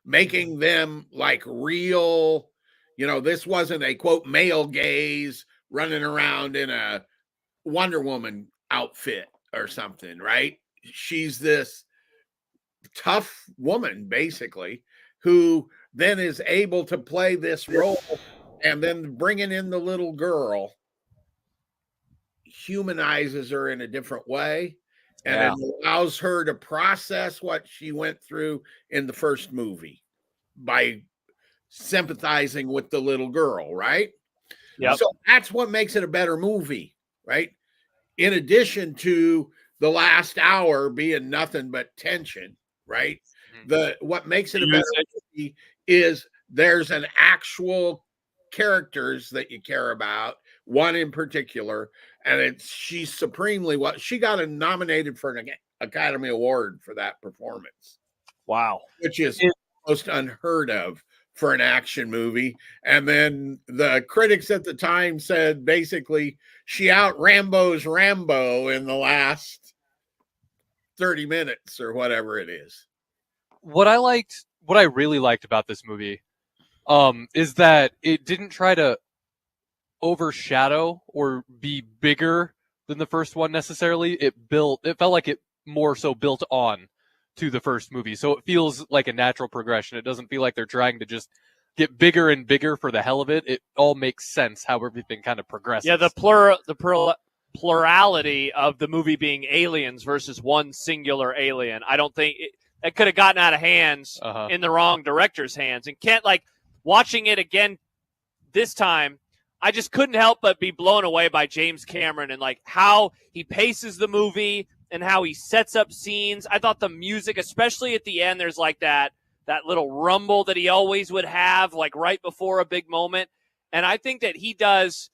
making them like real. This wasn't a quote male gaze running around in a Wonder Woman outfit or something, right? She's this tough woman, basically, who then is able to play this role, and then bringing in the little girl humanizes her in a different way, and it allows her to process what she went through in the first movie by sympathizing with the little girl, right? Yep. So that's what makes it a better movie, right? In addition to the last hour being nothing but tension, right? What makes it a better movie is there's an actual characters that you care about, one in particular, and she's supremely she got nominated for an Academy Award for that performance. Wow. Which is almost unheard of for an action movie. And then the critics at the time said basically she out Rambo's Rambo in the last 30 minutes or whatever it is. What I really liked about this movie is that it didn't try to overshadow or be bigger than the first one necessarily. It felt like it more so built on to the first movie. So it feels like a natural progression. It doesn't feel like they're trying to just get bigger and bigger for the hell of it. It all makes sense how everything kind of progresses. Yeah, the plurality of the movie being aliens versus one singular alien. I don't think that could have gotten out of hands in the wrong director's hands. And Kent, like, watching it again this time, I just couldn't help but be blown away by James Cameron and, like, how he paces the movie and how he sets up scenes. I thought the music, especially at the end, there's like that little rumble that he always would have, like, right before a big moment. And I think that he does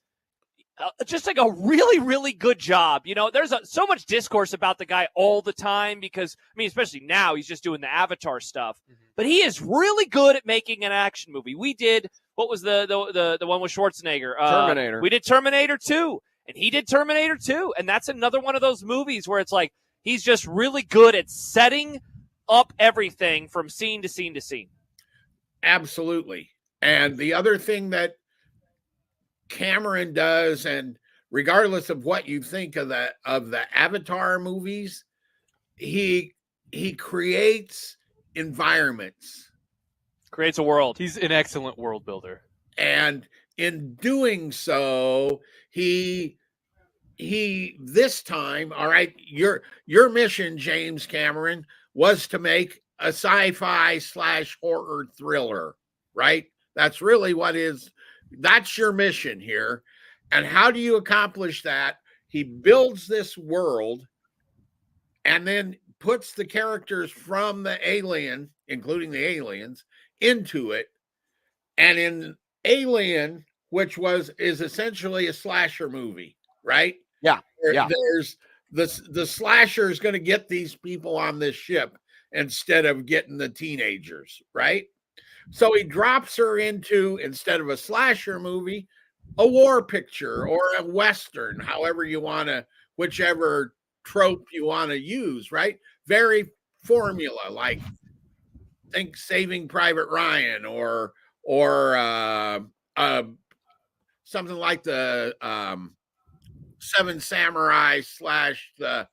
just like a really, really good job. You know, there's so much discourse about the guy all the time because, I mean, especially now he's just doing the Avatar stuff. But he is really good at making an action movie. We did, what was the one with Schwarzenegger? Terminator. We did Terminator 2, and he did Terminator 2. And that's another one of those movies where it's like he's just really good at setting up everything from scene to scene to scene. Absolutely. And the other thing that Cameron does, and regardless of what you think of the Avatar movies, he creates environments, creates a world. He's an excellent world builder, and in doing so, he this time, all right, your mission, James Cameron, was to make a sci-fi / horror thriller, right? That's really that's your mission here. And how do you accomplish that? He builds this world and then puts the characters from the alien, including the aliens, into it. And in Alien, which is essentially a slasher movie, right? Yeah. There's the slasher is going to get these people on this ship instead of getting the teenagers, right? So he drops her into, instead of a slasher movie, a war picture or a Western, however you want to, whichever trope you want to use, right? Very formula, like think Saving Private Ryan or something like the Seven Samurai / the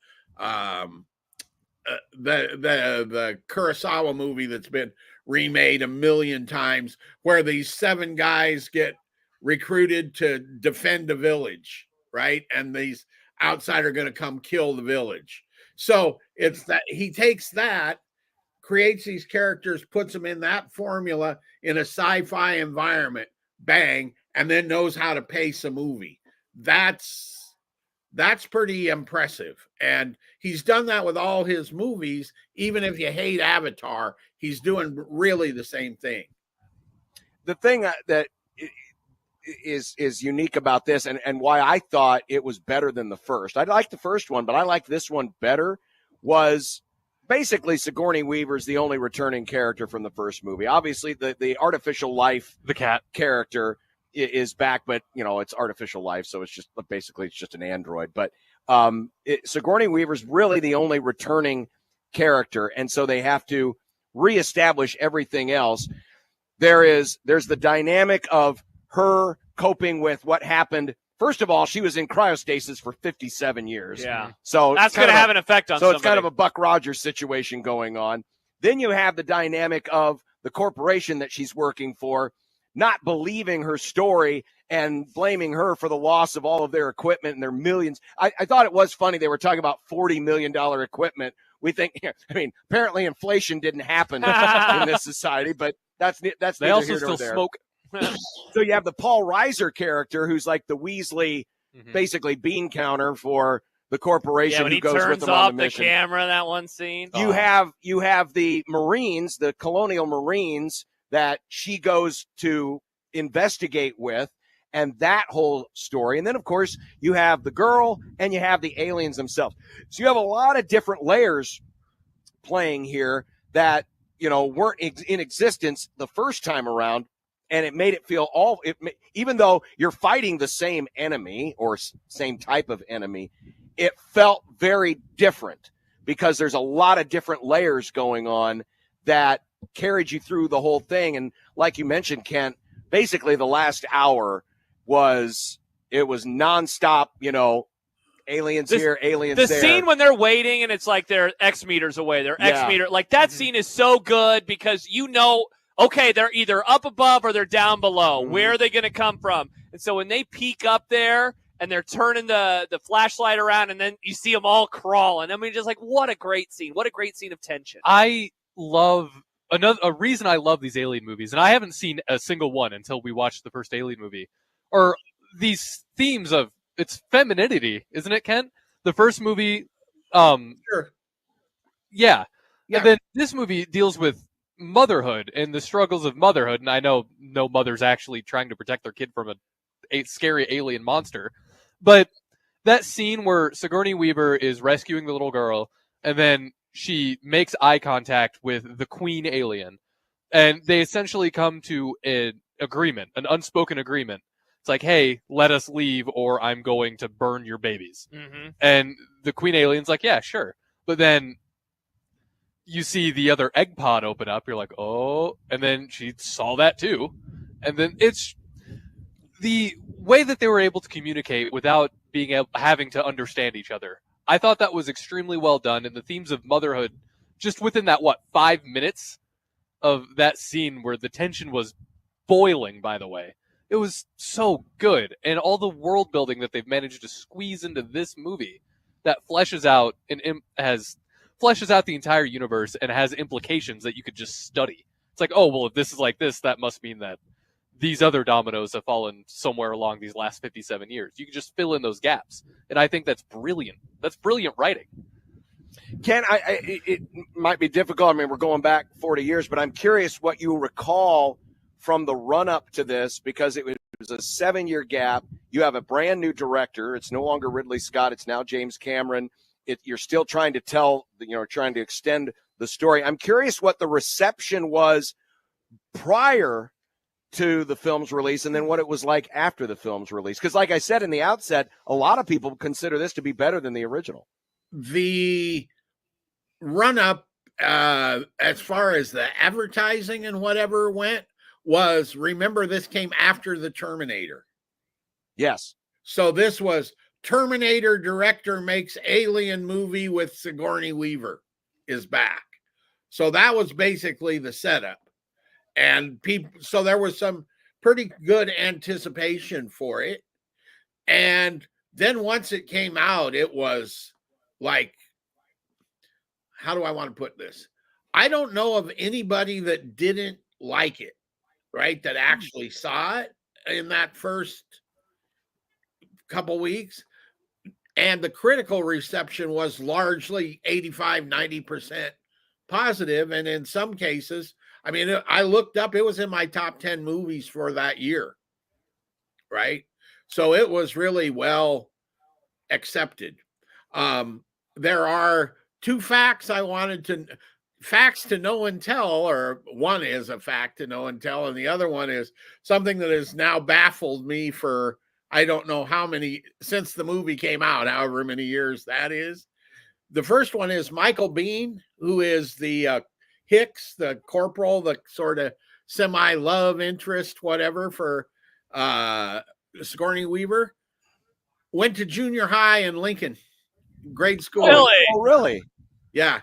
Kurosawa movie that's been remade a million times, where these 7 guys get recruited to defend a village, right? And these outside are going to come kill the village. So it's that he takes that, creates these characters, puts them in that formula in a sci-fi environment, bang, and then knows how to pace a movie. That's pretty impressive. And he's done that with all his movies. Even if you hate Avatar, he's doing really the same thing. The thing that is unique about this, and why I thought it was better than the first, I liked the first one, but I liked this one better, was basically Sigourney Weaver's the only returning character from the first movie. Obviously, the artificial life, the cat character, is back, but it's artificial life, so it's just an android. But Sigourney Weaver's really the only returning character, and so they have to reestablish everything else. There's the dynamic of her coping with what happened. First of all, she was in cryostasis for 57 years. Yeah. So that's going to have an effect on somebody. So it's kind of a Buck Rogers situation going on. Then you have the dynamic of the corporation that she's working for not believing her story and blaming her for the loss of all of their equipment and their millions. I thought it was funny. They were talking about $40 million equipment. We think, apparently inflation didn't happen in this society, but that's they also still smoke. So you have the Paul Reiser character, who's like the Weasley, basically bean counter for the corporation, who goes with them on the mission. The camera, that one scene. You have the Marines, the colonial Marines, that she goes to investigate with, and that whole story. And then, of course, you have the girl and you have the aliens themselves. So you have a lot of different layers playing here that, weren't in existence the first time around. And it made it feel even though you're fighting the same enemy or same type of enemy, it felt very different because there's a lot of different layers going on that carried you through the whole thing. And like you mentioned, Kent, basically the last hour was nonstop, aliens here, aliens there. The scene when they're waiting and it's like they're X meters away, X meter. Like that scene is so good because okay, they're either up above or they're down below. Where are they going to come from? And so when they peek up there and they're turning the flashlight around and then you see them all crawling. I mean, just like, what a great scene. What a great scene of tension. I love a reason I love these Alien movies, and I haven't seen a single one until we watched the first Alien movie, are these themes of it's femininity, isn't it, Ken? The first movie, Sure. yeah. And then this movie deals with motherhood and the struggles of motherhood, and I know no mother's actually trying to protect their kid from a scary alien monster, but that scene where Sigourney Weaver is rescuing the little girl, and then she makes eye contact with the queen alien, and they essentially come to an agreement, an unspoken agreement. It's like, hey, let us leave or I'm going to burn your babies. Mm-hmm. And the queen alien's like, yeah, sure. But then you see the other egg pod open up. You're like, oh, and then she saw that too. And then it's the way that they were able to communicate without having to understand each other. I thought that was extremely well done. And the themes of motherhood, just within that, 5 minutes of that scene where the tension was boiling, by the way. It was so good. And all the world building that they've managed to squeeze into this movie that fleshes out the entire universe and has implications that you could just study. It's like, oh, well, if this is like this, that must mean that these other dominoes have fallen somewhere along these last 57 years. You can just fill in those gaps. And I think that's brilliant. That's brilliant writing. Ken, it might be difficult. I mean, we're going back 40 years, but I'm curious what you recall from the run-up to this, because it was a 7-year gap. You have a brand new director. It's no longer Ridley Scott. It's now James Cameron. You're still trying to extend the story. I'm curious what the reception was prior to the film's release and then what it was like after the film's release. Because like I said in the outset, a lot of people consider this to be better than the original. The run-up, as far as the advertising and whatever went, was, remember, this came after the Terminator. Yes. So this was Terminator director makes alien movie with Sigourney Weaver is back. So that was basically the setup. And so there was some pretty good anticipation for it. And then once it came out, it was like, how do I want to put this? I don't know of anybody that didn't like it, right? That actually saw it in that first couple weeks. And the critical reception was largely 85, 90% positive. And in some cases, I mean, I looked up, it was in my top 10 movies for that year, right? So it was really well accepted. There are two facts facts to know and tell, or one is a fact to know and tell, and the other one is something that has now baffled me for I don't know how many, since the movie came out, however many years that is. The first one is Michael Biehn, who is the Hicks, the corporal, the sort of semi-love interest, whatever, for Sigourney Weaver, went to junior high in Lincoln, grade school. Really? Oh, really? Yeah.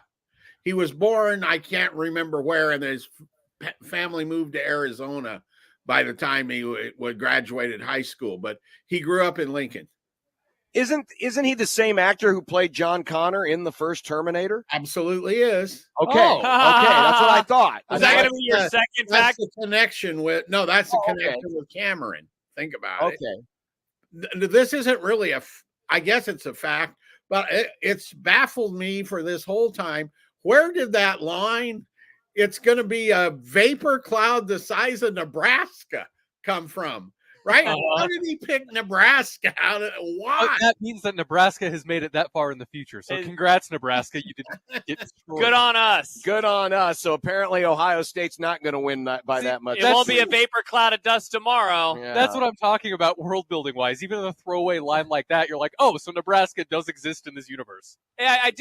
He was born, I can't remember where, and his family moved to Arizona by the time he would graduated high school, but he grew up in Lincoln. Isn't he the same actor who played John Connor in the first Terminator? Absolutely is. Okay. Okay. That's what I thought. Is that going to be your second fact? That's the connection with, no, that's the connection with Cameron. Think about it. Okay. This isn't really I guess it's a fact, but it's baffled me for this whole time. Where did that line, it's going to be a vapor cloud the size of Nebraska, come from? Right? How did he pick Nebraska? Why? That means that Nebraska has made it that far in the future. So congrats, Nebraska. You didn't get destroyed. Good on us. Good on us. So apparently Ohio State's not going to win by that much. It won't be a vapor cloud of dust tomorrow. Yeah. That's what I'm talking about world building wise. Even in a throwaway line like that, you're like, oh, so Nebraska does exist in this universe. Hey, I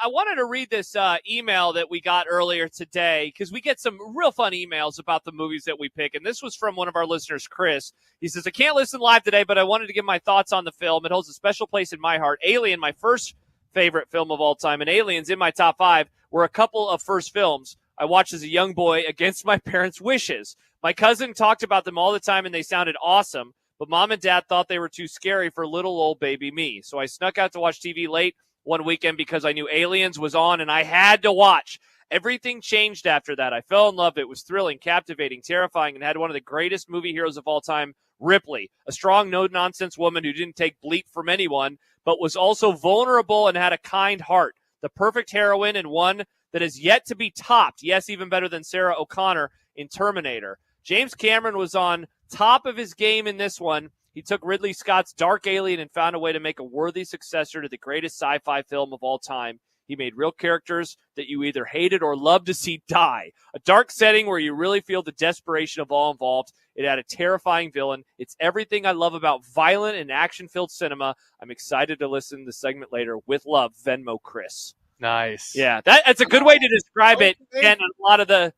wanted to read this email that we got earlier today, because we get some real fun emails about the movies that we pick. And this was from one of our listeners, Chris. He says, I can't listen live today, but I wanted to give my thoughts on the film. It holds a special place in my heart. Alien, my first favorite film of all time, and Aliens in my top 5 were a couple of first films I watched as a young boy against my parents' wishes. My cousin talked about them all the time, and they sounded awesome, but mom and dad thought they were too scary for little old baby me. So I snuck out to watch TV late one weekend because I knew Aliens was on, and I had to watch. Everything changed after that. I fell in love. It was thrilling, captivating, terrifying, and had one of the greatest movie heroes of all time, Ripley, a strong, no-nonsense woman who didn't take bleep from anyone, but was also vulnerable and had a kind heart. The perfect heroine and one that is yet to be topped. Yes, even better than Sarah O'Connor in Terminator. James Cameron was on top of his game in this one. He took Ridley Scott's Dark Alien and found a way to make a worthy successor to the greatest sci-fi film of all time. He made real characters that you either hated or loved to see die. A dark setting where you really feel the desperation of all involved. It had a terrifying villain. It's everything I love about violent and action-filled cinema. I'm excited to listen to the segment later. With love, Venmo Chris. Nice. Yeah, that's a good way to describe it. And a lot of the...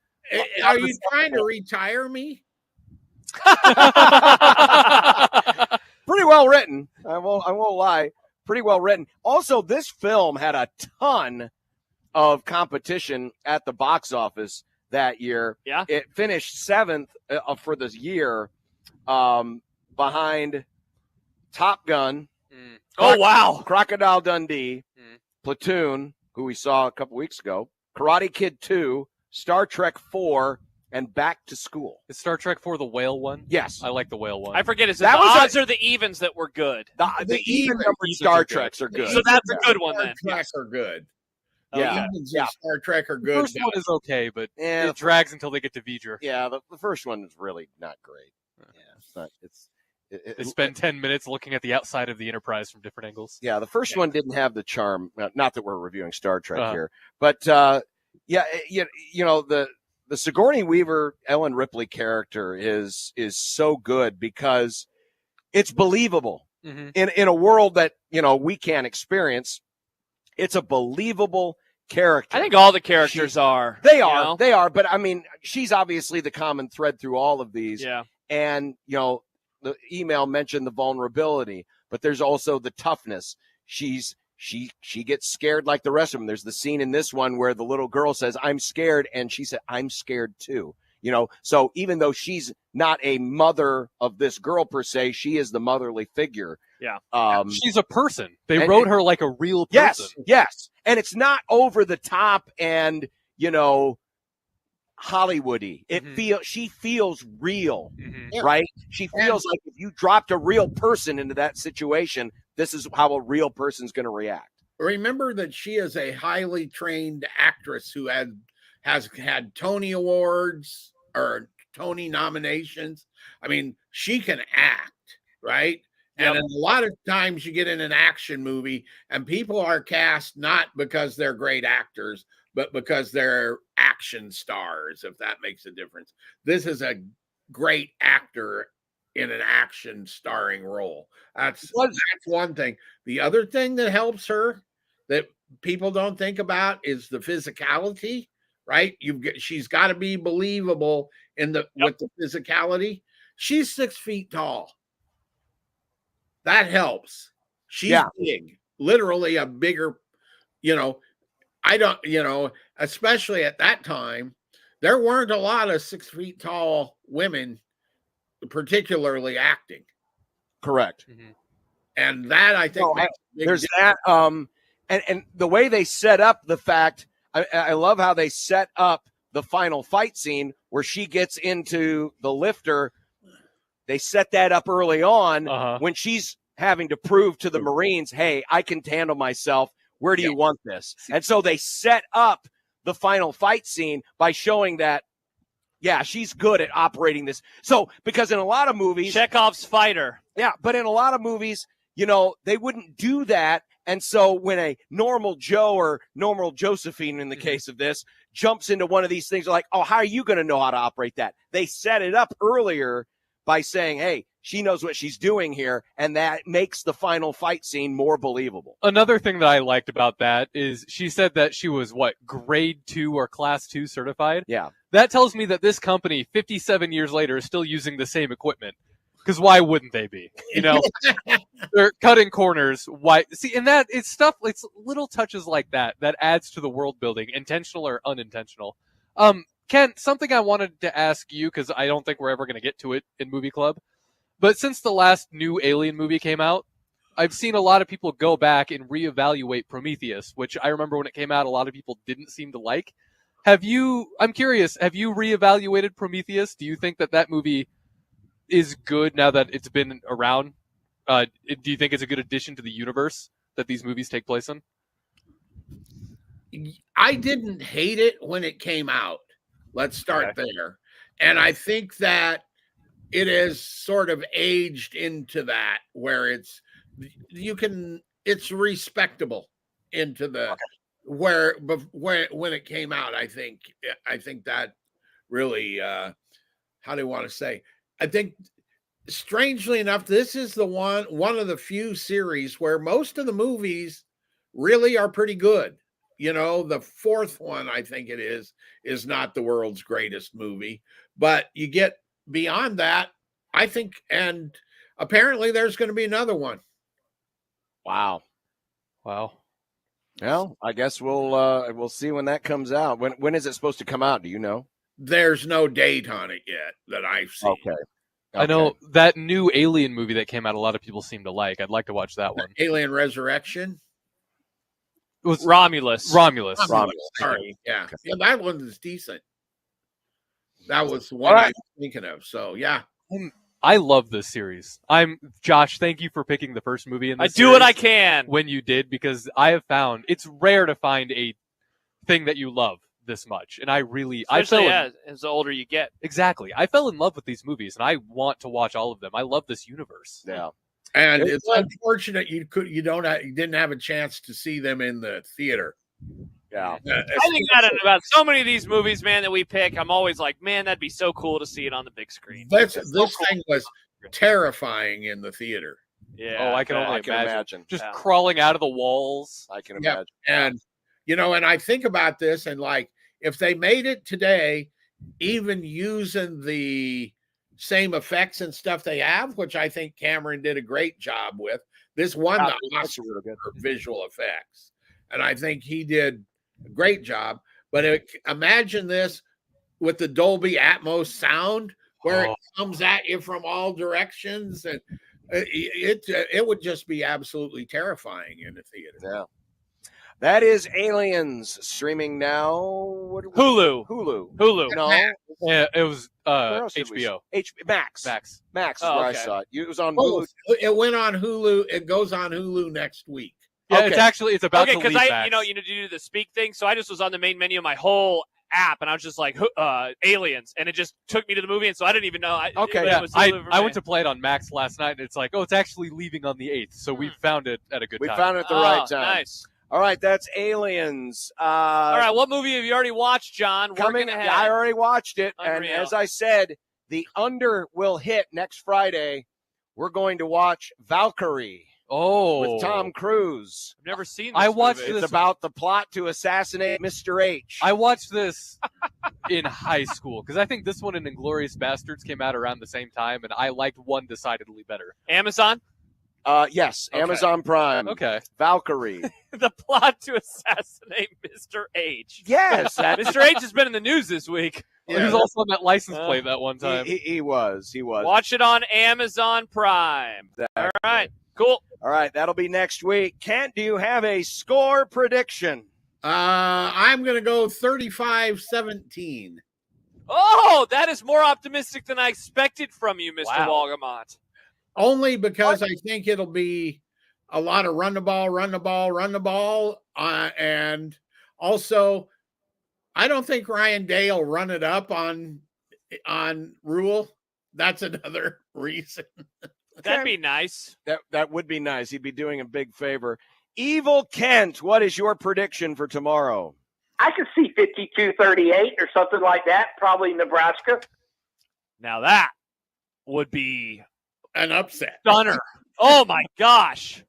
Are you trying to retire me? Pretty well written. I won't lie. Pretty well written. Also, this film had a ton of competition at the box office that year. Yeah. It finished 7th for the year behind Top Gun. Oh, wow. Crocodile Dundee, Platoon, who we saw a couple weeks ago, Karate Kid 2, Star Trek 4, and Back to School. Is Star Trek 4 the whale one? Yes. I like the whale one. I forget, is it the odds or the evens that were good? The even numbered Star Treks are good. So that's a good one then. Star Trek are good. Yeah. Yeah. Star Trek are The good. first one is okay, but Yeah, it drags until they get to V'ger. Yeah, the first one is really not great. Yeah, it's not. They spend 10 minutes looking at the outside of the Enterprise from different angles. Yeah, the first one didn't have the charm. Not that we're reviewing Star Trek Uh-huh. here, but the Sigourney Weaver Ellen Ripley character is so good because it's believable in a world that we can't experience. It's a believable character. I think all the characters are. They are. But I mean, she's obviously the common thread through all of these. Yeah. And the email mentioned the vulnerability, but there's also the toughness. She gets scared like the rest of them. There's the scene in this one where the little girl says, "I'm scared," and she said, "I'm scared too." So even though she's not a mother of this girl per se, she is the motherly figure. Yeah. She's a person. They wrote her like a real person. Yes. And it's not over the top and, Hollywoody. She feels real, right? She feels like if you dropped a real person into that situation, this is how a real person's going to react. Remember that she is a highly trained actress who has had Tony Awards or Tony nominations. I mean, she can act, right? And a lot of times you get in an action movie and people are cast not because they're great actors, but because they're action stars, if that makes a difference. This is a great actor in an action starring role. That's one thing. The other thing that helps her that people don't think about is the physicality, right? She's got to be believable with the physicality. She's 6 feet tall. That helps. She's big, literally a bigger, especially at that time, there weren't a lot of 6 feet tall women, particularly acting. Correct. And that I think there's that. And the way they set up the fact, I love how they set up the final fight scene where she gets into the lifter. They set that up early on when she's having to prove to the Marines, hey, I can handle myself. Where do you want this? And so they set up the final fight scene by showing that, she's good at operating this. So, because in a lot of movies, Chekhov's fighter. Yeah, but in a lot of movies, they wouldn't do that. And so when a normal Joe or normal Josephine, in the case of this, jumps into one of these things, they're like, oh, how are you going to know how to operate that? They set it up earlier by saying, hey, she knows what she's doing here, and that makes the final fight scene more believable. Another thing that I liked about that is she said that she was, grade 2 or class 2 certified? Yeah. That tells me that this company, 57 years later, is still using the same equipment. Because why wouldn't they be? They're cutting corners. Why? See, and that it's stuff. It's little touches like that adds to the world building, intentional or unintentional. Ken, something I wanted to ask you because I don't think we're ever going to get to it in Movie Club, but since the last new Alien movie came out, I've seen a lot of people go back and reevaluate Prometheus, which I remember when it came out, a lot of people didn't seem to like. I'm curious, have you reevaluated Prometheus? Do you think that movie is good now that it's been around? Do you think it's a good addition to the universe that these movies take place in? I didn't hate it when it came out. Let's start there. And I think that it has sort of aged into that where it's respectable into the when it came out. I think that really how do you want to say? I think strangely enough, this is the one of the few series where most of the movies really are pretty good. The fourth one, I think it is not the world's greatest movie, but you get beyond that, I think, and apparently there's going to be another one. Wow. Well, I guess we'll see when that comes out. When is it supposed to come out? Do you know? There's no date on it yet that I've seen. Okay. I know that new Alien movie that came out, a lot of people seem to like. I'd like to watch that one. Alien Resurrection? It was Romulus. Sorry. Yeah. Yeah, that one is decent. That was the one I was thinking of. So, yeah. I love this series. Josh, thank you for picking the first movie in this I do what I can. When you did, because I have found it's rare to find a thing that you love this much. And especially as the older you get. Exactly. I fell in love with these movies, and I want to watch all of them. I love this universe. Yeah. And it's unfortunate you didn't have a chance to see them in the theater. Yeah. I think that about so many of these movies, man, that we pick, I'm always like, man, that'd be so cool to see it on the big screen. This thing was terrifying in the theater. Yeah. Oh, I can only imagine. Just crawling out of the walls. I can imagine. And, and I think about this and like, if they made it today, even using the same effects and stuff they have, which I think Cameron did a great job with, this won the Oscar for visual effects. And I think he did a great job. But imagine this with the Dolby Atmos sound where it comes at you from all directions. And it would just be absolutely terrifying in the theater. Yeah. That is Aliens, streaming now. Hulu. No. Yeah, it was HBO. Max. Max is where I saw it. It was on Hulu. Hulu. It went on Hulu. It goes on Hulu next week. Yeah, it's about to leave because Max. you do the speak thing, so I just was on the main menu of my whole app, and I was just like, Aliens, and it just took me to the movie, and so I didn't even know. I went to play it on Max last night, and it's like, it's actually leaving on the 8th, so we found it at a good time. We found it at the right time. Nice. All right, that's Aliens. All right, what movie have you already watched, John? Coming ahead. I already watched it, and as I said, the under will hit next Friday. We're going to watch Valkyrie. Oh, with Tom Cruise. I've never seen this. I watched movie. this. It's about the plot to assassinate Mr. H. I watched this in high school because I think this one and Inglourious Bastards came out around the same time, and I liked one decidedly better. Amazon? Yes, okay. Amazon Prime. Okay. Valkyrie. The plot to assassinate Mr. H. Yes. Mr. H has been in the news this week. Yeah. He was also on that license plate that one time. He was. Watch it on Amazon Prime. Exactly. All right. Cool. All right. That'll be next week. Kent, do you have a score prediction? I'm going to go 35-17. Oh, that is more optimistic than I expected from you, Mr. Walgamont. Only because I think it'll be a lot of run the ball. And also, I don't think Ryan Day will run it up on Rule. That's another reason. That'd be nice. That would be nice. He'd be doing a big favor. Evil Kent, what is your prediction for tomorrow? I could see 52-38 or something like that, probably Nebraska. Now that would be an upset. Stunner. Oh, my gosh.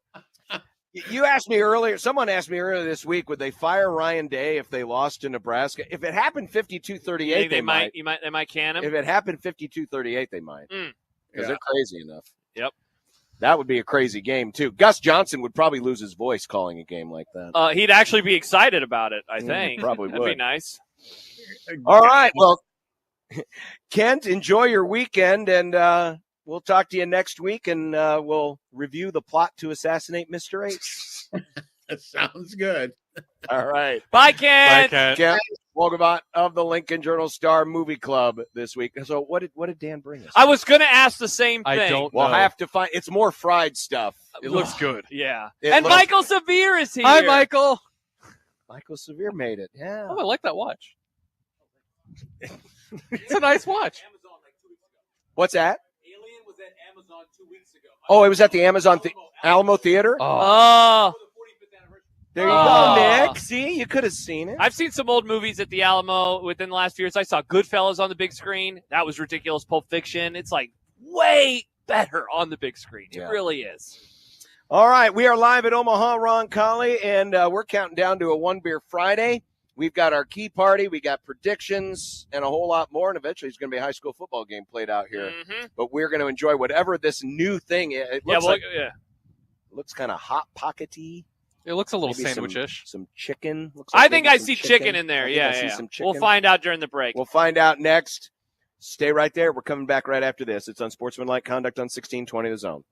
You asked me earlier, someone asked me earlier this week, would they fire Ryan Day if they lost to Nebraska? If it happened 52-38, they might. They might can him. If it happened 52-38, they might. Because they're crazy enough. Yep. That would be a crazy game, too. Gus Johnson would probably lose his voice calling a game like that. He'd actually be excited about it, I think. Probably That'd be nice. All right. Well, Kent, enjoy your weekend, and we'll talk to you next week, and we'll review the plot to assassinate Mr. H. That sounds good. All right. Bye, Kent. Bye, Kent. Kent. Wolgabot of the Lincoln Journal-Star Movie Club this week. So what did Dan bring us? I was going to ask the same thing. I don't We'll know. have to find. It's more fried stuff. It looks good. Yeah. It And looks- Michael Severe is here. Hi, Michael. Michael Severe made it. Yeah. Oh, I like that watch. It's a nice watch. What's that? Alien was at Amazon 2 weeks ago. Oh, it was at the Alamo Theater. Oh. There you Oh. go, Nick. See, you could have seen it. I've seen some old movies at the Alamo within the last few years. I saw Goodfellas on the big screen. That was ridiculous. Pulp Fiction. It's like way better on the big screen. It really is. All right, we are live at Omaha, Roncalli, and we're counting down to a One Beer Friday. We've got our key party, we got predictions, and a whole lot more, and eventually it's going to be a high school football game played out here. Mm-hmm. But we're going to enjoy whatever this new thing is. It looks looks kind of hot pockety. It looks a little Maybe sandwich-ish. Some chicken. Looks I like think maybe I some see chicken in there. I think I see Yeah. some chicken. We'll find out during the break. We'll find out next. Stay right there. We're coming back right after this. It's Unsportsmanlike Conduct on 1620 The Zone.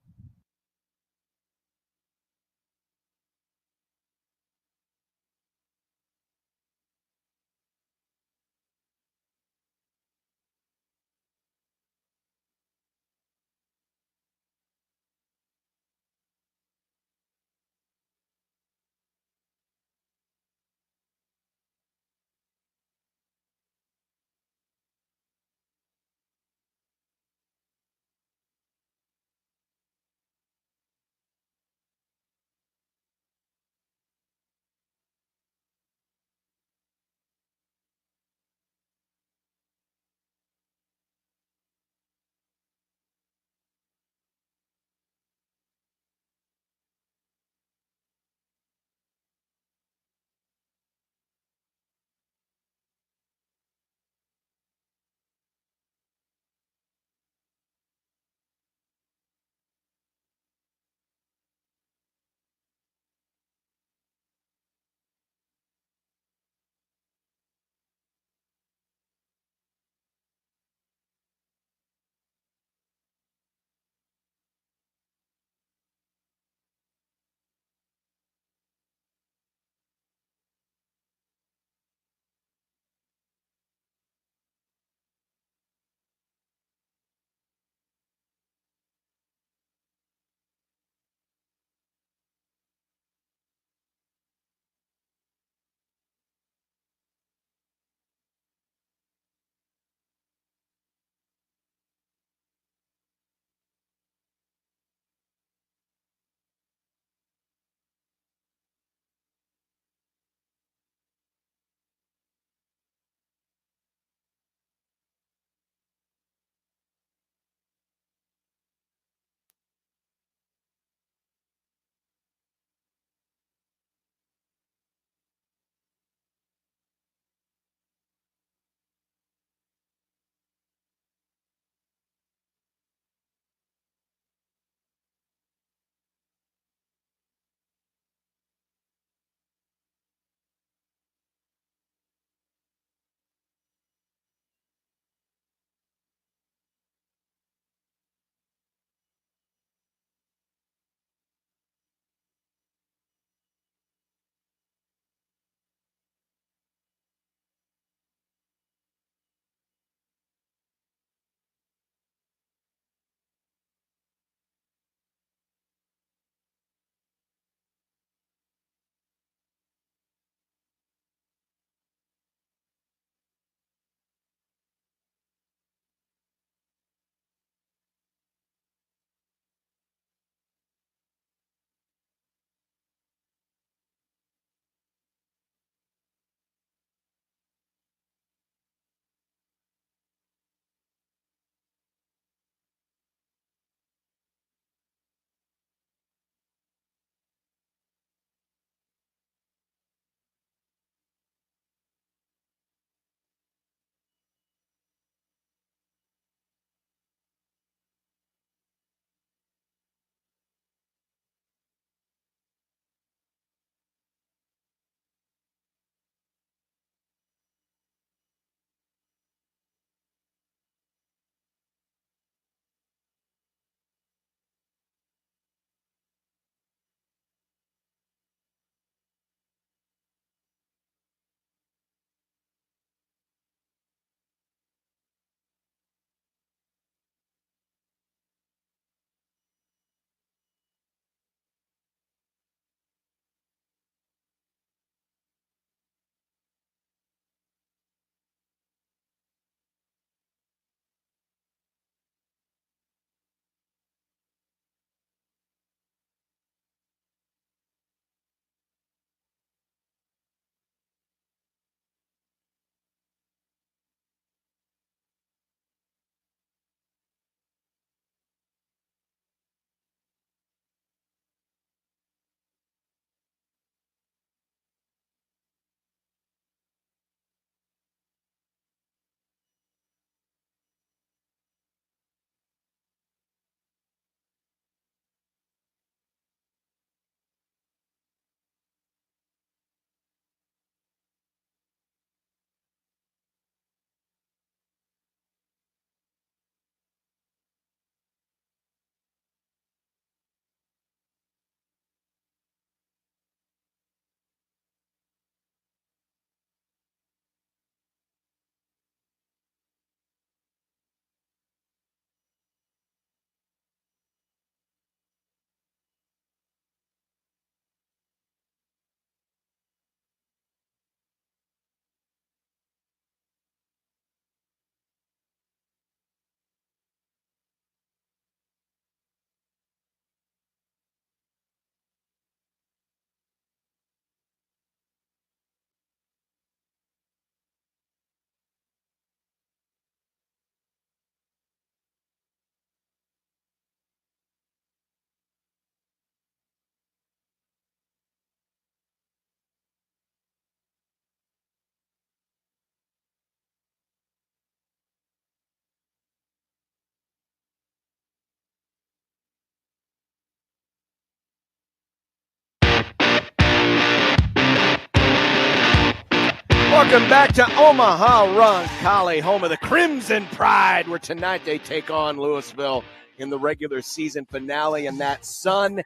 Welcome back to Omaha, Roncalli, home of the Crimson Pride, where tonight they take on Louisville in the regular season finale in that sun.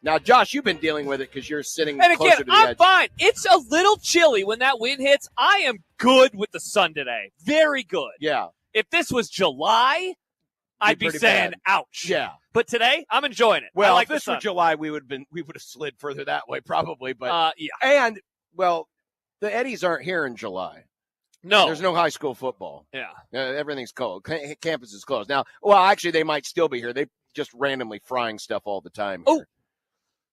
Now, Josh, you've been dealing with it because you're sitting And closer again, to the I'm edge. fine. It's a little chilly when that wind hits. I am good with the sun today. Very good. Yeah. If this was July, I'd be pretty saying, bad. ouch. Yeah. But today, I'm enjoying it. Well, I like if this were July, we would have slid further that way probably. But yeah. And, well, the Eddies aren't here in July. No. There's no high school football. Yeah. Everything's cold. Campus is closed. Now, well, actually, they might still be here. They just randomly frying stuff all the time. Oh.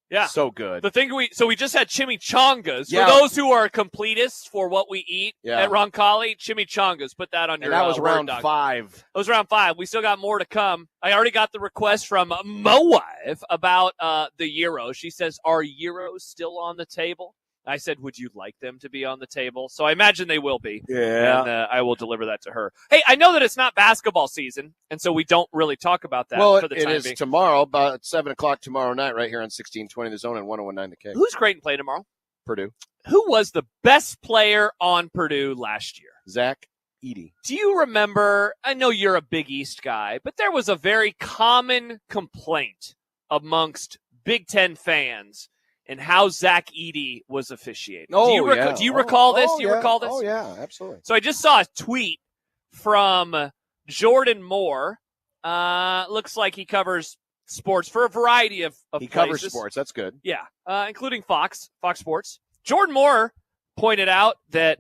Yeah. So good. The thing we just had chimichangas. Yeah. For those who are completists for what we eat Yeah. at Roncalli, chimichangas. Put that on your And that was Word round doc. 5. That was round 5. We still got more to come. I already got the request from my wife about the Euros. She says, are Euros still on the table? I said, would you like them to be on the table? So I imagine they will be. Yeah. And I will deliver that to her. Hey, I know that it's not basketball season, and so we don't really talk about that Well, for the it time is being. tomorrow, about 7 o'clock tomorrow night, right here on 1620 The Zone and 101.9 The K. Who's Creighton play tomorrow? Purdue. Who was the best player on Purdue last year? Zack Edey. Do you remember, I know you're a Big East guy, but there was a very common complaint amongst Big Ten fans and how Zack Edey was officiating. Oh, do you yeah. Do you recall this? Oh, Do you yeah. recall this? Oh, yeah, absolutely. So I just saw a tweet from Jordan Moore. Looks like he covers sports for a variety of He places. covers sports. That's good. Yeah, including Fox Sports. Jordan Moore pointed out that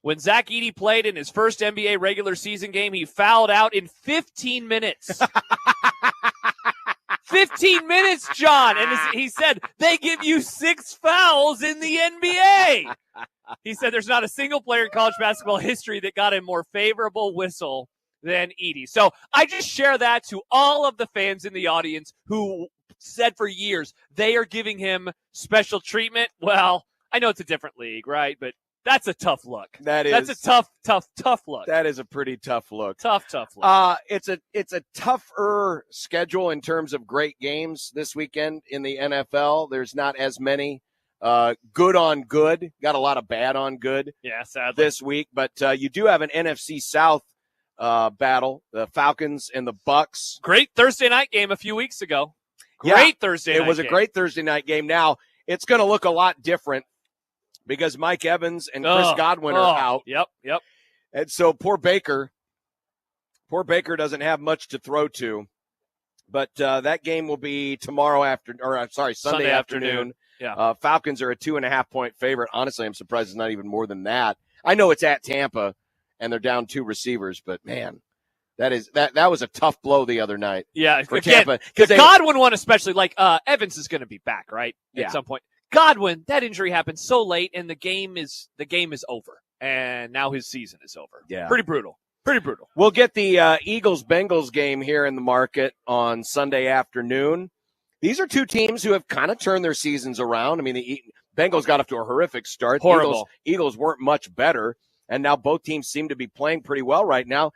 when Zack Edey played in his first NBA regular season game, he fouled out in 15 minutes. 15 minutes, John. And he said, they give you 6 fouls in the NBA. He said there's not a single player in college basketball history that got a more favorable whistle than Edey. So I just share that to all of the fans in the audience who said for years they are giving him special treatment. Well, I know it's a different league, right? But that's a tough look. That's a tough look. That is a pretty tough look. Tough look. It's a tougher schedule in terms of great games this weekend in the NFL. There's not as many good on good. Got a lot of bad on good. Yeah, sadly. This week, but you do have an NFC South battle: the Falcons and the Bucks. Great Thursday night game a few weeks ago. Great Thursday night It was a game. great Thursday night game. Now it's going to look a lot different because Mike Evans and Chris Godwin are out. Yep. And so poor Baker doesn't have much to throw to. But that game will be Sunday afternoon. Yeah. Falcons are a 2.5-point favorite. Honestly, I'm surprised it's not even more than that. I know it's at Tampa and they're down 2 receivers, but man, that was a tough blow the other night. Yeah, for again, Tampa. the Godwin one especially, like Evans is going to be back, right? Yeah. At some point. Godwin, that injury happened so late, and the game is over, and now his season is over. Yeah, pretty brutal. We'll get the Eagles-Bengals game here in the market on Sunday afternoon. These are two teams who have kind of turned their seasons around. I mean, the Bengals got off to a horrific start. Horrible. Eagles weren't much better, and now both teams seem to be playing pretty well right now.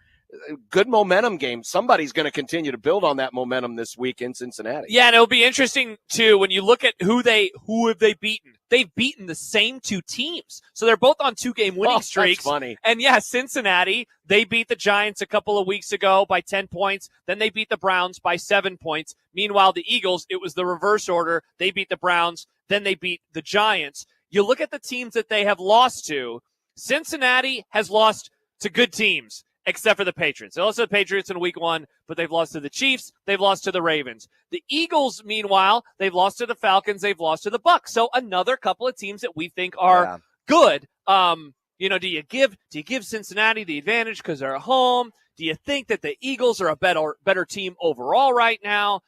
Good momentum game. Somebody's going to continue to build on that momentum this week in Cincinnati. Yeah, and it'll be interesting too when you look at who have they beaten. They've beaten the same 2 teams, so they're both on 2-game winning streaks. That's funny. And yeah, Cincinnati, they beat the Giants a couple of weeks ago by 10 points. Then they beat the Browns by 7 points. Meanwhile, the Eagles, it was the reverse order. They beat the Browns, then they beat the Giants. You look at the teams that they have lost to. Cincinnati has lost to good teams, except for the Patriots. They lost to the Patriots in week 1, but they've lost to the Chiefs. They've lost to the Ravens. The Eagles, meanwhile, they've lost to the Falcons. They've lost to the Bucks. So another couple of teams that we think are good. Do you give Cincinnati the advantage because they're at home? Do you think that the Eagles are a better team overall right now?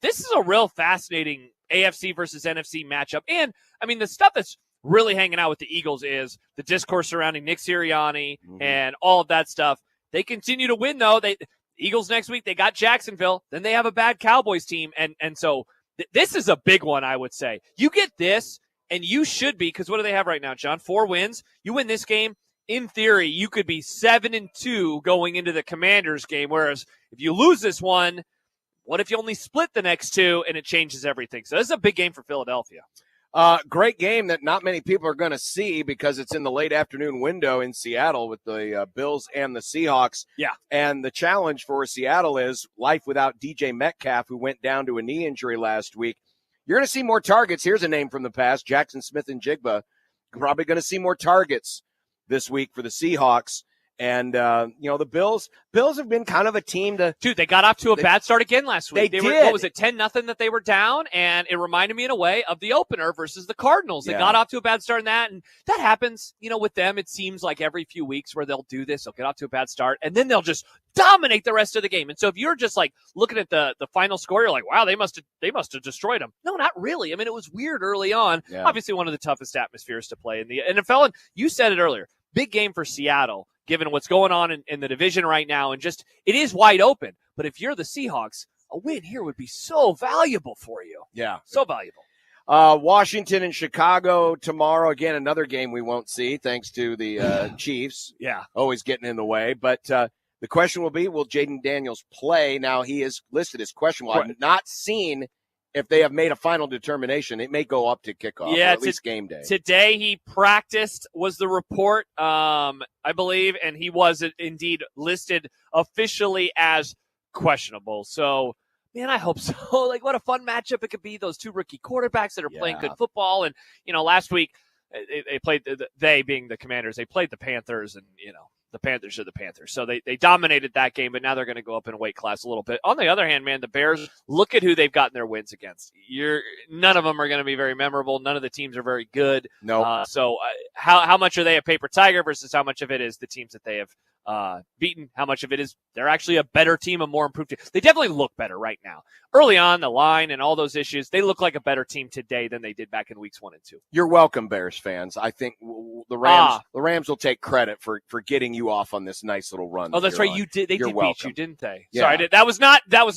This is a real fascinating AFC versus NFC matchup. And, I mean, the stuff that's really hanging out with the Eagles is the discourse surrounding Nick Sirianni and all of that stuff. They continue to win, though. Eagles next week, they got Jacksonville. Then they have a bad Cowboys team. And so this is a big one, I would say. You get this, and you should be, because what do they have right now, John? 4 wins. You win this game, in theory, you could be 7-2 going into the Commanders game, whereas if you lose this one, what if you only split the next 2 and it changes everything? So this is a big game for Philadelphia. Great game that not many people are going to see because it's in the late afternoon window in Seattle with the Bills and the Seahawks. Yeah. And the challenge for Seattle is life without DJ Metcalf, who went down to a knee injury last week. You're going to see more targets. Here's a name from the past, Jackson Smith-Njigba. Probably going to see more targets this week for the Seahawks. And, the Bills have been kind of a team to... Dude, they got off to a bad start again last week. They were, did. what was it, 10-0 that they were down? And it reminded me in a way of the opener versus the Cardinals. They got off to a bad start in that. And that happens, with them. It seems like every few weeks where they'll do this. They'll get off to a bad start. And then they'll just dominate the rest of the game. And so if you're just like looking at the final score, you're like, wow, they must have destroyed them. No, not really. I mean, it was weird early on. Yeah. Obviously one of the toughest atmospheres to play in the NFL. And you said it earlier. Big game for Seattle, given what's going on in the division right now. And just, it is wide open. But if you're the Seahawks, a win here would be so valuable for you. Yeah. So valuable. Washington and Chicago tomorrow. Again, another game we won't see thanks to the Chiefs. Yeah. Always getting in the way. But the question will be, will Jaden Daniels play? Now, he is listed as questionable. Right. I've not seen if they have made a final determination. It may go up to kickoff, or at least game day. Today he practiced, was the report, I believe, and he was indeed listed officially as questionable. So, man, I hope so. Like, what a fun matchup it could be, those two rookie quarterbacks that are playing good football. And, last week they played, they being the Commanders, they played the Panthers, and, the Panthers are the Panthers. So they dominated that game, but now they're going to go up in a weight class a little bit. On the other hand, man, the Bears, look at who they've gotten their wins against. None of them are going to be very memorable. None of the teams are very good. No. So how much are they a paper tiger versus how much of it is the teams that they have beaten? How much of it is they're actually a better team, a more improved team? They definitely look better right now. Early on, the line and all those issues, they look like a better team today than they did back in weeks 1 and 2. You're welcome, Bears fans. I think the Rams will take credit for getting you off on this nice little run. Oh, that's right. On. You did. They You're did welcome. beat you, didn't they? Yeah. Sorry, that was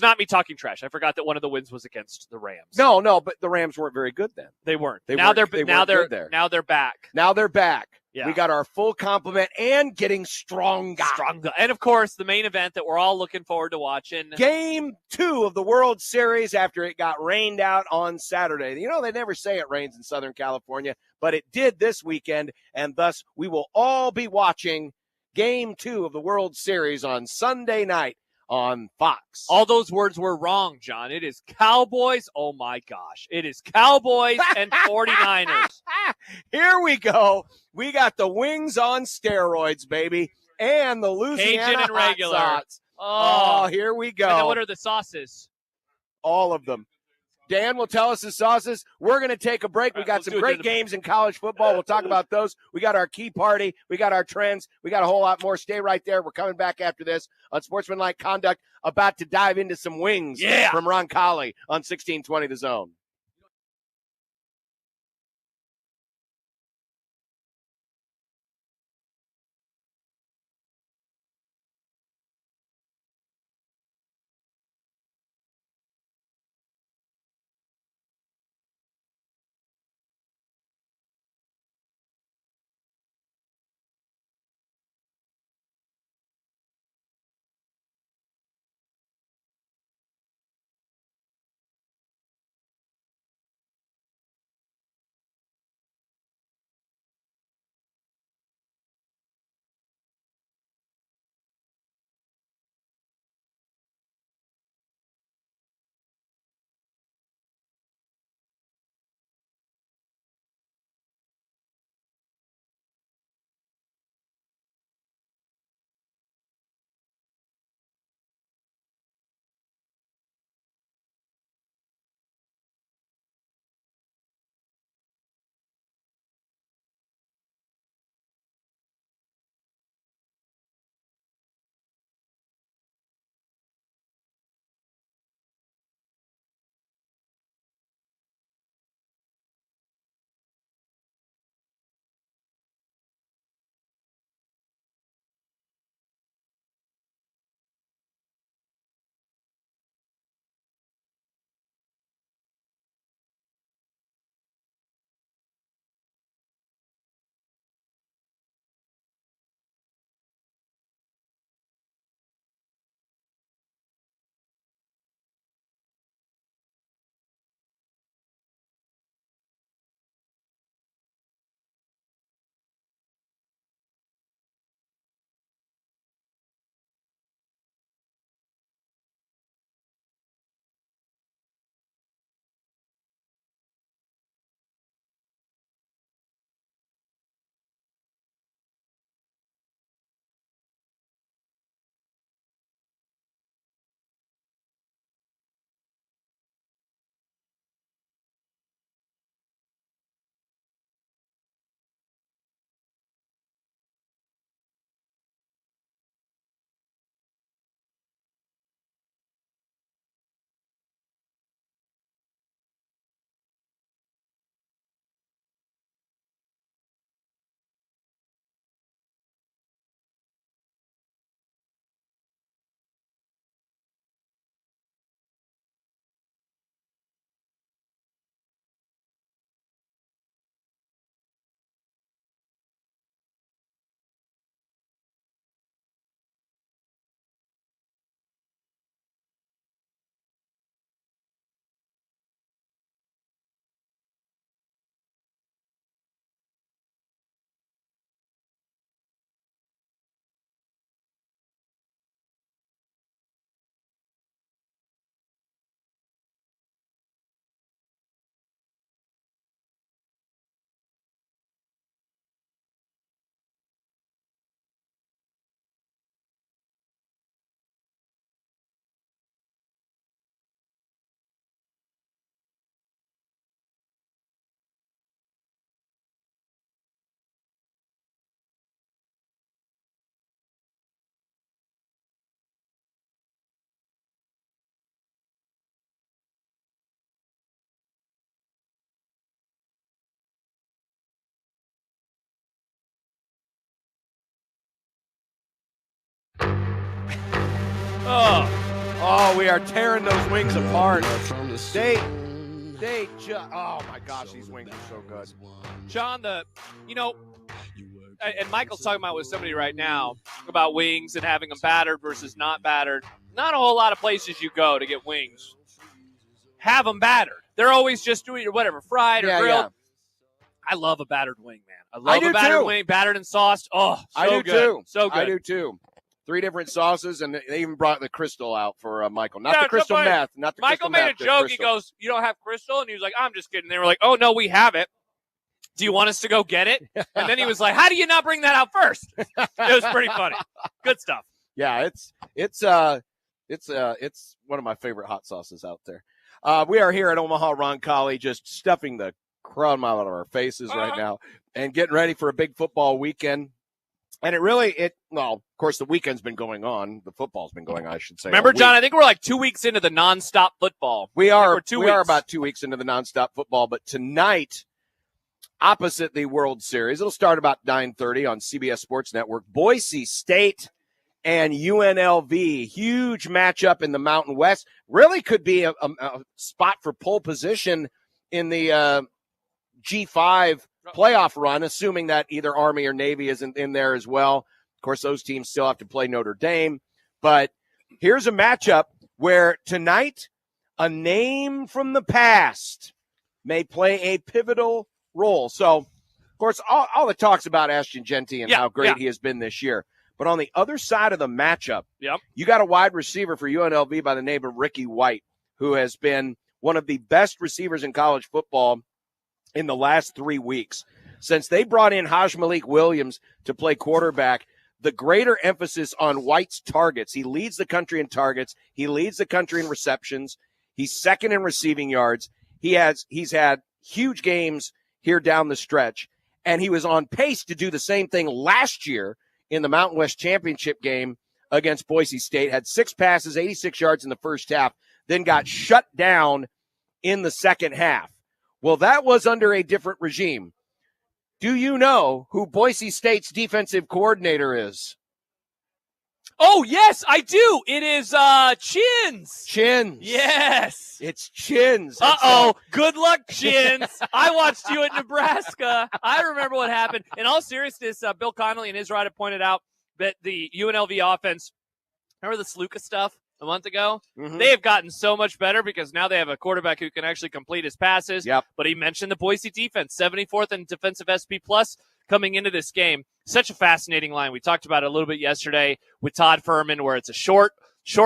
not me talking trash. I forgot that one of the wins was against the Rams. No, but the Rams weren't very good then. They weren't. They now weren't they're good there. now they're back. Now they're back. Yeah. We got our full complement and getting stronger. And of course, the main event that we're all looking forward to watching. Game 2 of the World Series after it got rained out on Saturday. They never say it rains in Southern California, but it did this weekend, and thus we will all be watching Game 2 of the World Series on Sunday night on Fox. All those words were wrong, John. It is Cowboys. Oh, my gosh. It is Cowboys and 49ers. Here we go. We got the wings on steroids, baby, and the Louisiana Cajun and regular. hot sauce. Oh, here we go. And then what are the sauces? All of them. Dan will tell us the sauces. We're going to take a break. We got some great games in college football. We'll talk about those. We got our key party. We got our trends. We got a whole lot more. Stay right there. We're coming back after this on Sportsmanlike Conduct, about to dive into some wings from Roncalli on 1620 The Zone. Oh, we are tearing those wings apart. Oh my gosh, these wings are so good. John, and Michael's talking about with somebody right now about wings and having them battered versus not battered. Not a whole lot of places you go to get wings have them battered. They're always just doing whatever, fried or grilled. Yeah. I love a battered wing, man. I love a battered wing, battered and sauced. Oh, so I do good. Too. So good. I do too. 3 different sauces, and they even brought the crystal out for Michael. Not the crystal meth. Not the Michael crystal made meth, a joke. Crystal. He goes, "You don't have crystal?" And he was like, "I'm just kidding." They were like, "Oh no, we have it. Do you want us to go get it?" And then he was like, "How do you not bring that out first?" It was pretty funny. Good stuff. Yeah, it's one of my favorite hot sauces out there. We are here at Omaha Roncalli, just stuffing the crumb out of our faces right now and getting ready for a big football weekend. And of course, the weekend's been going on. The football's been going on, I should say. Remember, John, I think we're like 2 weeks into the nonstop football. We are about 2 weeks into the nonstop football. But tonight, opposite the World Series, it'll start about 9:30 on CBS Sports Network. Boise State and UNLV, huge matchup in the Mountain West. Really could be a spot for pole position in the G5 playoff run, assuming that either Army or Navy isn't in there as well. Of course, those teams still have to play Notre Dame. But here's a matchup where tonight a name from the past may play a pivotal role. So, of course, all the talk's about Ashton Genty and how great he has been this year. But on the other side of the matchup, you got a wide receiver for UNLV by the name of Ricky White, who has been one of the best receivers in college football in the last 3 weeks. Since they brought in Haj Malik Williams to play quarterback, the greater emphasis on White's targets. He leads the country in targets. He leads the country in receptions. He's second in receiving yards. He's had huge games here down the stretch, and he was on pace to do the same thing last year in the Mountain West Championship game against Boise State. Had 6 passes, 86 yards in the first half, then got shut down in the second half. Well, that was under a different regime. Do you know who Boise State's defensive coordinator is? Oh, yes, I do. It is Chins. Chins. Yes. It's Chins. Uh-oh. Good luck, Chins. I watched you at Nebraska. I remember what happened. In all seriousness, Bill Connolly and his writer pointed out that the UNLV offense, remember the Sluka stuff a month ago? Mm-hmm. They have gotten so much better because now they have a quarterback who can actually complete his passes. Yep. But he mentioned the Boise defense, 74th in defensive SP plus coming into this game. Such a fascinating line. We talked about it a little bit yesterday with Todd Furman, where it's a short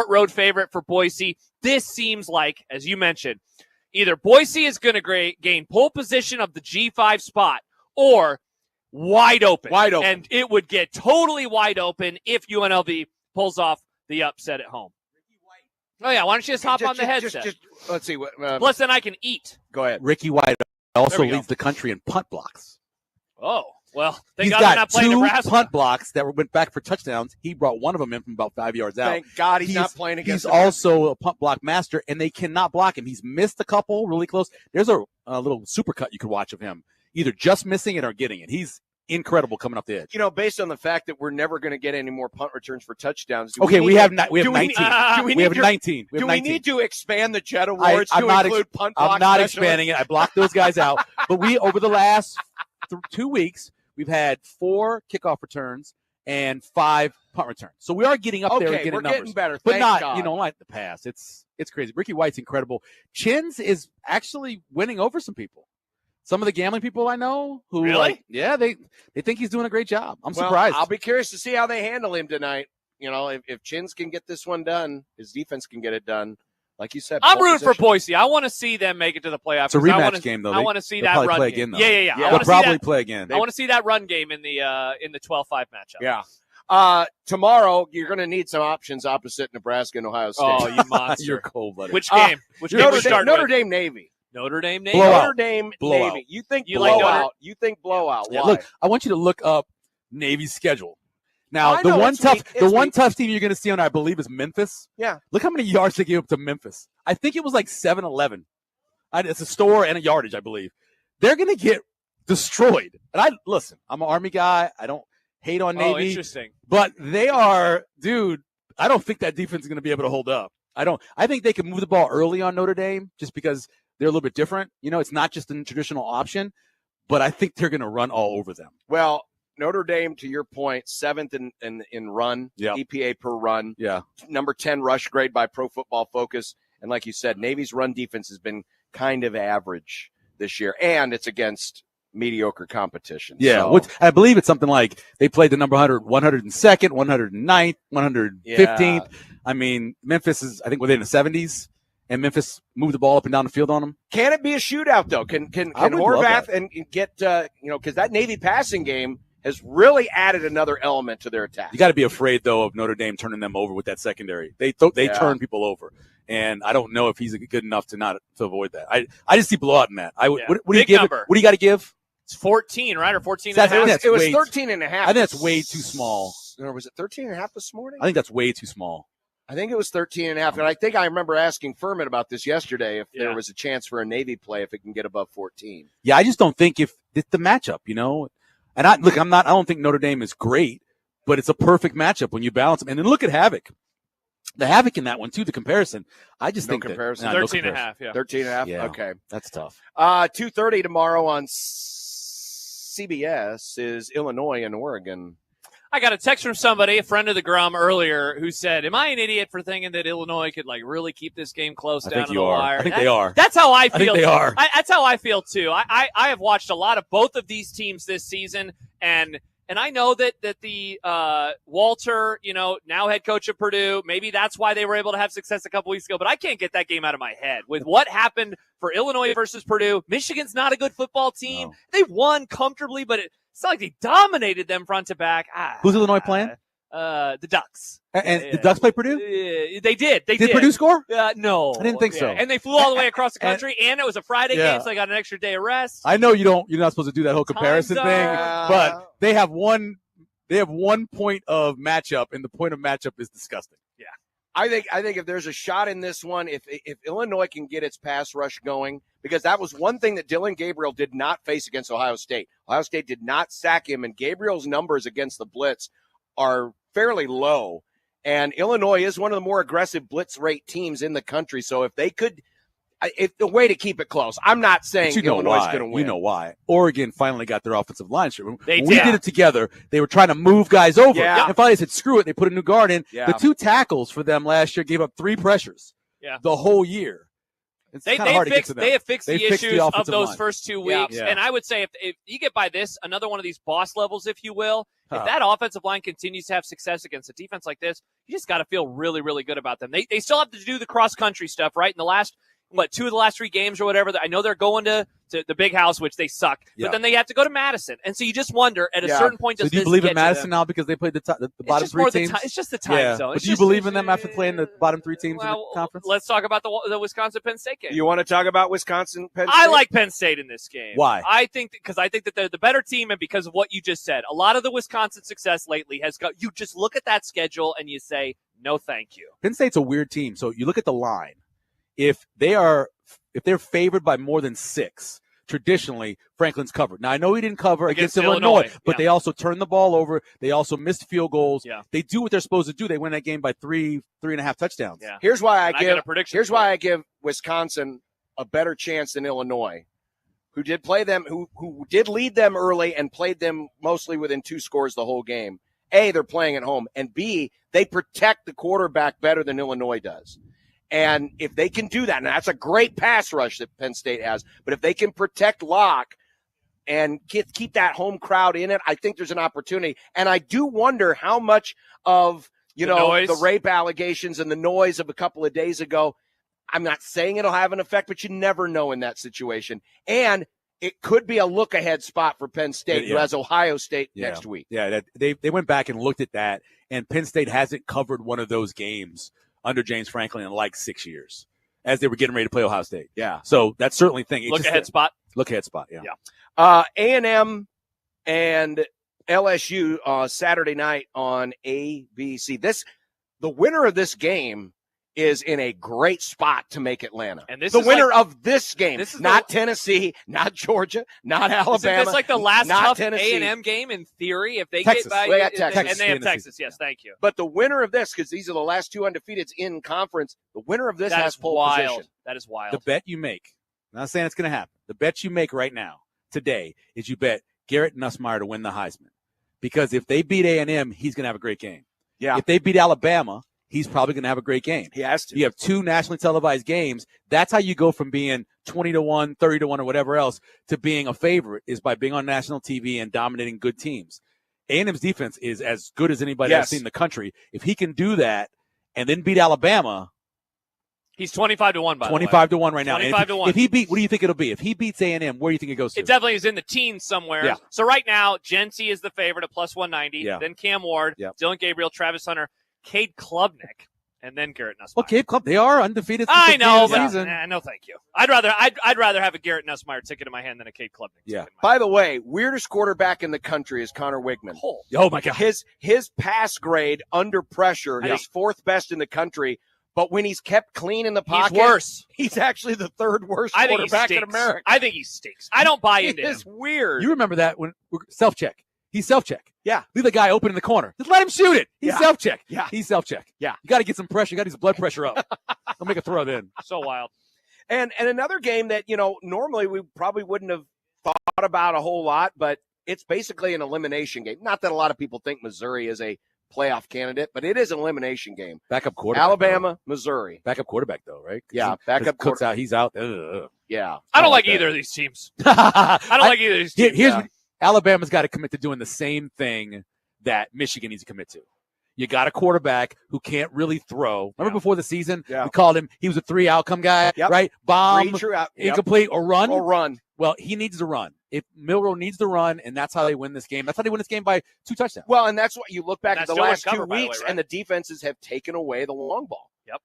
road favorite for Boise. This seems like, as you mentioned, either Boise is going to gain pole position of the G5 spot or wide open. Wide open. And it would get totally wide open if UNLV pulls off the upset at home. Oh, yeah. Why don't you just hop on the headset? Let's see. Plus, then I can eat. Go ahead. Ricky White also leads the country in punt blocks. Oh, well, thank He's God they're got not playing 2 Nebraska. punt blocks that went back for touchdowns. He brought one of them in from about 5 yards out. Thank God he's not playing against He's also a punt block master, and they cannot block him. He's missed a couple really close. There's a little supercut you could watch of him, either just missing it or getting it. He's incredible coming up the edge. You know, based on the fact that we're never going to get any more punt returns for touchdowns. We have 19. We have 19. Do we need to expand the Jet Awards to include punt block I'm not specialists? expanding it. I blocked those guys out. But over the last 2 weeks, we've had 4 kickoff returns and 5 punt returns. So we are getting up there and getting we're numbers. Getting better. But Thank not, God. like the past. It's crazy. Ricky White's incredible. Chins is actually winning over some people. Some of the gambling people I know who really? They think he's doing a great job. I'm surprised. I'll be curious to see how they handle him tonight. You know, if Chins can get this one done, his defense can get it done. Like you said, I'm rooting for Boise. I want to see them make it to the playoffs. It's a rematch game, though. I want to see that run play game. Again, though. Yeah. They'll probably play again. I want to see that run game in the 12-5 matchup. Yeah. Tomorrow, you're going to need some options opposite Nebraska and Ohio State. Oh, you monster. You're cold-blooded. Which game? Notre Dame Navy. Notre Dame Navy. Notre Dame Navy. You think blowout? You think blowout? Why? Look, I want you to look up Navy's schedule. Now, the one tough team you're going to see on, I believe, is Memphis. Yeah. Look how many yards they gave up to Memphis. I think it was like 7-11. It's a store and a yardage, I believe. They're going to get destroyed. And listen, I'm an Army guy. I don't hate on Navy. Oh, interesting. But they are, dude, I don't think that defense is going to be able to hold up. I think they can move the ball early on Notre Dame just because they're a little bit different. It's not just a traditional option, but I think they're going to run all over them. Well, Notre Dame, to your point, 7th in run, EPA per run. Yeah. Number 10 rush grade by Pro Football Focus. And like you said, Navy's run defense has been kind of average this year, and it's against mediocre competition. Yeah, so. I believe it's something like they played the number 102nd, 109th, 115th. Yeah. I mean, Memphis is, I think, within the 70s, and Memphis moved the ball up and down the field on them. Can it be a shootout, though? Can Horvath and get, because that Navy passing game has really added another element to their attack. You got to be afraid, though, of Notre Dame turning them over with that secondary. They turn people over. And I don't know if he's good enough to avoid that. I just see blowout in that. What do you give? Number. What do you got to give? It's 14, right? Or 14 and a half? It was 13 and a half. I think that's way too small. Or was it 13 and a half this morning? I think that's way too small. I think it was 13 and a half. And I think I remember asking Furman about this yesterday, if there was a chance for a Navy play if it can get above 14. Yeah, I just don't think if it's the matchup, And I don't think Notre Dame is great, but it's a perfect matchup when you balance them. And then look at Havoc. The Havoc in that one, too, the comparison. I just think comparison. 13 and a half, yeah. 13 and a half? Yeah, okay. That's tough. 2:30 tomorrow on CBS is Illinois and Oregon. I got a text from somebody, a friend of the Grum earlier, who said, am I an idiot for thinking that Illinois could really keep this game close down to the wire? I think they are. That's how I feel. I think they are. That's how I feel, too. I have watched a lot of both of these teams this season, and I know that the Walter, now head coach of Purdue, maybe that's why they were able to have success a couple weeks ago, but I can't get that game out of my head. With what happened for Illinois versus Purdue, Michigan's not a good football team. No. They won comfortably, but it's not like they dominated them front to back. Who's Illinois playing? The Ducks. And the Ducks play Purdue? They did. Did Purdue score? No. I didn't think so. And they flew all the way across the country, and it was a Friday game, so they got an extra day of rest. I know you're not supposed to do that whole comparison thing, but they have one point of matchup, and the point of matchup is disgusting. Yeah. I think if there's a shot in this one, if Illinois can get its pass rush going, because that was one thing that Dylan Gabriel did not face against Ohio State. Ohio State did not sack him, and Gabriel's numbers against the blitz are fairly low. And Illinois is one of the more aggressive blitz rate teams in the country. So if they could, it's the way to keep it close. I'm not saying Illinois is going to win. You know why? Oregon finally got their offensive line straight. We did it together. They were trying to move guys over. Yeah. And finally they said, screw it. They put a new guard in. Yeah. The 2 tackles for them last year gave up 3 pressures the whole year. They have fixed the issues of those first 2 weeks. Yeah. And I would say if you get by this, another one of these boss levels, if you will, if that offensive line continues to have success against a defense like this, you just got to feel really, really good about them. They still have to do the cross-country stuff, right? In the last, 2 of the last 3 games or whatever, I know they're going to the Big House, which they suck, but then they have to go to Madison. And so you just wonder, at a certain point, do you believe in Madison now because they played the bottom 3 teams? It's just the time zone. But do you believe in them after playing the bottom 3 teams in the conference? Let's talk about the Wisconsin-Penn State game. You want to talk about Wisconsin-Penn State? I like Penn State in this game. Why? I think that they're the better team, and because of what you just said. A lot of the Wisconsin success lately has got, you just look at that schedule and you say, no thank you. Penn State's a weird team. So you look at the line. If they're favored by more than 6, traditionally Franklin's covered. Now I know he didn't cover against Illinois, but they also turned the ball over. They also missed field goals. Yeah. They do what they're supposed to do. They win that game by 3.5 touchdowns. Yeah. Here's why I give Wisconsin a better chance than Illinois, who did play them, who did lead them early and played them mostly within 2 scores the whole game. A, they're playing at home, and B, they protect the quarterback better than Illinois does. And if they can do that, and that's a great pass rush that Penn State has, but if they can protect Locke and keep that home crowd in it, I think there's an opportunity. And I do wonder how much of, the rape allegations and the noise of a couple of days ago, I'm not saying it'll have an effect, but you never know in that situation. And it could be a look-ahead spot for Penn State, who has Ohio State next week. Yeah, they went back and looked at that, and Penn State hasn't covered one of those games under James Franklin in like 6 years as they were getting ready to play Ohio State. Yeah. So that's certainly thing. Look-ahead spot. Look-ahead spot, yeah. A&M and LSU Saturday night on ABC. The winner of this game is in a great spot to make Atlanta. And this the is winner like, of this game, this is not Tennessee, not Georgia, not Alabama. Isn't this like the last not tough Tennessee. A&M game in theory? If they Texas. get by, Well, yeah, Texas. and they have Texas. Yes, thank you. But the winner of this, because these are the last two undefeateds in conference, the winner of this has pole position. That is wild. The bet you make, I'm not saying it's going to happen. The bet you make right now, today, is you bet Garrett Nussmeier to win the Heisman. Because if they beat A&M, he's going to have a great game. Yeah. If they beat Alabama, he's probably going to have a great game. He has to. You have two nationally televised games. That's how you go from being 20-1, 30-1, or whatever else to being a favorite, is by being on national TV and dominating good teams. A&M's defense is as good as anybody I've seen in the country. If he can do that and then beat Alabama, he's 25-1 by 25-1 right now. 25-1. If he beat, what do you think it'll be? If he beats A&M, where do you think it goes to? It definitely is in the teens somewhere. Yeah. So right now, Jency is the favorite at plus 190. Yeah. Then Cam Ward, Yeah. Dylan Gabriel, Travis Hunter, Cade Klubnik, and then Garrett Nussmeier. Well, Cade Club, they are undefeated. since I the know, beginning but of the season. no, thank you. I'd rather have a Garrett Nussmeier ticket in my hand than a Cade Klubnik. Yeah. By the way, weirdest quarterback in the country is Connor Wigman. Oh my God. His pass grade under pressure is fourth best in the country. But when he's kept clean in the pocket, He's worse. He's actually the third worst I think he quarterback in stinks. America. I think he stinks. I don't buy into him. It's weird. You remember that when self-check. He's self-check. Yeah. Leave the guy open in the corner. Just let him shoot it. He's Yeah. self-check. Yeah. He's self-check. Yeah. You got to get some pressure. You got to get some blood pressure up. Don't make a throw then. So wild. And another game that, normally we probably wouldn't have thought about a whole lot, but it's basically an elimination game. Not that a lot of people think Missouri is a playoff candidate, but it is an elimination game. Backup quarterback. Alabama, Missouri. Backup quarterback, though, right? Yeah, backup Cook's out. He's out. Ugh. Yeah. I don't like either of these teams. I don't like either of these teams. Here's Alabama's got to commit to doing the same thing that Michigan needs to commit to. You got a quarterback who can't really throw. Remember before the season, we called him, he was a 3 outcome guy, right? Bomb, True out. incomplete, or run. Or run. Well, he needs to run. If Milroe needs to run, and that's how they win this game. That's how they win this game by 2 touchdowns. Well, and that's what you look back at the still last cover, 2 by the way, weeks, right? and the defenses have taken away the long ball. Yep.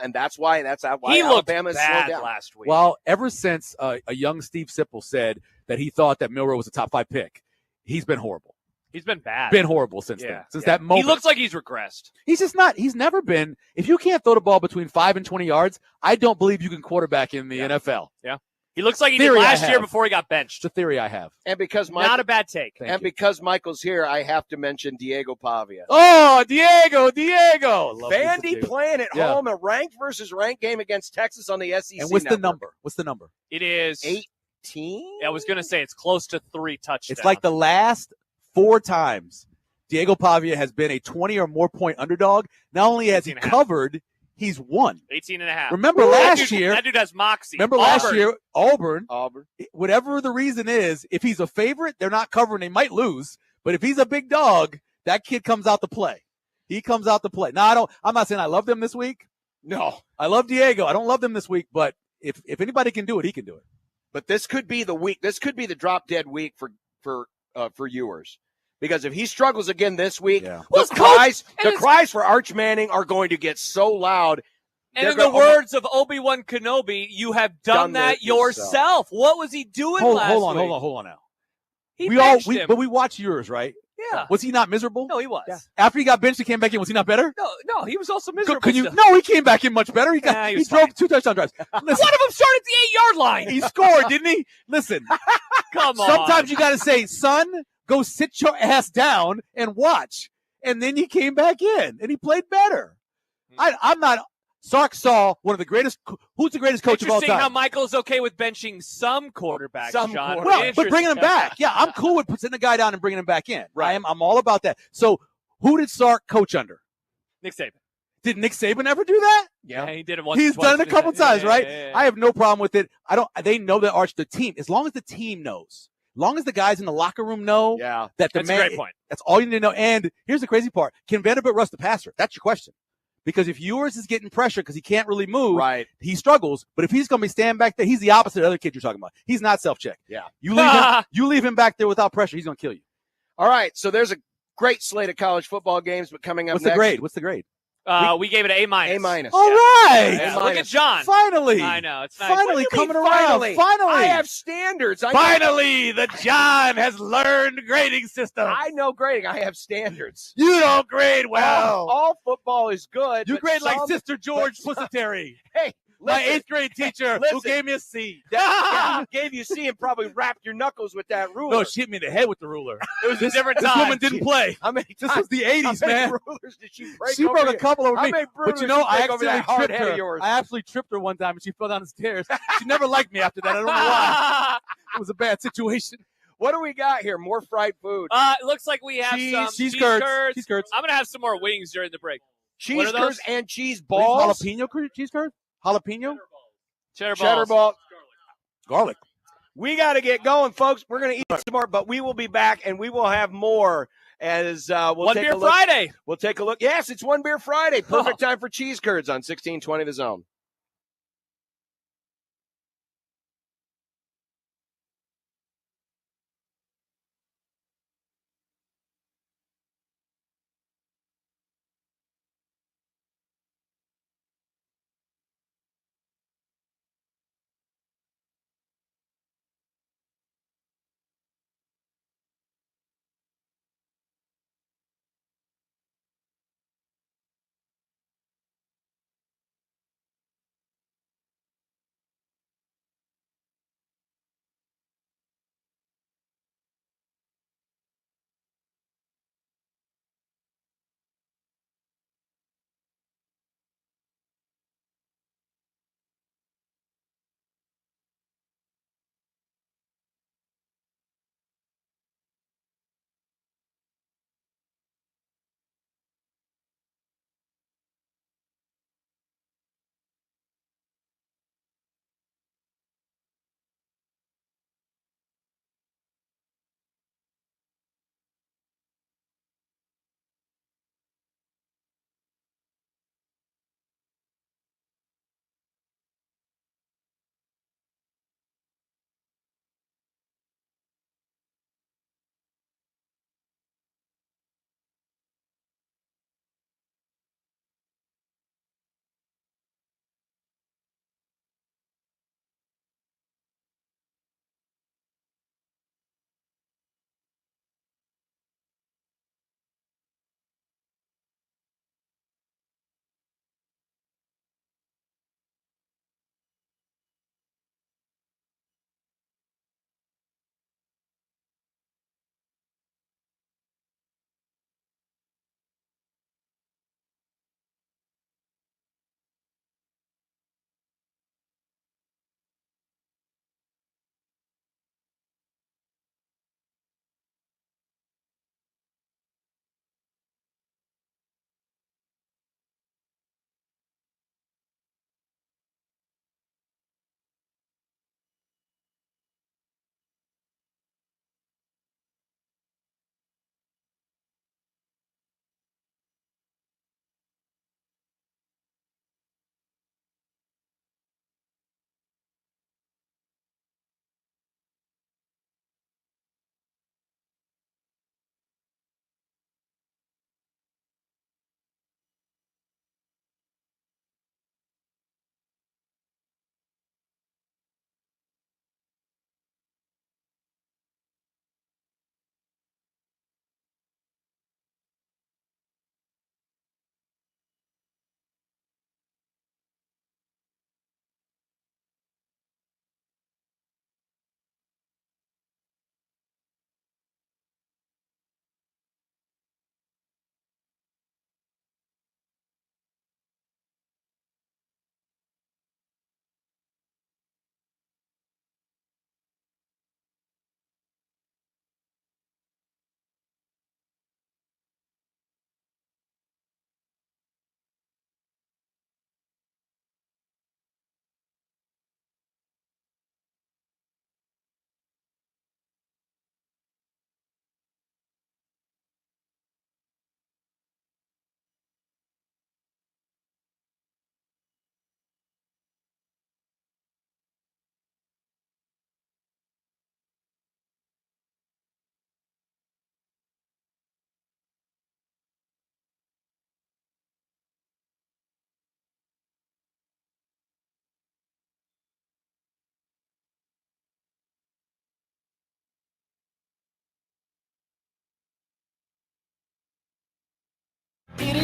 And that's why He looked Alabama is bad slowed down. last week. Well, ever since a young Steve Sipple said that he thought that Milroe was a top 5 pick, he's been horrible. He's been bad. Been horrible since then. Since that moment. He looks like he's regressed. He's just not. He's never been. If you can't throw the ball between 5 and 20 yards, I don't believe you can quarterback in the NFL. Yeah. He looks like he Theory did I last year have. before he got benched. It's a theory I have. And because Not a bad take. Thank you. because Michael's here, I have to mention Diego Pavia. Oh, Diego. Love Vandy Diego. playing at Yeah. home, a ranked versus ranked game against Texas on the SEC. And what's the network. number? What's the number? It is 18? I was going to say it's close to 3 touchdowns. It's like the last 4 times Diego Pavia has been a 20 or more point underdog. Not only has he 18.5. covered, he's won. 18.5. Remember last year? That dude has moxie. Remember Auburn. last year, Auburn, Auburn. whatever the reason is, if he's a favorite, they're not covering. They might lose. But if he's a big dog, that kid comes out to play. He comes out to play. Now, I'm not saying I love them this week. No. I love Diego. I don't love them this week, but if anybody can do it, he can do it. But this could be the week. This could be the drop dead week for Ewers. Because if he struggles again this week, the cries for Arch Manning are going to get so loud. And in the words of Obi-Wan Kenobi, you have done that yourself. What was he doing last week? Hold on now. He benched him. But we watched yours, right? Yeah. Was he not miserable? No, he was. Yeah. After he got benched, he came back in. Was he not better? No, he was also miserable. No, he came back in much better. He was drove fine. 2 touchdown drives. Listen, One of them started at the 8-yard line. he scored, didn't he? Listen, Come on. sometimes you got to say, son, go sit your ass down and watch. And then he came back in, and he played better. I'm not. Sark saw one of the greatest. Who's the greatest coach of all time? Interesting how Michael's okay with benching some quarterbacks, John. Well, but bringing him back. Yeah, I'm cool with sitting the guy down and bringing him back in. Right. I'm all about that. So who did Sark coach under? Nick Saban. Did Nick Saban ever do that? Yeah, he did it once. He's done it a couple times, right? Yeah. I have no problem with it. They know that Arch, the team, as long as the team knows, as long as the guys in the locker room know that the That's man, a great point. That's all you need to know. And here's the crazy part. Can Vanderbilt rush the passer? That's your question. Because if Ewers is getting pressure because he can't really move, he struggles. But if he's going to be standing back there, he's the opposite of the other kid you're talking about. He's not self-check. Yeah. You leave him back there without pressure, he's going to kill you. All right, so there's a great slate of college football games, but coming up What's next. the grade? We gave it an A-. A-. All right. Yeah, look at John. Finally. I know. It's nice. Finally coming around. Finally. Finally. I have standards. Finally, the John has learned grading system. I know grading. I have standards. You don't grade well. All football is good. You but grade like some- Sister George but some- Pussatary. Hey, my listen. 8th grade teacher who Listen. gave me a C. That gave you C and probably wrapped your knuckles with that ruler. No, she hit me in the head with the ruler. It was a different This time. woman didn't play. How many This times- was the 80s, how many man. rulers did she break? She over broke a you? couple over How me. many But rulers you know, did she I break over that accidentally hard tripped head her. of yours? I absolutely tripped her one time and she fell down the stairs. She never liked me after that. I don't know why. It was a bad situation. What do we got here? More fried food. It looks like we have some cheese curds. Cheese curds. I'm going to have some more wings during the break. Cheese What are curds those? and cheese balls. Jalapeno cheese curd? Jalapeno? Cheddar balls. Cheddar ball. Garlic. We got to get going, folks. We're going to eat some more, but we will be back and we will have more as we'll One take Beer a look. Friday. We'll take a look. Yes, it's One Beer Friday. Perfect time for cheese curds on 1620 The Zone.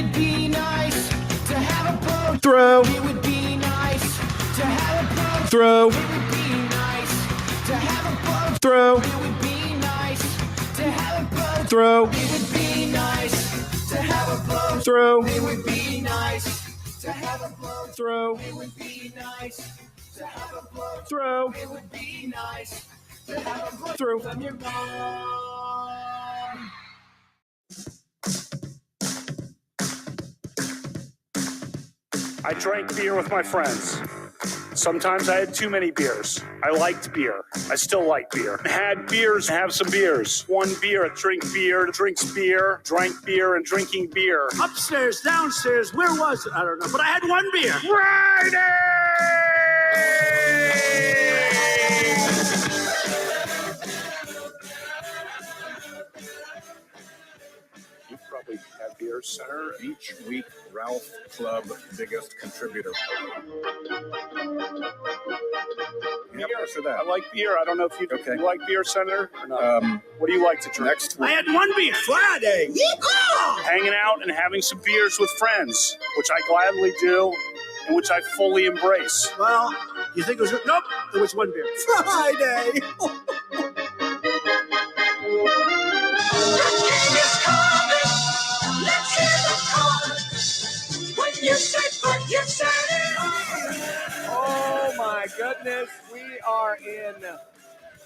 would be nice to have a boat. Throw. It would be nice to have a boat. Throw. It would be nice to have a boat. Throw. It would be nice to have a boat. Throw. It would be nice to have a boat. Throw. It would be nice to have a boat. Throw. It would be nice to have a boat. Throw. It would be nice to have a boat. Throw. When you're gone. I drank beer with my friends. Sometimes I had too many beers. I liked beer. I still like beer. Had beers, have some beers. One beer, drink beer, drinks beer, drank beer, and drinking beer. Upstairs, downstairs, where was it? I don't know, but I had one beer. You probably have beer, Center. Each week, Ralph Club, biggest contributor. Beer. I like beer. I don't know if you like beer, Senator, or not. What do you like to drink? Next I had one beer. Friday. Yeehaw! Hanging out and having some beers with friends, which I gladly do, and which I fully embrace. Well, you think it was... Nope, it was one beer. Friday. Let's hear the chorus. When you say put, you say it. Oh my goodness, we are in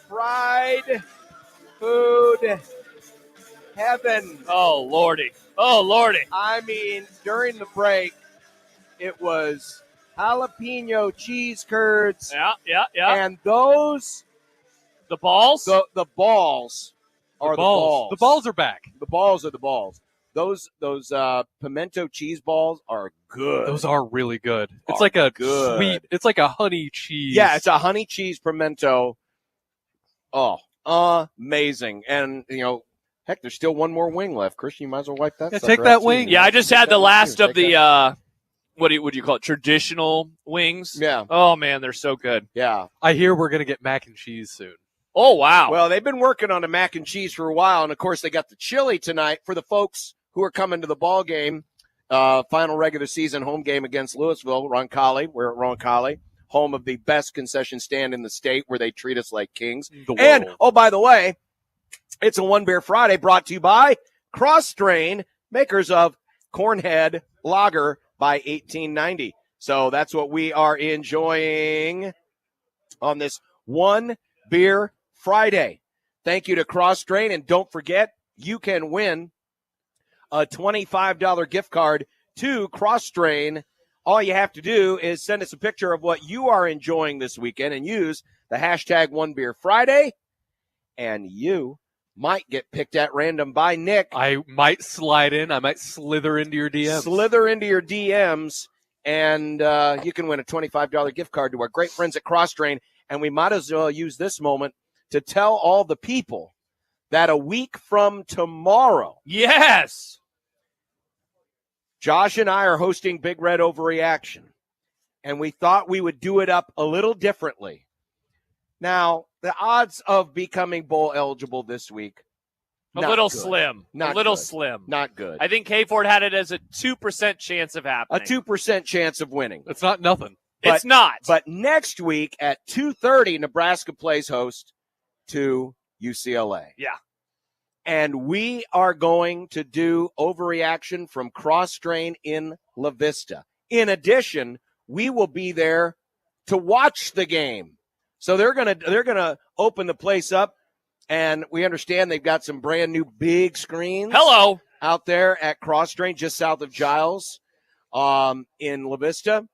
fried food heaven. Oh, Lordy. Oh, Lordy. I mean, during the break, it was jalapeno cheese curds. Yeah. And those... The balls? The balls are the balls. The balls are back. The balls are the balls. Those pimento cheese balls are good. Those are really good. It's like a sweet. It's like a honey cheese. Yeah, it's a honey cheese pimento. Oh, amazing! And heck, there's still one more wing left. Christian, you might as well wipe that. Yeah, sucker take out that too. wing. Yeah, I just had the last of the what do you call it? Traditional wings. Yeah. Oh man, they're so good. Yeah. I hear we're gonna get mac and cheese soon. Oh wow. Well, they've been working on the mac and cheese for a while, and of course they got the chili tonight for the folks who are coming to the ball game. Final regular season home game against Louisville, Roncalli. We're at Roncalli, home of the best concession stand in the state, where they treat us like kings. And, oh, by the way, it's a One Beer Friday brought to you by Cross Strain, makers of Cornhead Lager by 1890. So that's what we are enjoying on this One Beer Friday. Thank you to Cross Strain, and don't forget, you can win a $25 gift card to Cross Strain. All you have to do is send us a picture of what you are enjoying this weekend and use the hashtag OneBeerFriday, and you might get picked at random by Nick. I might slide in. I might slither into your DMs. Slither into your DMs, and you can win a $25 gift card to our great friends at Cross Strain. And we might as well use this moment to tell all the people that a week from tomorrow, yes, Josh and I are hosting Big Red Overreaction, and we thought we would do it up a little differently. Now, the odds of becoming bowl eligible this week, a little slim. Not a little good. slim. Not good. I think K Ford had it as a 2% chance of happening. A 2% chance of winning. It's not nothing. It's not. But next week at 2:30, Nebraska plays host to UCLA. Yeah. And we are going to do Overreaction from Cross Strain in La Vista. In addition, we will be there to watch the game. So they're gonna open the place up, and we understand they've got some brand new big screens. Hello. Out there at Cross Strain, just south of Giles, in La Vista.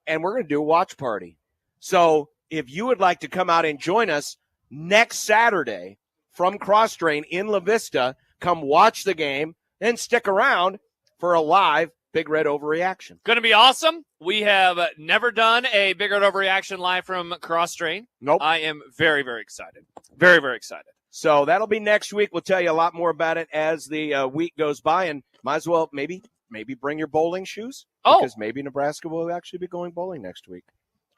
And we're going to do a watch party. So if you would like to come out and join us next Saturday from Cross Strain in La Vista, come watch the game and stick around for a live Big Red Overreaction. Going to be awesome. We have never done a Big Red Overreaction live from Cross Strain. Nope. I am very, very excited. Very, very excited. So that'll be next week. We'll tell you a lot more about it as the week goes by, and might as well maybe bring your bowling shoes. Because maybe Nebraska will actually be going bowling next week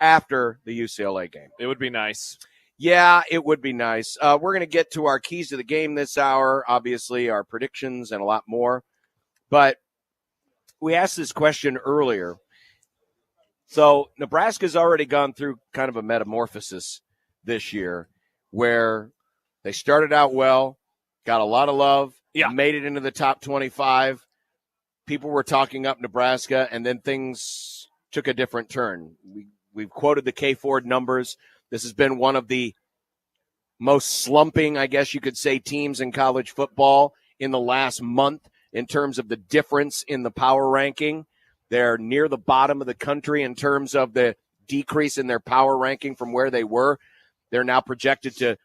after the UCLA game. It would be nice. Yeah, it would be nice. We're going to get to our keys to the game this hour, obviously, our predictions and a lot more. But we asked this question earlier. So Nebraska's already gone through kind of a metamorphosis this year where they started out well, got a lot of love, made it into the top 25. People were talking up Nebraska, and then things took a different turn. We've quoted the K Ford numbers. This has been one of the most slumping, I guess you could say, teams in college football in the last month in terms of the difference in the power ranking. They're near the bottom of the country in terms of the decrease in their power ranking from where they were. They're now projected to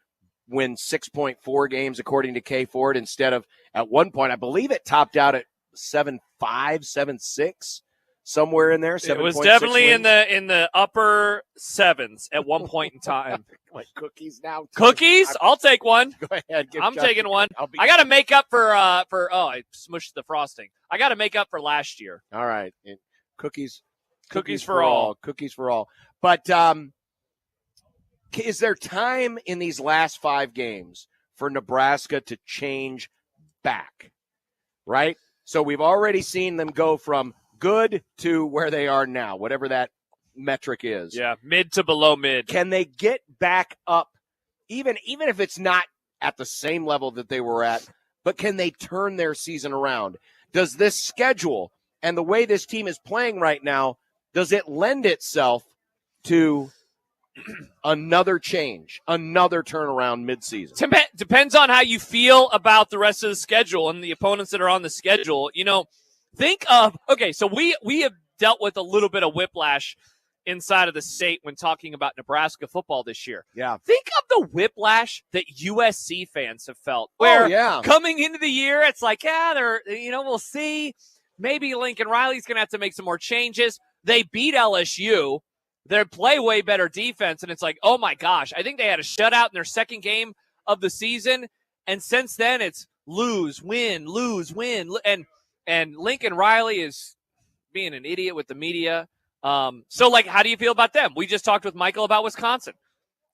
win 6.4 games according to K Ford instead of, at one point, I believe it topped out at 7.5, 7.6, somewhere in there. It was definitely in the upper sevens at one point in time. Like cookies now. Cookies? I'll take one. Go ahead. I'm taking one. I got to make up for I smushed the frosting. I got to make up for last year. All right. And cookies for all. Cookies for all. But is there time in these last 5 games for Nebraska to change back? Right? So we've already seen them go from good to where they are now, whatever that metric is. Yeah, mid to below mid. Can they get back up, even if it's not at the same level that they were at, but can they turn their season around? Does this schedule and the way this team is playing right now, does it lend itself to another change, another turnaround midseason? Depends on how you feel about the rest of the schedule and the opponents that are on the schedule. You know, think of, okay, so we have dealt with a little bit of whiplash inside of the state when talking about Nebraska football this year. Yeah. Think of the whiplash that USC fans have felt. Where coming into the year, it's like, we'll see. Maybe Lincoln Riley's going to have to make some more changes. They beat LSU. They play way better defense, and it's like, oh, my gosh. I think they had a shutout in their second game of the season, and since then it's lose, win. And Lincoln Riley is being an idiot with the media. So, how do you feel about them? We just talked with Michael about Wisconsin.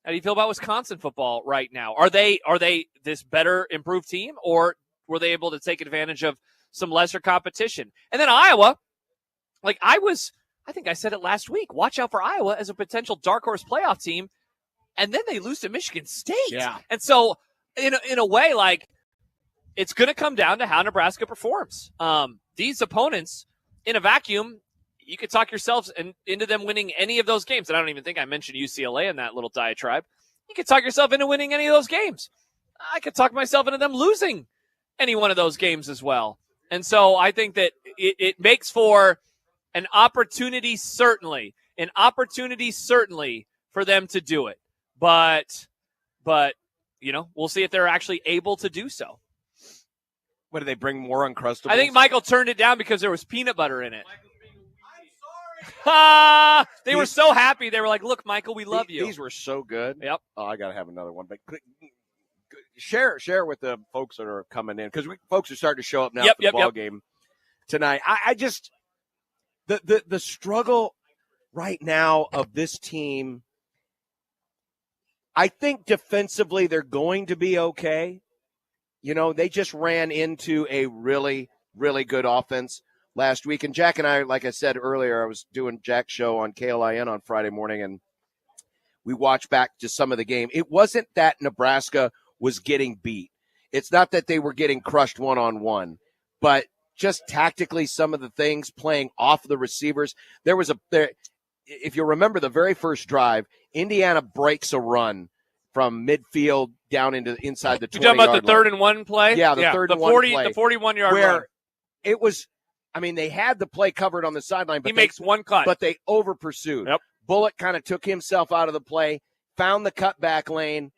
How do you feel about Wisconsin football right now? Are they this better, improved team, or were they able to take advantage of some lesser competition? And then Iowa, I think I said it last week, watch out for Iowa as a potential dark horse playoff team, and then they lose to Michigan State. Yeah. And so, in a way, it's going to come down to how Nebraska performs. These opponents, in a vacuum, you could talk yourselves into them winning any of those games. And I don't even think I mentioned UCLA in that little diatribe. You could talk yourself into winning any of those games. I could talk myself into them losing any one of those games as well. And so I think that it makes for an opportunity, certainly for them to do it. But we'll see if they're actually able to do so. What, do they bring more Uncrustables? I think Michael turned it down because there was peanut butter in it. They were so happy. They were like, look, Michael, we love you. These were so good. Yep. Oh, I got to have another one. But share with the folks that are coming in, because folks are starting to show up now for the ball game tonight. I just the struggle right now of this team, I think defensively they're going to be okay. You know, they just ran into a really, really good offense last week. And Jack and I, like I said earlier, I was doing Jack's show on KLIN on Friday morning, and we watched back to some of the game. It wasn't that Nebraska was getting beat. It's not that they were getting crushed one-on-one, but just tactically some of the things playing off the receivers. If you remember the very first drive, Indiana breaks a run from midfield down into inside the 20-yard line. You talking about the 3rd and 1 play? Yeah, the 3rd and 1 play. The 41-yard where run. It was, they had the play covered on the sideline, but he makes one cut. But they over-pursued. Yep. Bullock kind of took himself out of the play, found the cutback lane,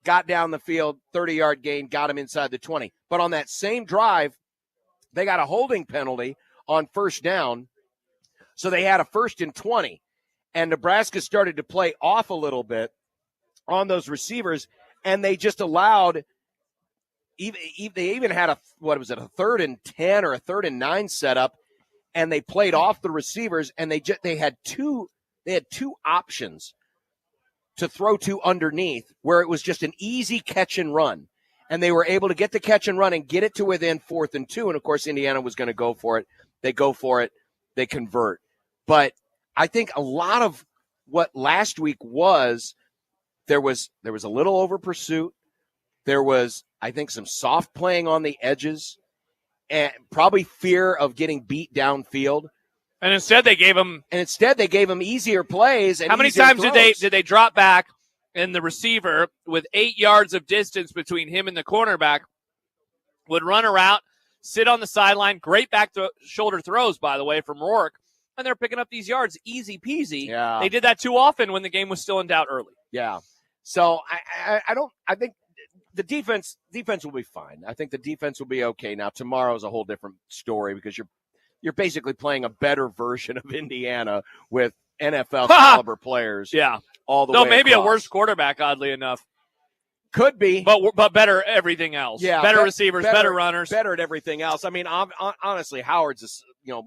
got down the field, 30-yard gain, got him inside the 20. But on that same drive, they got a holding penalty on first down, so they had a 1st and 20. And Nebraska started to play off a little bit on those receivers, and they just allowed they even had a 3rd and 10 or a 3rd and 9 setup, and they played off the receivers, and they had two options to throw to underneath where it was just an easy catch and run. And they were able to get the catch and run and get it to within 4th and 2. And, of course, Indiana was going to go for it they go for it, they convert. But I think a lot of what last week was, there was a little over pursuit. There was, I think, some soft playing on the edges and probably fear of getting beat downfield. And instead they gave him easier plays. And how many times did they drop back and the receiver with 8 yards of distance between him and the cornerback would run around, sit on the sideline, great shoulder throws, by the way, from Rourke, and they're picking up these yards easy peasy. Yeah. They did that too often when the game was still in doubt early. Yeah. So I think the defense will be fine. I think the defense will be okay. Now tomorrow is a whole different story because you're basically playing a better version of Indiana with NFL caliber players. Yeah. All the way. way Maybe across. A worse quarterback, oddly enough. Could be. But better everything else. Yeah. Better receivers, better runners. Better at everything else. I mean, honestly, Howard's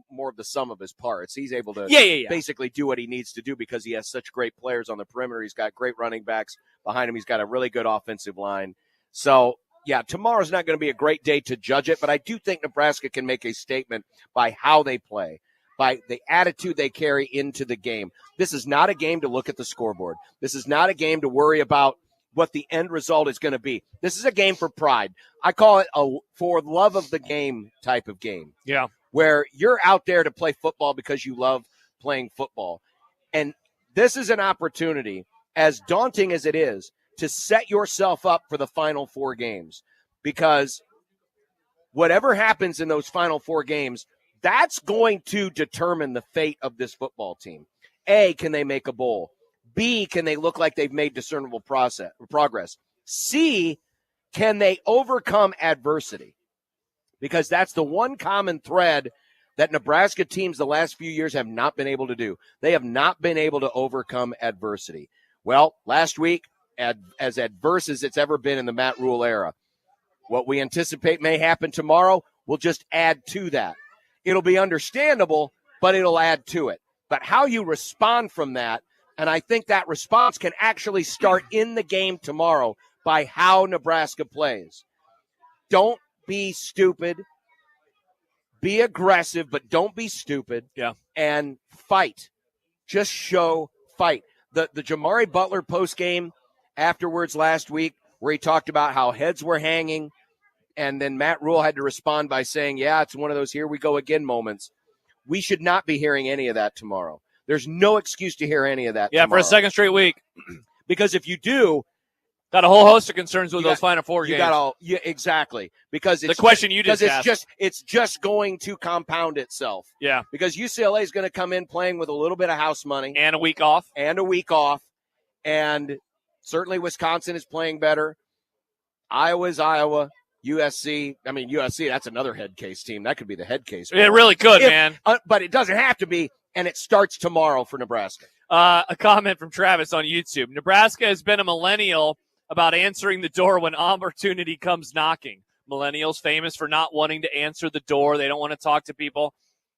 more of the sum of his parts. He's able to basically do what he needs to do because he has such great players on the perimeter. He's got great running backs behind him. He's got a really good offensive line. So, yeah, tomorrow's not going to be a great day to judge it, but I do think Nebraska can make a statement by how they play, by the attitude they carry into the game. This is not a game to look at the scoreboard. This is not a game to worry about what the end result is going to be. This is a game for pride. I call it a for love of the game type of game. Yeah. Where you're out there to play football because you love playing football. And this is an opportunity, as daunting as it is, to set yourself up for the final 4 games. Because whatever happens in those final 4 games, that's going to determine the fate of this football team. A, can they make a bowl? B, can they look like they've made discernible progress? C, can they overcome adversity? Because that's the one common thread that Nebraska teams the last few years have not been able to do. They have not been able to overcome adversity. Well, last week, as adverse as it's ever been in the Matt Rule era, what we anticipate may happen tomorrow will just add to that. It'll be understandable, but it'll add to it. But how you respond from that, and I think that response can actually start in the game tomorrow by how Nebraska plays. Don't be stupid. Be aggressive, but don't be stupid. Yeah. And fight. Just show fight. The Jamari Butler postgame afterwards last week, where he talked about how heads were hanging, and then Matt Rule had to respond by saying, yeah, it's one of those here we go again moments. We should not be hearing any of that tomorrow. There's no excuse to hear any of that tomorrow. For a second straight week. Because if you do, got a whole host of concerns with those final 4 games. Exactly. Because it's the question you just asked. It's just going to compound itself. Yeah. Because UCLA is going to come in playing with a little bit of house money. And a week off. And certainly Wisconsin is playing better. Iowa's Iowa. USC, that's another head case team. That could be the head case. It really could, man. But it doesn't have to be, and it starts tomorrow for Nebraska. A comment from Travis on YouTube. Nebraska has been a millennial about answering the door when opportunity comes knocking. Millennials famous for not wanting to answer the door. They don't want to talk to people.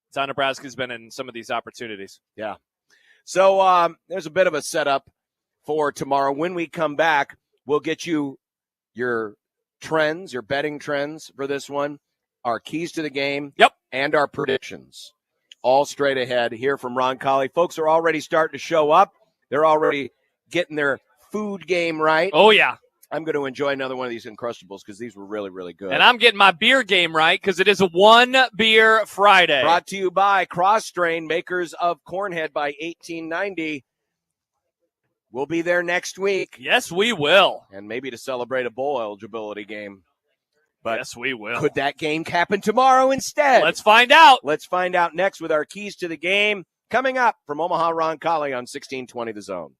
It's how Nebraska's been in some of these opportunities. Yeah. So there's a bit of a setup for tomorrow. When we come back, we'll get you your trends, your betting trends for this one, our keys to the game, and our predictions. All straight ahead here from Roncalli. Folks are already starting to show up. They're already getting their food game right. Oh, yeah. I'm going to enjoy another one of these Uncrustables because these were really, really good. And I'm getting my beer game right because it is a One Beer Friday. Brought to you by Cross Strain, makers of Cornhead by 1890. We'll be there next week. Yes, we will. And maybe to celebrate a bowl eligibility game. But yes, we will. Could that game happen tomorrow instead? Let's find out. Let's find out next with our keys to the game. Coming up from Omaha, Roncalli on 1620 The Zone.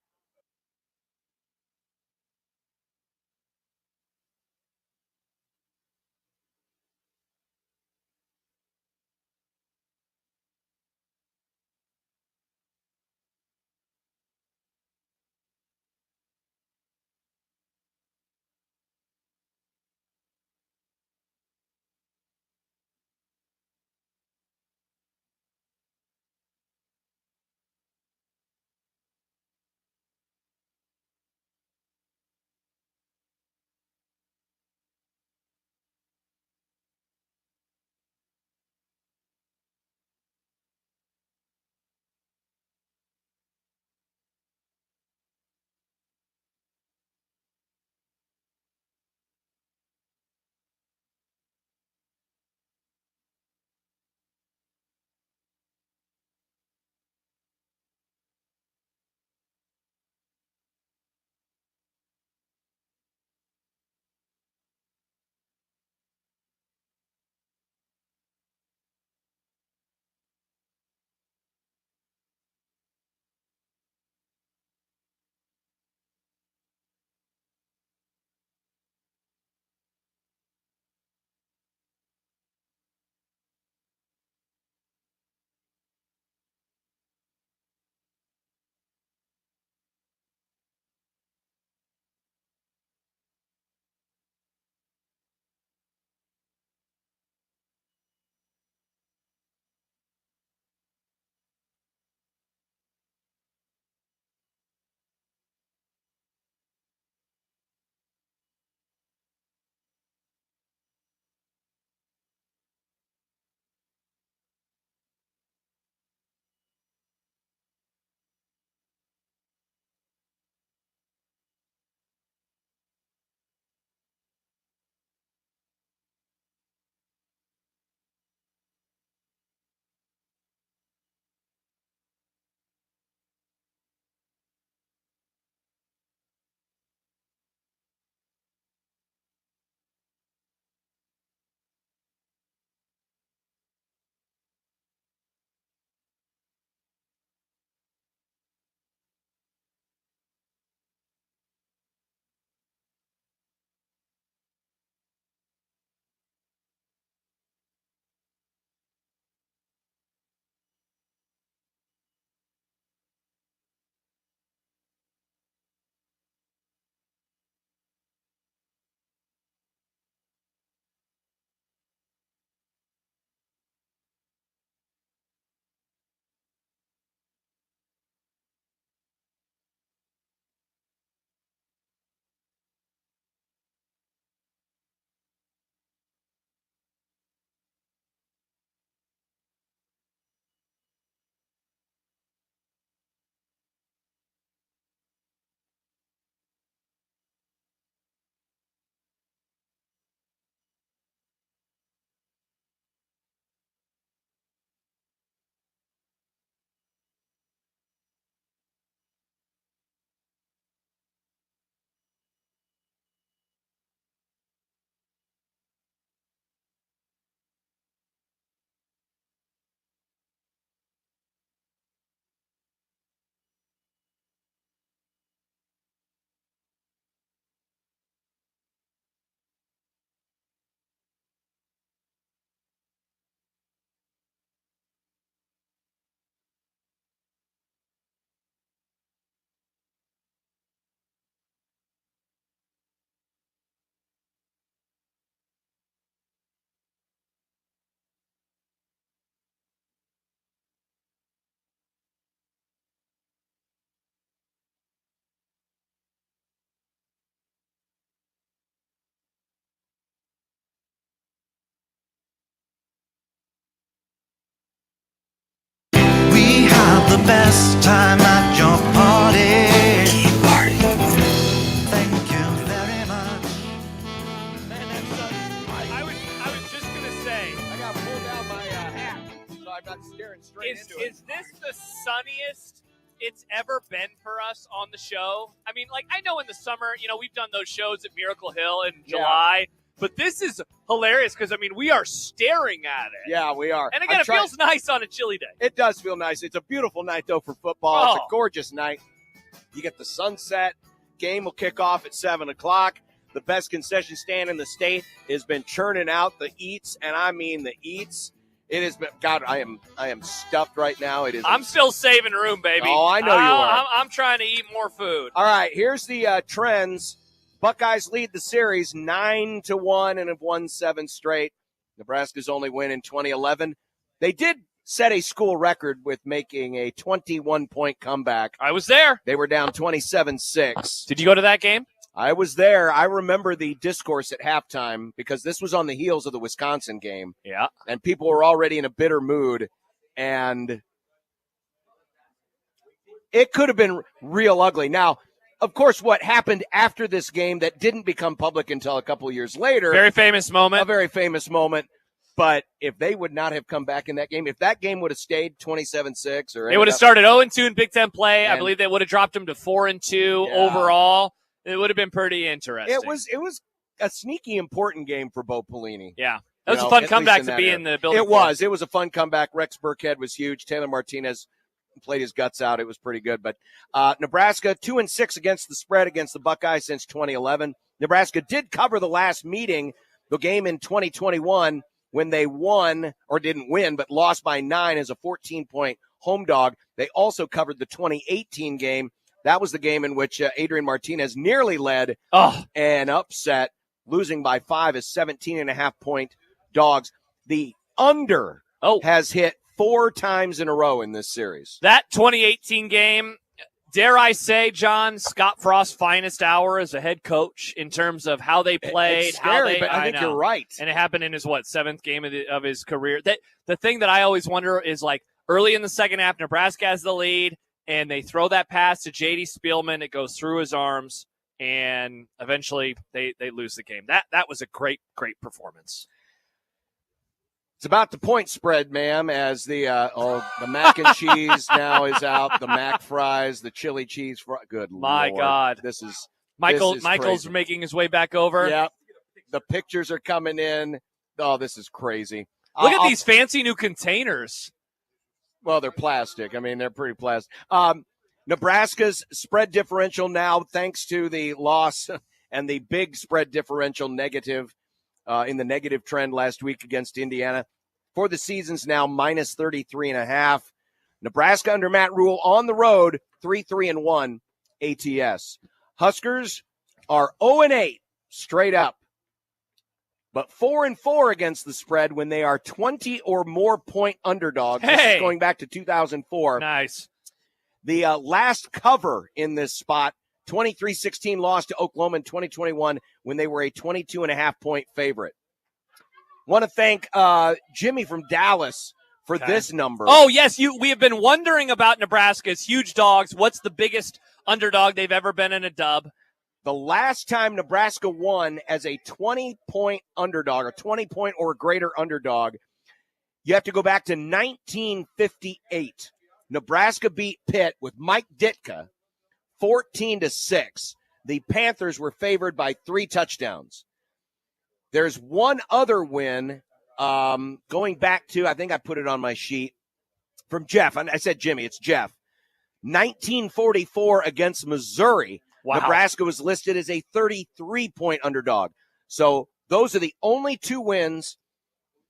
best time at your party. Thank you very much. I was just going to say. I got to pull down my hat so I'm not staring straight into it. Is this the sunniest it's ever been for us on the show? I mean, like, I know in the summer, we've done those shows at Miracle Hill in July, but this is hilarious because, I mean, we are staring at it. Yeah, we are. And again, it feels nice on a chilly day. It does feel nice. It's a beautiful night, though, for football. It's a gorgeous night. You get the sunset. Game will kick off at 7 o'clock. The best concession stand in the state has been churning out the eats, and I mean the eats. It has been, God, I am stuffed right now. It is. I'm still saving room, baby. Oh, I know you are. I'm trying to eat more food. All right, here's the trends. Buckeyes lead the series 9-1 and have won 7 straight. Nebraska's only win in 2011. They did set a school record with making a 21-point comeback. I was there. They were down 27-6. Did you go to that game? I was there. I remember the discourse at halftime because this was on the heels of the Wisconsin game. Yeah. And people were already in a bitter mood. And it could have been real ugly. Now, of course, what happened after this game that didn't become public until a couple of years later. Very famous moment. A very famous moment. But if they would not have come back in that game, if that game would have stayed 27-6. Or they would have started 0-2 in Big Ten play. I believe they would have dropped them to 4-2 overall. It would have been pretty interesting. It was a sneaky important game for Bo Pelini. Yeah. That was a fun comeback to be in the building. It was. It was a fun comeback. Rex Burkhead was huge. Taylor Martinez played his guts out. It was pretty good. But Nebraska 2-6 against the spread against the Buckeyes since 2011. Nebraska did cover the last meeting, the game in 2021, when they won, or didn't win, but lost by 9 as a 14-point home dog. They also covered the 2018 game. That was the game in which Adrian Martinez nearly led and upset, losing by 5 as 17.5-point dogs. The under has hit 4 times in a row in this series. That 2018 game, dare I say, John, Scott Frost's finest hour as a head coach in terms of how they played. It's scary, but I think you're right. And it happened in his, 7th game of his career. The thing that I always wonder is, like, early in the second half, Nebraska has the lead, and they throw that pass to J.D. Spielman. It goes through his arms, and eventually they lose the game. That was a great, great performance. It's about the point spread, ma'am, as the mac and cheese now is out, the mac fries, the chili cheese fries. Good My Lord. God. This is Michael's crazy. making his way back over. Yep. The pictures are coming in. Oh, this is crazy. Look at these fancy new containers. Well, they're plastic. I mean, they're pretty plastic. Nebraska's spread differential now, thanks to the loss and the big spread differential negative in the negative trend last week against Indiana. For the season's now minus 33.5. Nebraska under Matt Rule on the road, 3-3-1 ATS. Huskers are 0-8 straight up, but 4-4 against the spread when they are 20 or more point underdogs. This is going back to 2004. Nice. The last cover in this spot, 23-16 loss to Oklahoma in 2021 when they were a 22.5-point favorite. Want to thank Jimmy from Dallas for this number. Oh, yes. We have been wondering about Nebraska's huge dogs. What's the biggest underdog they've ever been in a dub? The last time Nebraska won as a 20-point underdog, or 20-point or greater underdog, you have to go back to 1958. Nebraska beat Pitt with Mike Ditka 14-6. The Panthers were favored by 3 touchdowns. There's one other win going back to, I think I put it on my sheet, from Jeff. I said Jimmy, it's Jeff. 1944 against Missouri. Wow. Nebraska was listed as a 33-point underdog. So those are the only 2 wins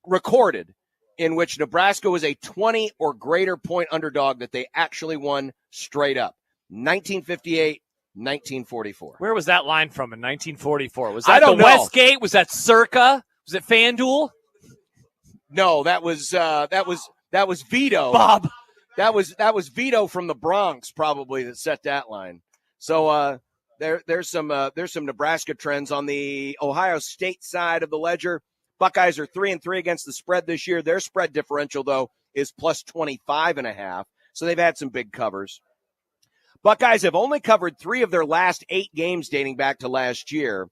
recorded in which Nebraska was a 20 or greater point underdog that they actually won straight up. 1958, 1944. Where was that line from in 1944? Was that the Westgate? Was that Circa? Was it FanDuel? No, that was Vito. Bob. That was Vito from the Bronx probably that set that line. So there's some Nebraska trends on the Ohio State side of the ledger. Buckeyes are 3-3 against the spread this year. Their spread differential though is plus 25.5. So they've had some big covers. Buckeyes have only covered 3 of their last 8 games dating back to last year.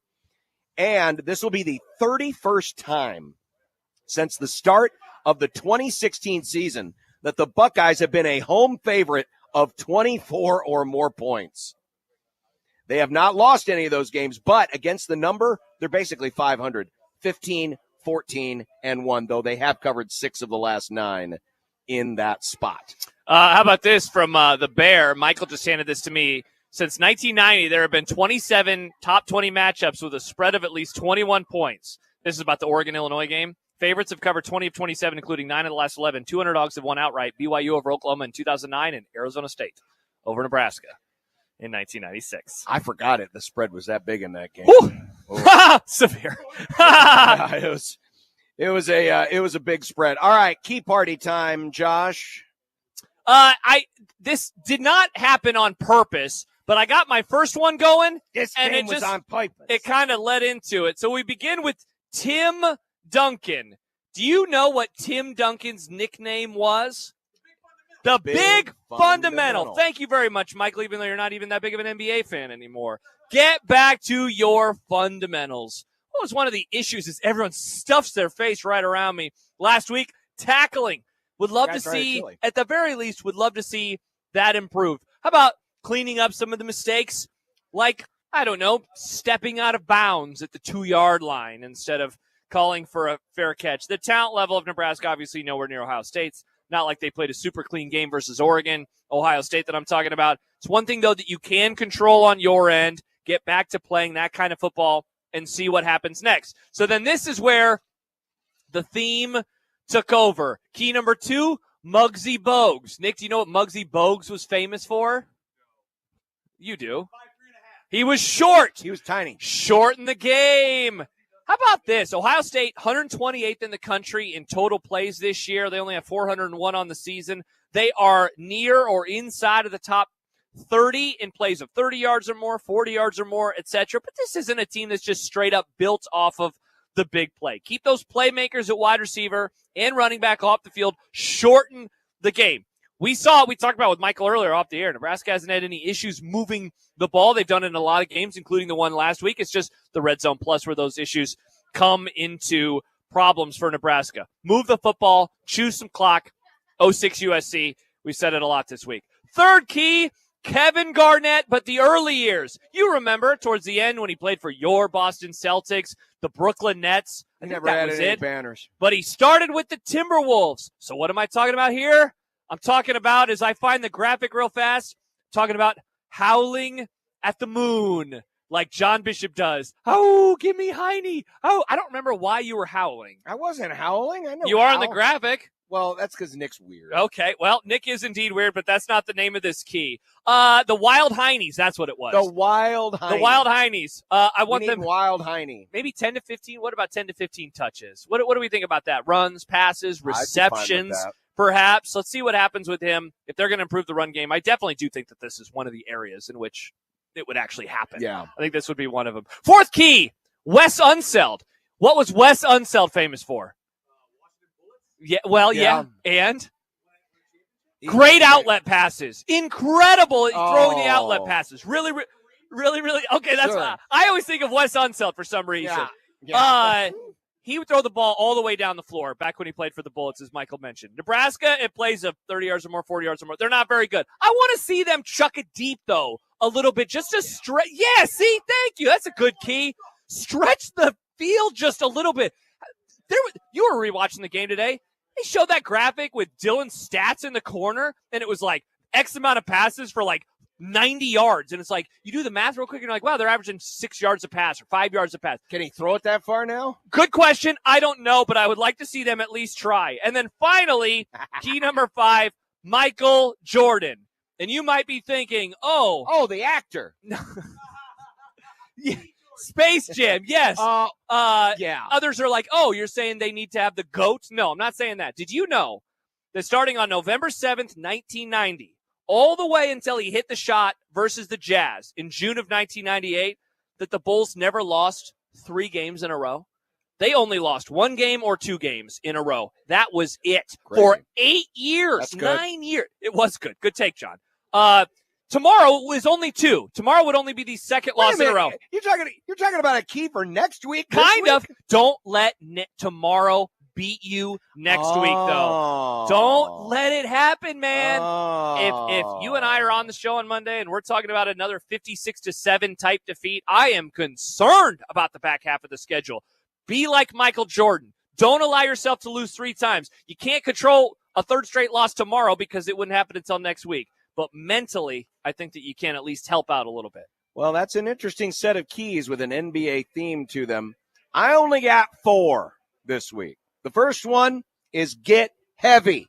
And this will be the 31st time since the start of the 2016 season that the Buckeyes have been a home favorite of 24 or more points. They have not lost any of those games, but against the number, they're basically 500, 15, 14, and 1, though they have covered 6 of the last 9 in that spot. How about this from the Bear? Michael just handed this to me. Since 1990, there have been 27 top 20 matchups with a spread of at least 21 points. This is about the Oregon-Illinois game. Favorites have covered 20 of 27, including 9 of the last 11. 2 underdogs have won outright. BYU over Oklahoma in 2009 and Arizona State over Nebraska in 1996. I forgot it. The spread was that big in that game. Severe. Yeah, it was a big spread. All right, key party time, Josh. This did not happen on purpose, but I got my first one going. This and game it was just, on purpose. It kind of led into it. So we begin with Tim Duncan. Do you know what Tim Duncan's nickname was? The Big Fundamental. Thank you very much, Michael, even though you're not even that big of an NBA fan anymore. Get back to your fundamentals. What was one of the issues is everyone stuffs their face right around me. Last week, tackling. Would love to see, at the very least, would love to see that improved. How about cleaning up some of the mistakes? Like, I don't know, stepping out of bounds at the 2-yard line instead of calling for a fair catch. The talent level of Nebraska, obviously nowhere near Ohio State's. Not like they played a super clean game versus Oregon, Ohio State that I'm talking about. It's one thing, though, that you can control on your end. Get back to playing that kind of football and see what happens next. So then this is where the theme took over. Key number 2, Muggsy Bogues. Nick, do you know what Muggsy Bogues was famous for? You do. He was short. He was tiny. Short in the game. How about this? Ohio State, 128th in the country in total plays this year. They only have 401 on the season. They are near or inside of the top 30 in plays of 30 yards or more, 40 yards or more, etc. But this isn't a team that's just straight up built off of the big play. Keep those playmakers at wide receiver and running back off the field. Shorten the game. We talked about with Michael earlier off the air. Nebraska hasn't had any issues moving the ball. They've done it in a lot of games, including the one last week. It's just the red zone plus where those issues come into problems for Nebraska. Move the football, choose some clock. 06 USC. We said it a lot this week. Third key, Kevin Garnett, but the early years. You remember towards the end when he played for your Boston Celtics, the Brooklyn Nets. He never had any banners. But he started with the Timberwolves. So what am I talking about here? I'm talking about, as I find the graphic real fast, talking about howling at the moon like John Bishop does. Oh, give me Heine. Oh, I don't remember why you were howling. I wasn't howling. I know you are in the graphic. Well, that's because Nick's weird. Okay, well, Nick is indeed weird, but that's not the name of this key. The Wild Heinies, that's what it was. The Wild Heinies. The Wild Heinies. I want them. Wild Heine. Maybe 10 to 15. What about 10 to 15 touches? What do we think about that? Runs, passes, receptions, perhaps. Let's see what happens with him. If they're going to improve the run game, I definitely do think that this is one of the areas in which it would actually happen. Yeah. I think this would be one of them. Fourth key, Wes Unseld. What was Wes Unseld famous for? Yeah, well, yeah. And great outlet passes. Incredible throwing the outlet passes. Really. Okay, that's I always think of Wes Unseld for some reason. Yeah. He would throw the ball all the way down the floor back when he played for the Bullets, as Michael mentioned. Nebraska, it plays of 30 yards or more, 40 yards or more. They're not very good. I want to see them chuck it deep, though, a little bit, just to stretch. Yeah, see, thank you. That's a good key. Stretch the field just a little bit. You were rewatching the game today. They showed that graphic with Dylan's stats in the corner, and it was like X amount of passes for like 90 yards. And it's like, you do the math real quick, and you're like, wow, they're averaging 6 yards a pass or 5 yards a pass. Can he throw it that far now? Good question. I don't know, but I would like to see them at least try. And then finally, key number 5, Michael Jordan. And you might be thinking, oh, the actor. Yeah. Space Jam, yes. Yeah. Others are like, oh, you're saying they need to have the GOAT? No, I'm not saying that. Did you know that starting on November 7th, 1990, all the way until he hit the shot versus the Jazz in June of 1998, that the Bulls never lost 3 games in a row? They only lost 1 game or 2 games in a row. That was it Crazy. for 8 years, That's good. 9 years. It was good. Good take, John. Tomorrow was only 2. Tomorrow would only be the second loss in a row. You're talking about a key for next week? Kind of. Don't let tomorrow beat you next week, though. Don't let it happen, man. If you and I are on the show on Monday and we're talking about another 56-7 type defeat, I am concerned about the back half of the schedule. Be like Michael Jordan. Don't allow yourself to lose 3 times. You can't control a third straight loss tomorrow because it wouldn't happen until next week. But mentally, I think that you can at least help out a little bit. Well, that's an interesting set of keys with an NBA theme to them. I only got 4 this week. The first one is get heavy.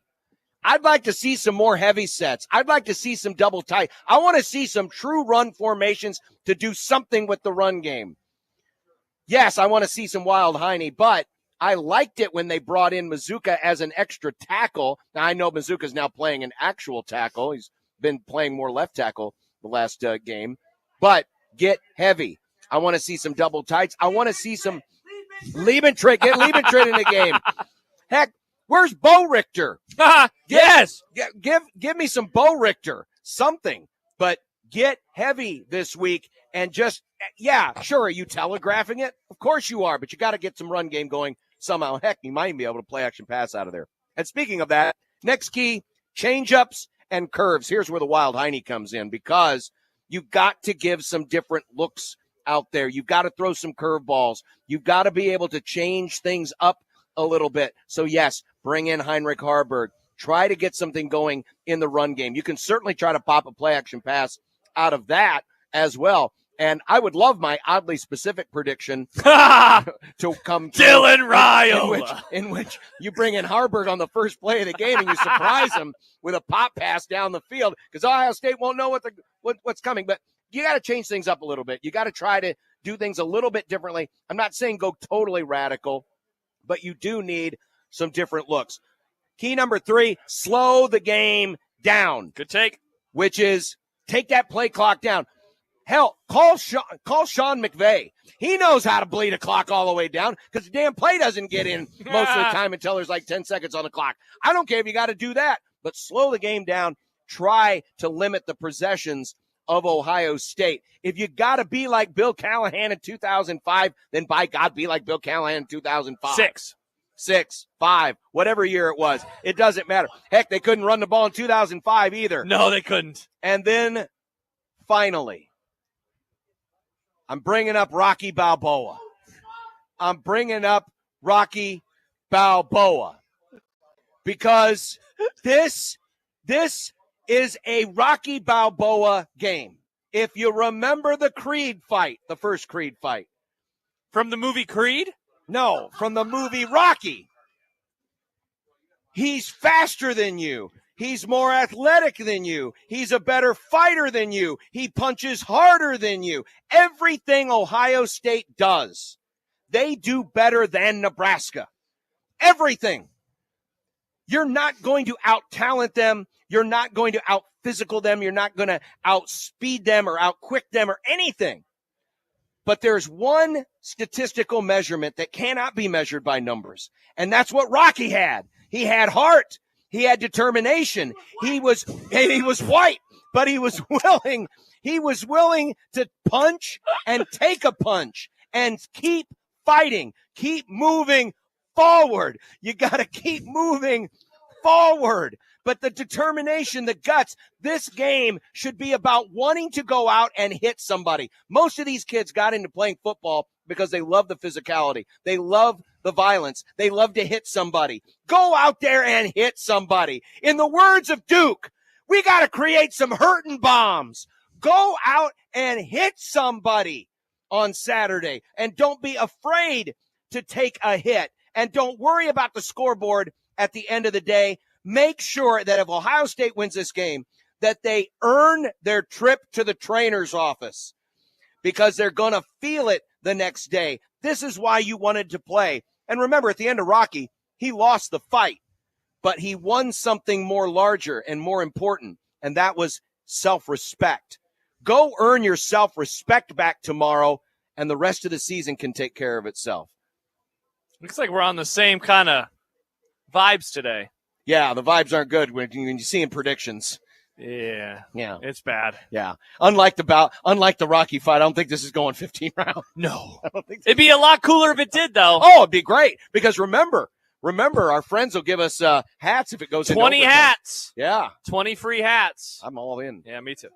I'd like to see some more heavy sets. I'd like to see some double tight. I want to see some true run formations to do something with the run game. Yes, I want to see some wild Heine, but I liked it when they brought in Mazuka as an extra tackle. Now, I know Mazuka's now playing an actual tackle. He's been playing more left tackle the last game. But get heavy. I want to see some double tights. I want to see some Liebentritt. Get Liebentritt in the game. Heck, where's Bo Richter? Yes. Give me some Bo Richter. Something. But get heavy this week and just, yeah, sure, are you telegraphing it? Of course you are, but you got to get some run game going somehow. Heck, you might even be able to play action pass out of there. And speaking of that, next key, change-ups and curves. Here's where the wild Heine comes in, because you've got to give some different looks out there. You've got to throw some curveballs. You've got to be able to change things up a little bit. So, yes, bring in Heinrich Harburg. Try to get something going in the run game. You can certainly try to pop a play-action pass out of that as well. And I would love my oddly specific prediction to come true. Dylan Raiola. In which you bring in Harburg on the first play of the game and you surprise him with a pop pass down the field, because Ohio State won't know what's coming. But you got to change things up a little bit. You got to try to do things a little bit differently. I'm not saying go totally radical, but you do need some different looks. Key number 3, slow the game down. Good take. Which is take that play clock down. Hell, call Sean McVay. He knows how to bleed a clock all the way down because the damn play doesn't get in most of the time until there's like 10 seconds on the clock. I don't care if you got to do that, but slow the game down. Try to limit the possessions of Ohio State. If you got to be like Bill Callahan in 2005, then by God, be like Bill Callahan in 2005. 6, 5, whatever year it was. It doesn't matter. Heck, they couldn't run the ball in 2005 either. No, they couldn't. And then finally, I'm bringing up Rocky Balboa. Because this is a Rocky Balboa game. If you remember the Creed fight, the first Creed fight. From the movie Creed? No, from the movie Rocky. He's faster than you. He's more athletic than you. He's a better fighter than you. He punches harder than you. Everything Ohio State does, they do better than Nebraska. Everything. You're not going to out-talent them. You're not going to out-physical them. You're not going to outspeed them or out-quick them or anything. But there's one statistical measurement that cannot be measured by numbers, and that's what Rocky had. He had heart. He had determination. He was white, but he was willing. He was willing to punch and take a punch and keep fighting, keep moving forward. You got to keep moving forward. But the determination, the guts, this game should be about wanting to go out and hit somebody. Most of these kids got into playing football because they love the physicality. They love the violence. They love to hit somebody. Go out there and hit somebody. In the words of Duke, we got to create some hurting bombs. Go out and hit somebody on Saturday. And don't be afraid to take a hit. And don't worry about the scoreboard at the end of the day. Make sure that if Ohio State wins this game, that they earn their trip to the trainer's office, because they're going to feel it the next day. This is why you wanted to play. And remember, at the end of Rocky, he lost the fight, but he won something more larger and more important, and that was self-respect. Go earn your self-respect back tomorrow, and the rest of the season can take care of itself. Looks like we're on the same kind of vibes today. Yeah, the vibes aren't good when you see in predictions. Yeah. Yeah. It's bad. Yeah. Unlike the Rocky fight, I don't think this is going 15 rounds. No. I don't think It'd be a lot cooler if it did, though. Oh, it'd be great. Because remember, our friends will give us hats if it goes 20 into hats. Yeah. 20 free hats. I'm all in. Yeah, me too.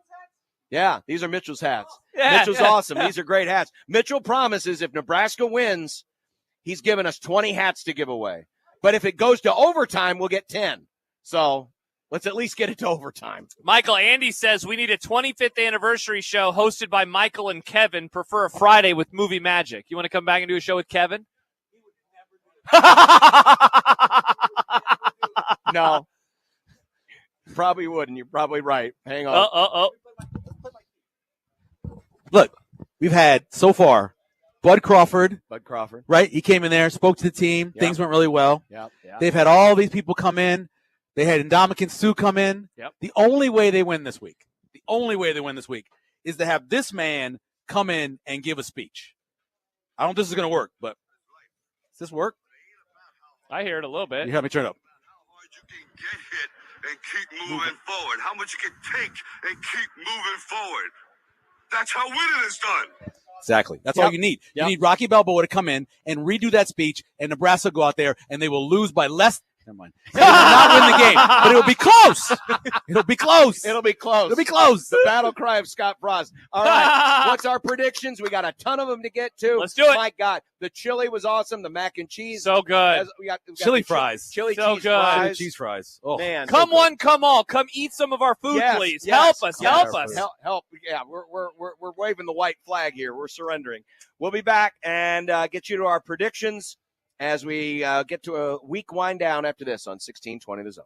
Yeah, these are Mitchell's hats. Yeah, Mitchell's awesome. These are great hats. Mitchell promises if Nebraska wins, he's giving us 20 hats to give away. But if it goes to overtime, we'll get 10. So let's at least get it to overtime. Michael, Andy says we need a 25th anniversary show hosted by Michael and Kevin. Prefer a Friday with movie magic. You want to come back and do a show with Kevin? No. Probably wouldn't. You're probably right. Hang on. Look, we've had so far Bud Crawford. Right? He came in there, spoke to the team. Yep. Things went really well. Yep. They've had all these people come in. They had Ndamukong Suh come in. Yep. The only way they win this week is to have this man come in and give a speech. I don't think this is going to work, but does this work? I hear it a little bit. You have me turn it up. And keep moving forward. How much you can take and keep moving forward. That's how winning is done. Exactly. That's all you need. You need Rocky Balboa to come in and redo that speech, and Nebraska go out there, and they will lose by less. Never mind. They will not win the game, but it will be close. It'll be close. It'll be close. It'll be close. The battle cry of Scott Frost. All right. What's our predictions? We got a ton of them to get to. Let's do it. My God. The chili was awesome. The mac and cheese. So good. We got Chili the fries. Chili So cheese good. fries. Chili cheese fries. Oh. Man. Come so good. one, come all. Come eat some of our food, Yes, please. yes, Help us. yes. Help us. Help. Yeah, we're waving the white flag here. We're surrendering. We'll be back and get you to our predictions as we get to a week wind down after this on 1620 The Zone.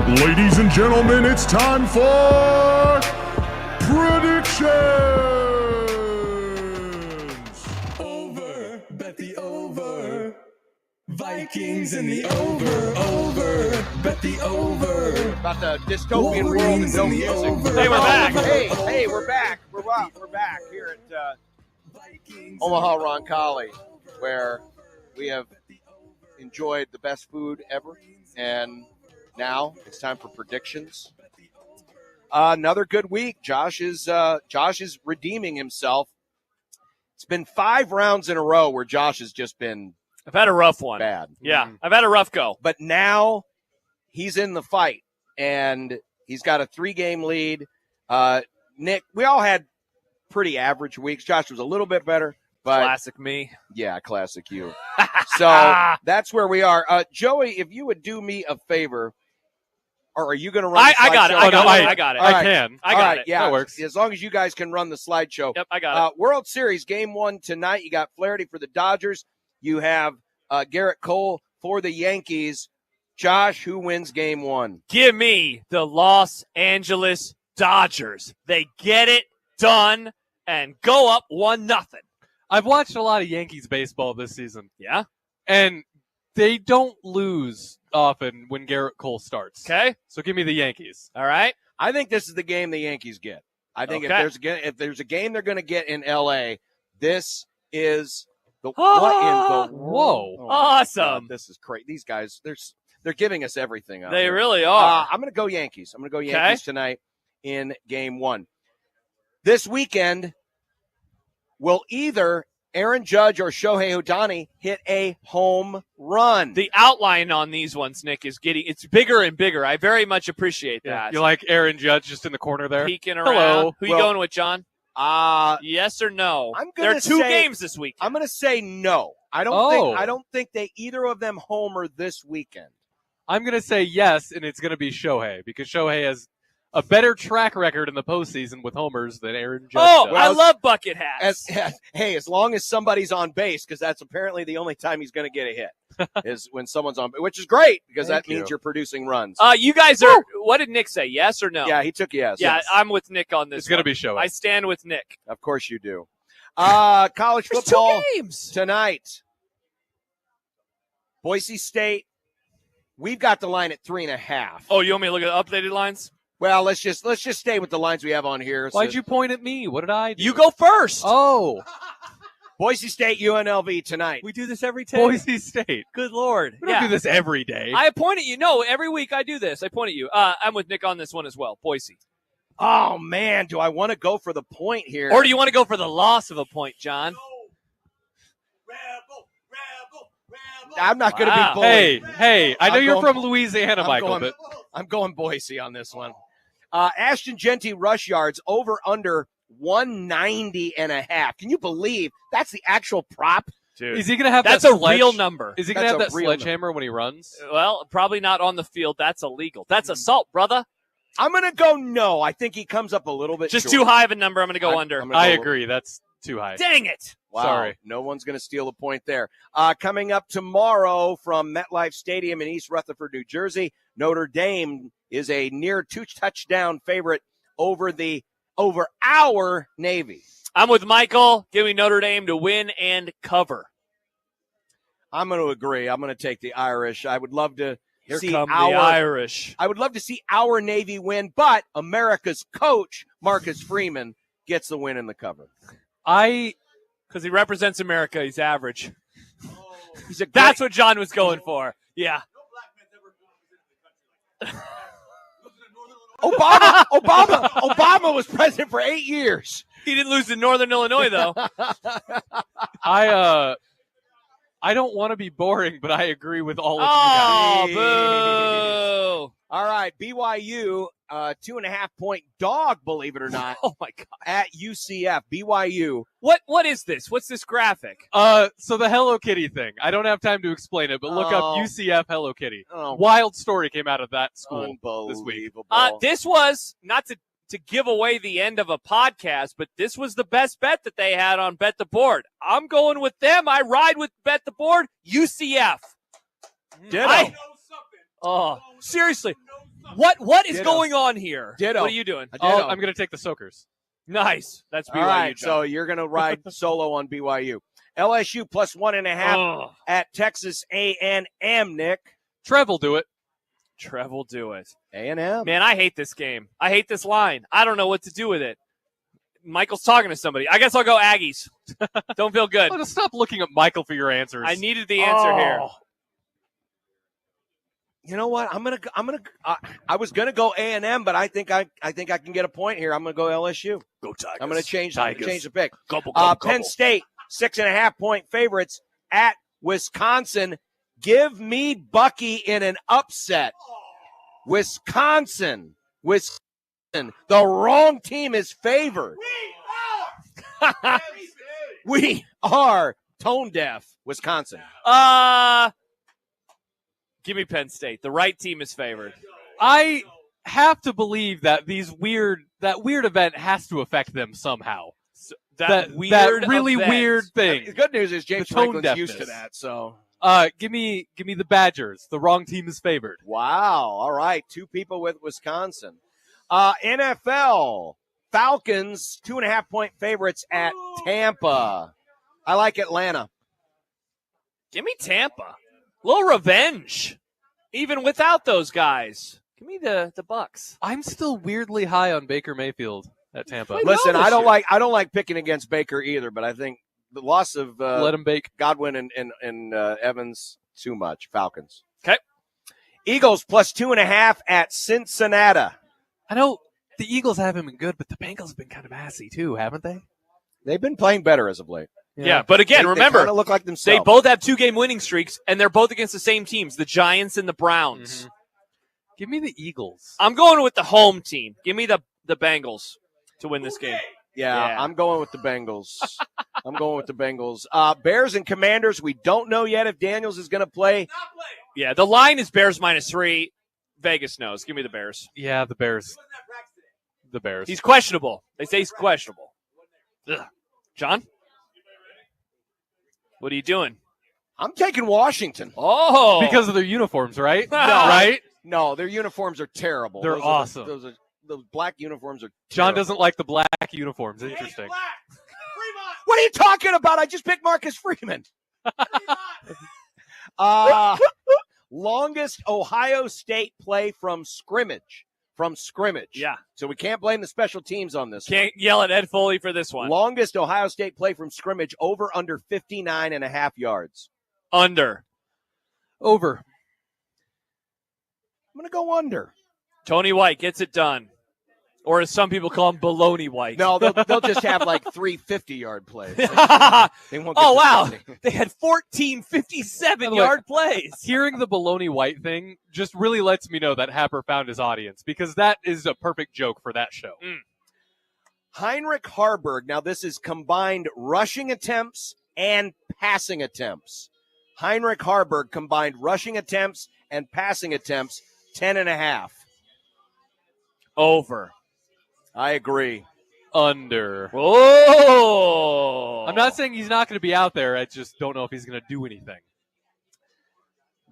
Ladies and gentlemen, it's time for predictions. Over, bet the over. Vikings in the over, bet the over. About the dystopian world and no music. Hey, we're back. Hey, we're back. We're back here at Omaha Roncalli, where we have enjoyed the best food ever, and now it's time for predictions. Another good week. Josh is redeeming himself. It's been 5 rounds in a row where Josh has just been. I've had a rough one. Bad. Yeah, I've had a rough go. But now he's in the fight, and he's got a 3-game lead. Nick, we all had pretty average weeks. Josh was a little bit better. But classic me. Yeah, classic you. So that's where we are. Joey, if you would do me a favor, or are you going to run the slideshow? I got it. I got it. All right. I can. I got it. Yeah, that works. As long as you guys can run the slideshow. Yep, I got it. World Series Game 1 tonight. You got Flaherty for the Dodgers. You have Garrett Cole for the Yankees. Josh, who wins Game 1? Give me the Los Angeles Dodgers. They get it done and go up 1-0. I've watched a lot of Yankees baseball this season. Yeah? And they don't lose often when Garrett Cole starts. Okay. So give me the Yankees. All right. I think this is the game the Yankees get. I think Okay. if there's a game they're going to get in L.A., this is the what in the world? Whoa. Awesome. God, this is crazy. These guys, they're giving us everything. Out They here. really are. I'm going to go Yankees. I'm going to go Yankees tonight in Game 1. This weekend, will either Aaron Judge or Shohei Ohtani hit a home run? The outline on these ones, Nick, is it's bigger and bigger. I very much appreciate that. You like Aaron Judge just in the corner there? Peeking around. Hello. Who you going with, John? Yes or no? There are 2 games this week. I'm going to say no. I don't think they either of them homer this weekend. I'm going to say yes, and it's going to be Shohei, because Shohei has a better track record in the postseason with homers than Aaron Judge does. I love bucket hats. As long as somebody's on base, because that's apparently the only time he's going to get a hit, is when someone's on base, which is great, because that means you're producing runs. You guys are, what did Nick say, yes or no? Yeah, he took yes. Yeah, Yes. I'm with Nick on this. It's going to be Shohei. I stand with Nick. Of course you do. College There's football 2 games tonight. Boise State, we've got the line at 3.5. Oh, you want me to look at the updated lines? Well, let's just stay with the lines we have on here. Why'd you point at me? What did I do? You go first. Oh. Boise State, UNLV tonight. We do this every day. Boise State. Good Lord. We don't do this every day. I point at you. No, every week I do this. I point at you. I'm with Nick on this one as well. Boise. Oh, man, do I want to go for the point here? Or do you want to go for the loss of a point, John? I'm not going to be bullied. Hey, I know you're from Louisiana, Michael. But I'm going Boise on this one. Ashton Genty rush yards over under 190.5. Can you believe that's the actual prop? Dude, is he going to have that's that a real number? Is he going to have that sledgehammer when he runs? Well, probably not on the field. That's illegal. That's assault, brother. I'm going to go no. I think he comes up a little bit just short. too high of a number. I'm going to go under. I agree. That's too high. Dang it. Wow. Sorry. No one's going to steal a point there. Coming up tomorrow from MetLife Stadium in East Rutherford, New Jersey, Notre Dame is a near 2-touchdown favorite over our Navy. I'm with Michael. Give me Notre Dame to win and cover. I'm going to agree. I'm going to take the Irish. I would love to Here see come our the Irish. I would love to see our Navy win, but America's coach, Marcus Freeman, gets the win and the cover. Because he represents America, he's average. That's what John was going for. Yeah. Obama was president for 8 years. He didn't lose to Northern Illinois, though. I don't want to be boring, but I agree with all of you guys. Boo! All right, BYU, 2.5-point dog, believe it or not. Oh my God! At UCF, BYU. What is this? What's this graphic? So the Hello Kitty thing. I don't have time to explain it, but look up UCF Hello Kitty. Wild story came out of that school this week. This was not to give away the end of a podcast, but this was the best bet that they had on Bet the Board. I'm going with them. I ride with Bet the Board. UCF. Ditto. Seriously. What is Ditto. going on here? Ditto. What are you doing? I'm going to take the Soakers. Nice. That's BYU. All right, John. so you're going to ride solo on BYU. LSU plus 1.5 at Texas A&M, Nick. Trev will do it. Trev will do it. A&M. Man, I hate this game. I hate this line. I don't know what to do with it. Michael's talking to somebody. I guess I'll go Aggies. Don't feel good. Oh, just stop looking at Michael for your answers. I needed the answer here. You know what? I was gonna go A&M, but I think I can get a point here. I'm gonna go LSU. Go Tigers. I'm gonna change the pick. Gobble. Penn State 6.5 point favorites at Wisconsin. Give me Bucky in an upset. Wisconsin. The wrong team is favored. We are tone deaf. Wisconsin. Give me Penn State. The right team is favored. I have to believe that that weird event has to affect them somehow. That really event. weird thing. The good news is James The tone Franklin's used to deafness. that. So, give me the Badgers. The wrong team is favored. wow. All right, 2 people with Wisconsin. NFL Falcons 2.5 point favorites at Tampa. I like Atlanta. Give me Tampa. A little revenge, even without those guys. Give me the Bucks. I'm still weirdly high on Baker Mayfield at Tampa. Listen, I don't like picking against Baker either, but I think the loss of let him bake Godwin and Evans too much. Falcons. Okay. Eagles plus 2.5 at Cincinnati. I know the Eagles haven't been good, but the Bengals have been kind of assy too, haven't they? They've been playing better as of late. Yeah, but again, remember, they kinda look like themselves. they both have 2-game winning streaks, and they're both against the same teams, the Giants and the Browns. Mm-hmm. Give me the Eagles. I'm going with the home team. Give me the Bengals to win this game. Yeah, I'm going with the Bengals. Bears and Commanders, we don't know yet if Daniels is going to play. Yeah, the line is Bears -3. Vegas knows. Give me the Bears. Yeah, the Bears. The Bears. He's questionable. They say he's questionable. Ugh. John? What are you doing? I'm taking Washington. Oh. Because of their uniforms, right? No, right? No, their uniforms are terrible. They're awesome. Those black uniforms are terrible. John doesn't like the black uniforms. Interesting. What are you talking about? I just picked Marcus Freeman. Longest Ohio State play from scrimmage. Yeah. So we can't blame the special teams on this. Can't yell at Ed Foley for this one. Longest Ohio State play from scrimmage, over under 59.5 yards. Under. Over. I'm going to go under. Tony White gets it done. Or as some people call him, Baloney White. No, they'll just have like 3 50-yard plays. They won't get oh, to wow. 50. They had 14 57-yard plays. Hearing the Baloney White thing just really lets me know that Happer found his audience, because that is a perfect joke for that show. Heinrich Harburg. Now, this is combined rushing attempts and passing attempts. Heinrich Harburg combined rushing attempts and passing attempts, 10.5. Over. I agree. Under. Oh! I'm not saying he's not going to be out there. I just don't know if he's going to do anything.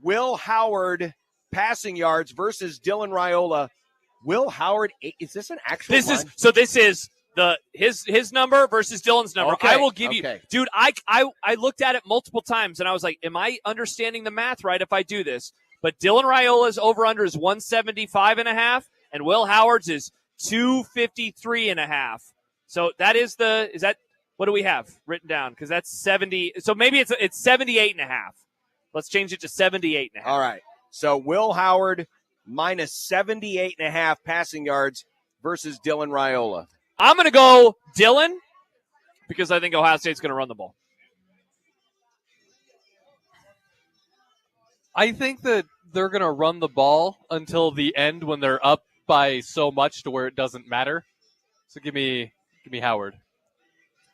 Will Howard passing yards versus Dylan Raiola. Will Howard, is this an actual line? This is his number versus Dylan's number. Okay, I will give you, dude. I looked at it multiple times and I was like, am I understanding the math right if I do this? But Dylan Raiola's over under is 175.5, and Will Howard's is 253.5. So that is what do we have written down? Because that's 70. So maybe it's 78.5. Let's change it to 78.5. All right. So Will Howard minus 78.5 passing yards versus Dylan Raiola. I'm going to go Dylan because I think Ohio State's going to run the ball. I think that they're going to run the ball until the end when they're up by so much to where it doesn't matter. So give me Howard.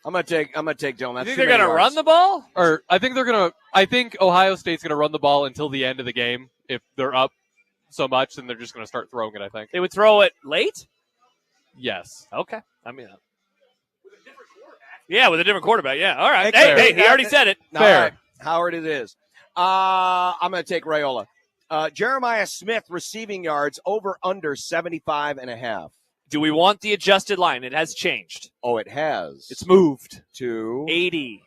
I'm gonna take Dylan. That's you think they're gonna run the ball? Or I think Ohio State's gonna run the ball until the end of the game. If they're up so much, then they're just gonna start throwing it, I think. They would throw it late? Yes. Okay. I mean with a different quarterback. Yeah. All right. Hey, he already said it. Fair. Right. Howard it is. I'm gonna take Raiola. Jeremiah Smith receiving yards over under 75.5. Do we want the adjusted line? It has changed. Oh, it has. It's moved to 80.5.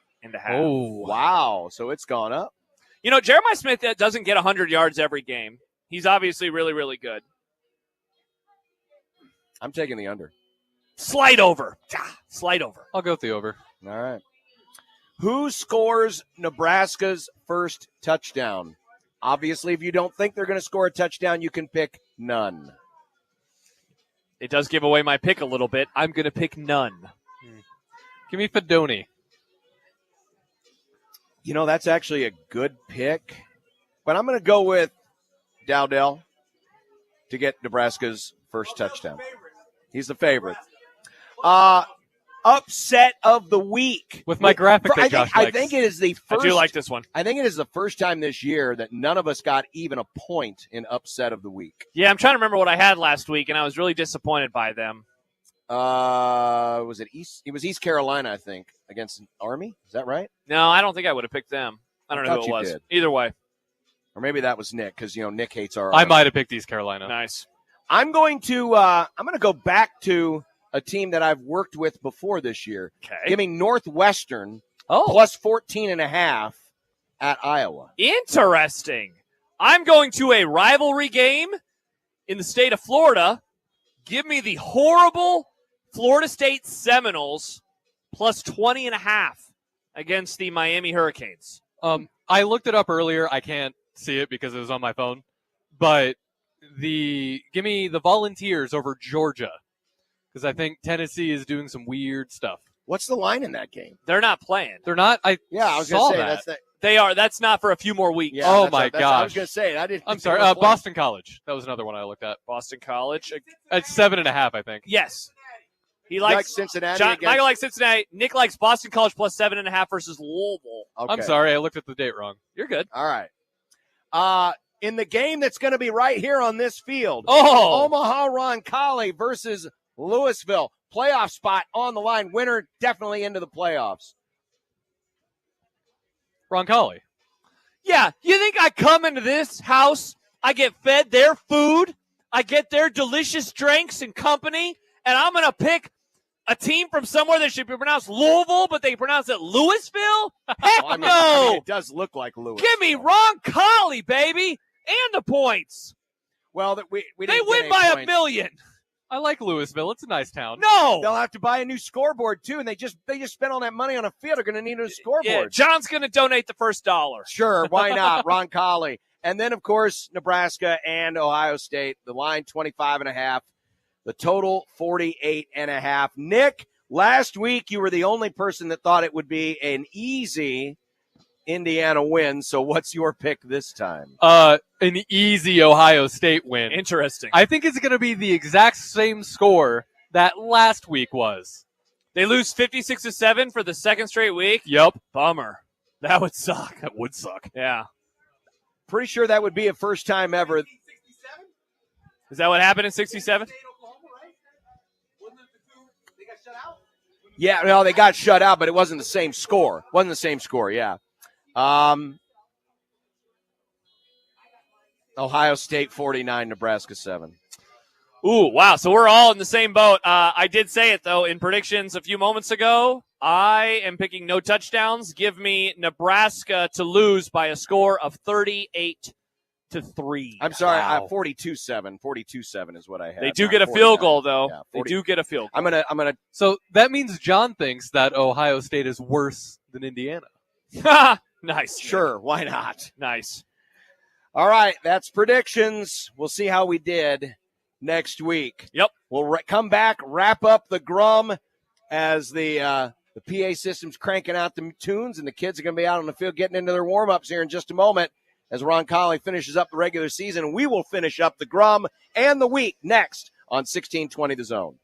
Oh, wow. So it's gone up. You know, Jeremiah Smith doesn't get 100 yards every game. He's obviously really, really good. I'm taking the under. Slide over. Slide over. I'll go with the over. All right. Who scores Nebraska's first touchdown? Obviously, if you don't think they're going to score a touchdown, you can pick none. It does give away my pick a little bit. I'm going to pick none. Give me Fedoni. You know, that's actually a good pick. But I'm going to go with Dowdell to get Nebraska's first touchdown. He's the favorite. Upset of the week. With my graphic that Josh likes. I think it is the first. I do like this one. I think it is the first time this year that none of us got even a point in upset of the week. Yeah, I'm trying to remember what I had last week, and I was really disappointed by them. Was it East? It was East Carolina, I think, against Army. Is that right? No, I don't think I would have picked them. I don't know who it was. Did. Either way. Or maybe that was Nick, because Nick hates our. I might have picked East Carolina. Nice. I'm going to go back to a team that I've worked with before this year. Okay. Giving Northwestern plus 14.5 at Iowa. Interesting. I'm going to a rivalry game in the state of Florida. Give me the horrible Florida State Seminoles plus 20.5 against the Miami Hurricanes. I looked it up earlier. I can't see it because it was on my phone. But give me the Volunteers over Georgia. Because I think Tennessee is doing some weird stuff. What's the line in that game? They're not playing. They're not? I was saw going to say that. They are. That's not for a few more weeks. Yeah, oh, my gosh. I was going to say. I'm sorry. Boston College. That was another one I looked at. Boston College. At 7.5, I think. Yes. He likes Cincinnati. Michael likes Cincinnati. Nick likes Boston College plus 7.5 versus Louisville. Okay. I'm sorry. I looked at the date wrong. You're good. All right. In the game that's going to be right here on this field, Oh! Omaha Roncalli versus Louisville. Playoff spot on the line. Winner definitely into the playoffs. Roncalli. Yeah, you think I come into this house, I get fed their food, I get their delicious drinks and company, and I'm going to pick a team from somewhere that should be pronounced Louisville, but they pronounce it Louisville? Heck I no! mean, it does look like Louisville. Give me Roncalli, baby, and the points. Well, we they didn't win get by any a points. million. I like Louisville. It's a nice town. No! They'll have to buy a new scoreboard, too, and they just spent all that money on a field. They're going to need a scoreboard. Yeah, John's going to donate the first $1. Sure, why not? Roncalli. And then, of course, Nebraska and Ohio State. The line, 25.5. The total, 48.5. Nick, last week you were the only person that thought it would be an easy Indiana win. So what's your pick this time? An easy Ohio State win. Interesting. I think it's going to be the exact same score that last week was. They lose 56-7 for the second straight week? Yep. Bummer. That would suck. That would suck. Yeah. Pretty sure that would be a first time ever. Is that what happened in 67? Yeah, no, they got shut out, but it wasn't the same score. Yeah. Ohio State 49, Nebraska 7. Ooh, wow. So we're all in the same boat. I did say it, though, in predictions a few moments ago. I am picking no touchdowns. Give me Nebraska to lose by a score of 38-3. I'm sorry, Wow. 42-7. 42-7 is what I had. They do get a field goal, though. Yeah, they do get a field goal. I'm gonna. So that means John thinks that Ohio State is worse than Indiana. Nice. Sure, why not? Nice. All right, that's predictions. We'll see how we did next week. Yep. We'll come back, wrap up the Grum as the PA system's cranking out the tunes, and the kids are going to be out on the field getting into their warm-ups here in just a moment as Roncalli finishes up the regular season. We will finish up the Grum and the week next on 1620 The Zone.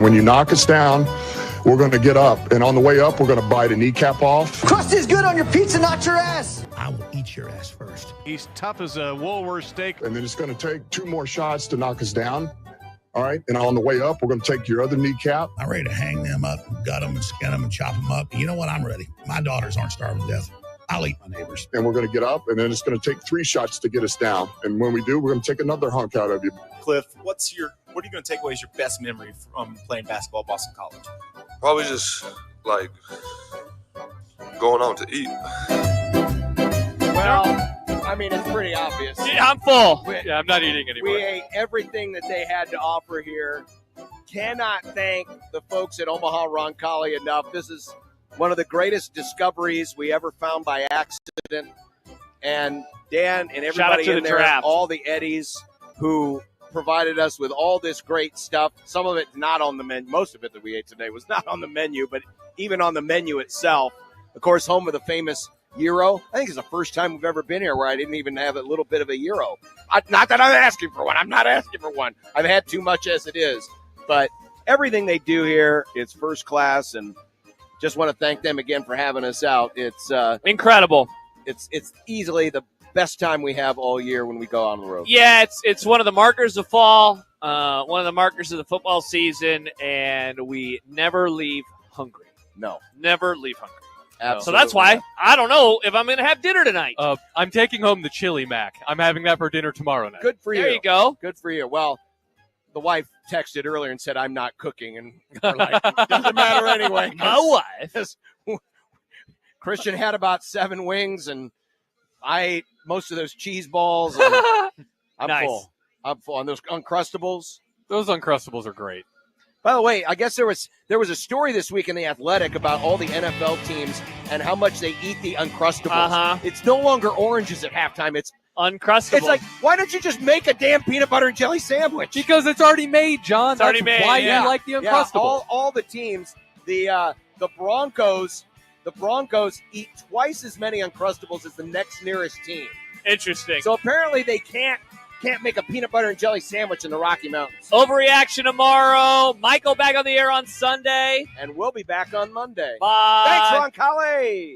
When you knock us down, we're going to get up. And on the way up, we're going to bite a kneecap off. Crust is good on your pizza, not your ass. I will eat your ass first. He's tough as a Woolworth steak. And then it's going to take 2 more shots to knock us down. All right. And on the way up, we're going to take your other kneecap. I'm ready to hang them up, gut them, and skin them, and chop them up. You know what? I'm ready. My daughters aren't starving to death. I'll eat my neighbors. And we're going to get up, and then it's going to take 3 shots to get us down. And when we do, we're going to take another hunk out of you. Cliff, what are you going to take away as your best memory from playing basketball at Boston College? Probably just, like, going out to eat. Well, I mean, it's pretty obvious. Yeah, I'm full. I'm not eating anymore. We ate everything that they had to offer here. Cannot thank the folks at Omaha Roncalli enough. This is one of the greatest discoveries we ever found by accident. And Dan and everybody in there, all the Eddies who provided us with all this great stuff. Some of it not on the menu. Most of it that we ate today was not on the menu, but even on the menu itself. Of course, home of the famous gyro. I think it's the first time we've ever been here where I didn't even have a little bit of a gyro. Not that I'm asking for one. I'm not asking for one. I've had too much as it is. But everything they do here is first class, and just want to thank them again for having us out. It's incredible. It's easily the best time we have all year when we go on the road. Yeah, it's one of the markers of fall, one of the markers of the football season, and we never leave hungry. No. Never leave hungry. Absolutely. So that's why I don't know if I'm going to have dinner tonight. I'm taking home the chili mac. I'm having that for dinner tomorrow night. Good for you. There you go. Good for you. Well, the wife texted earlier and said, I'm not cooking. And we're like, doesn't matter anyway. My wife. Christian had about 7 wings, and I ate most of those cheese balls. And I'm Nice. full. I'm full. And those Uncrustables. Those Uncrustables are great. By the way, I guess there was a story this week in The Athletic about all the NFL teams and how much they eat the Uncrustables. Uh-huh. It's no longer oranges at halftime. It's Uncrustables. It's like, why don't you just make a damn peanut butter and jelly sandwich? Because it's already made, John. It's already made. Why yeah. you like the Yeah, Uncrustables. all the teams, the Broncos eat twice as many Uncrustables as the next nearest team. Interesting. So apparently they can't make a peanut butter and jelly sandwich in the Rocky Mountains. Overreaction tomorrow. Michael back on the air on Sunday. And we'll be back on Monday. Bye. Thanks, Roncalli.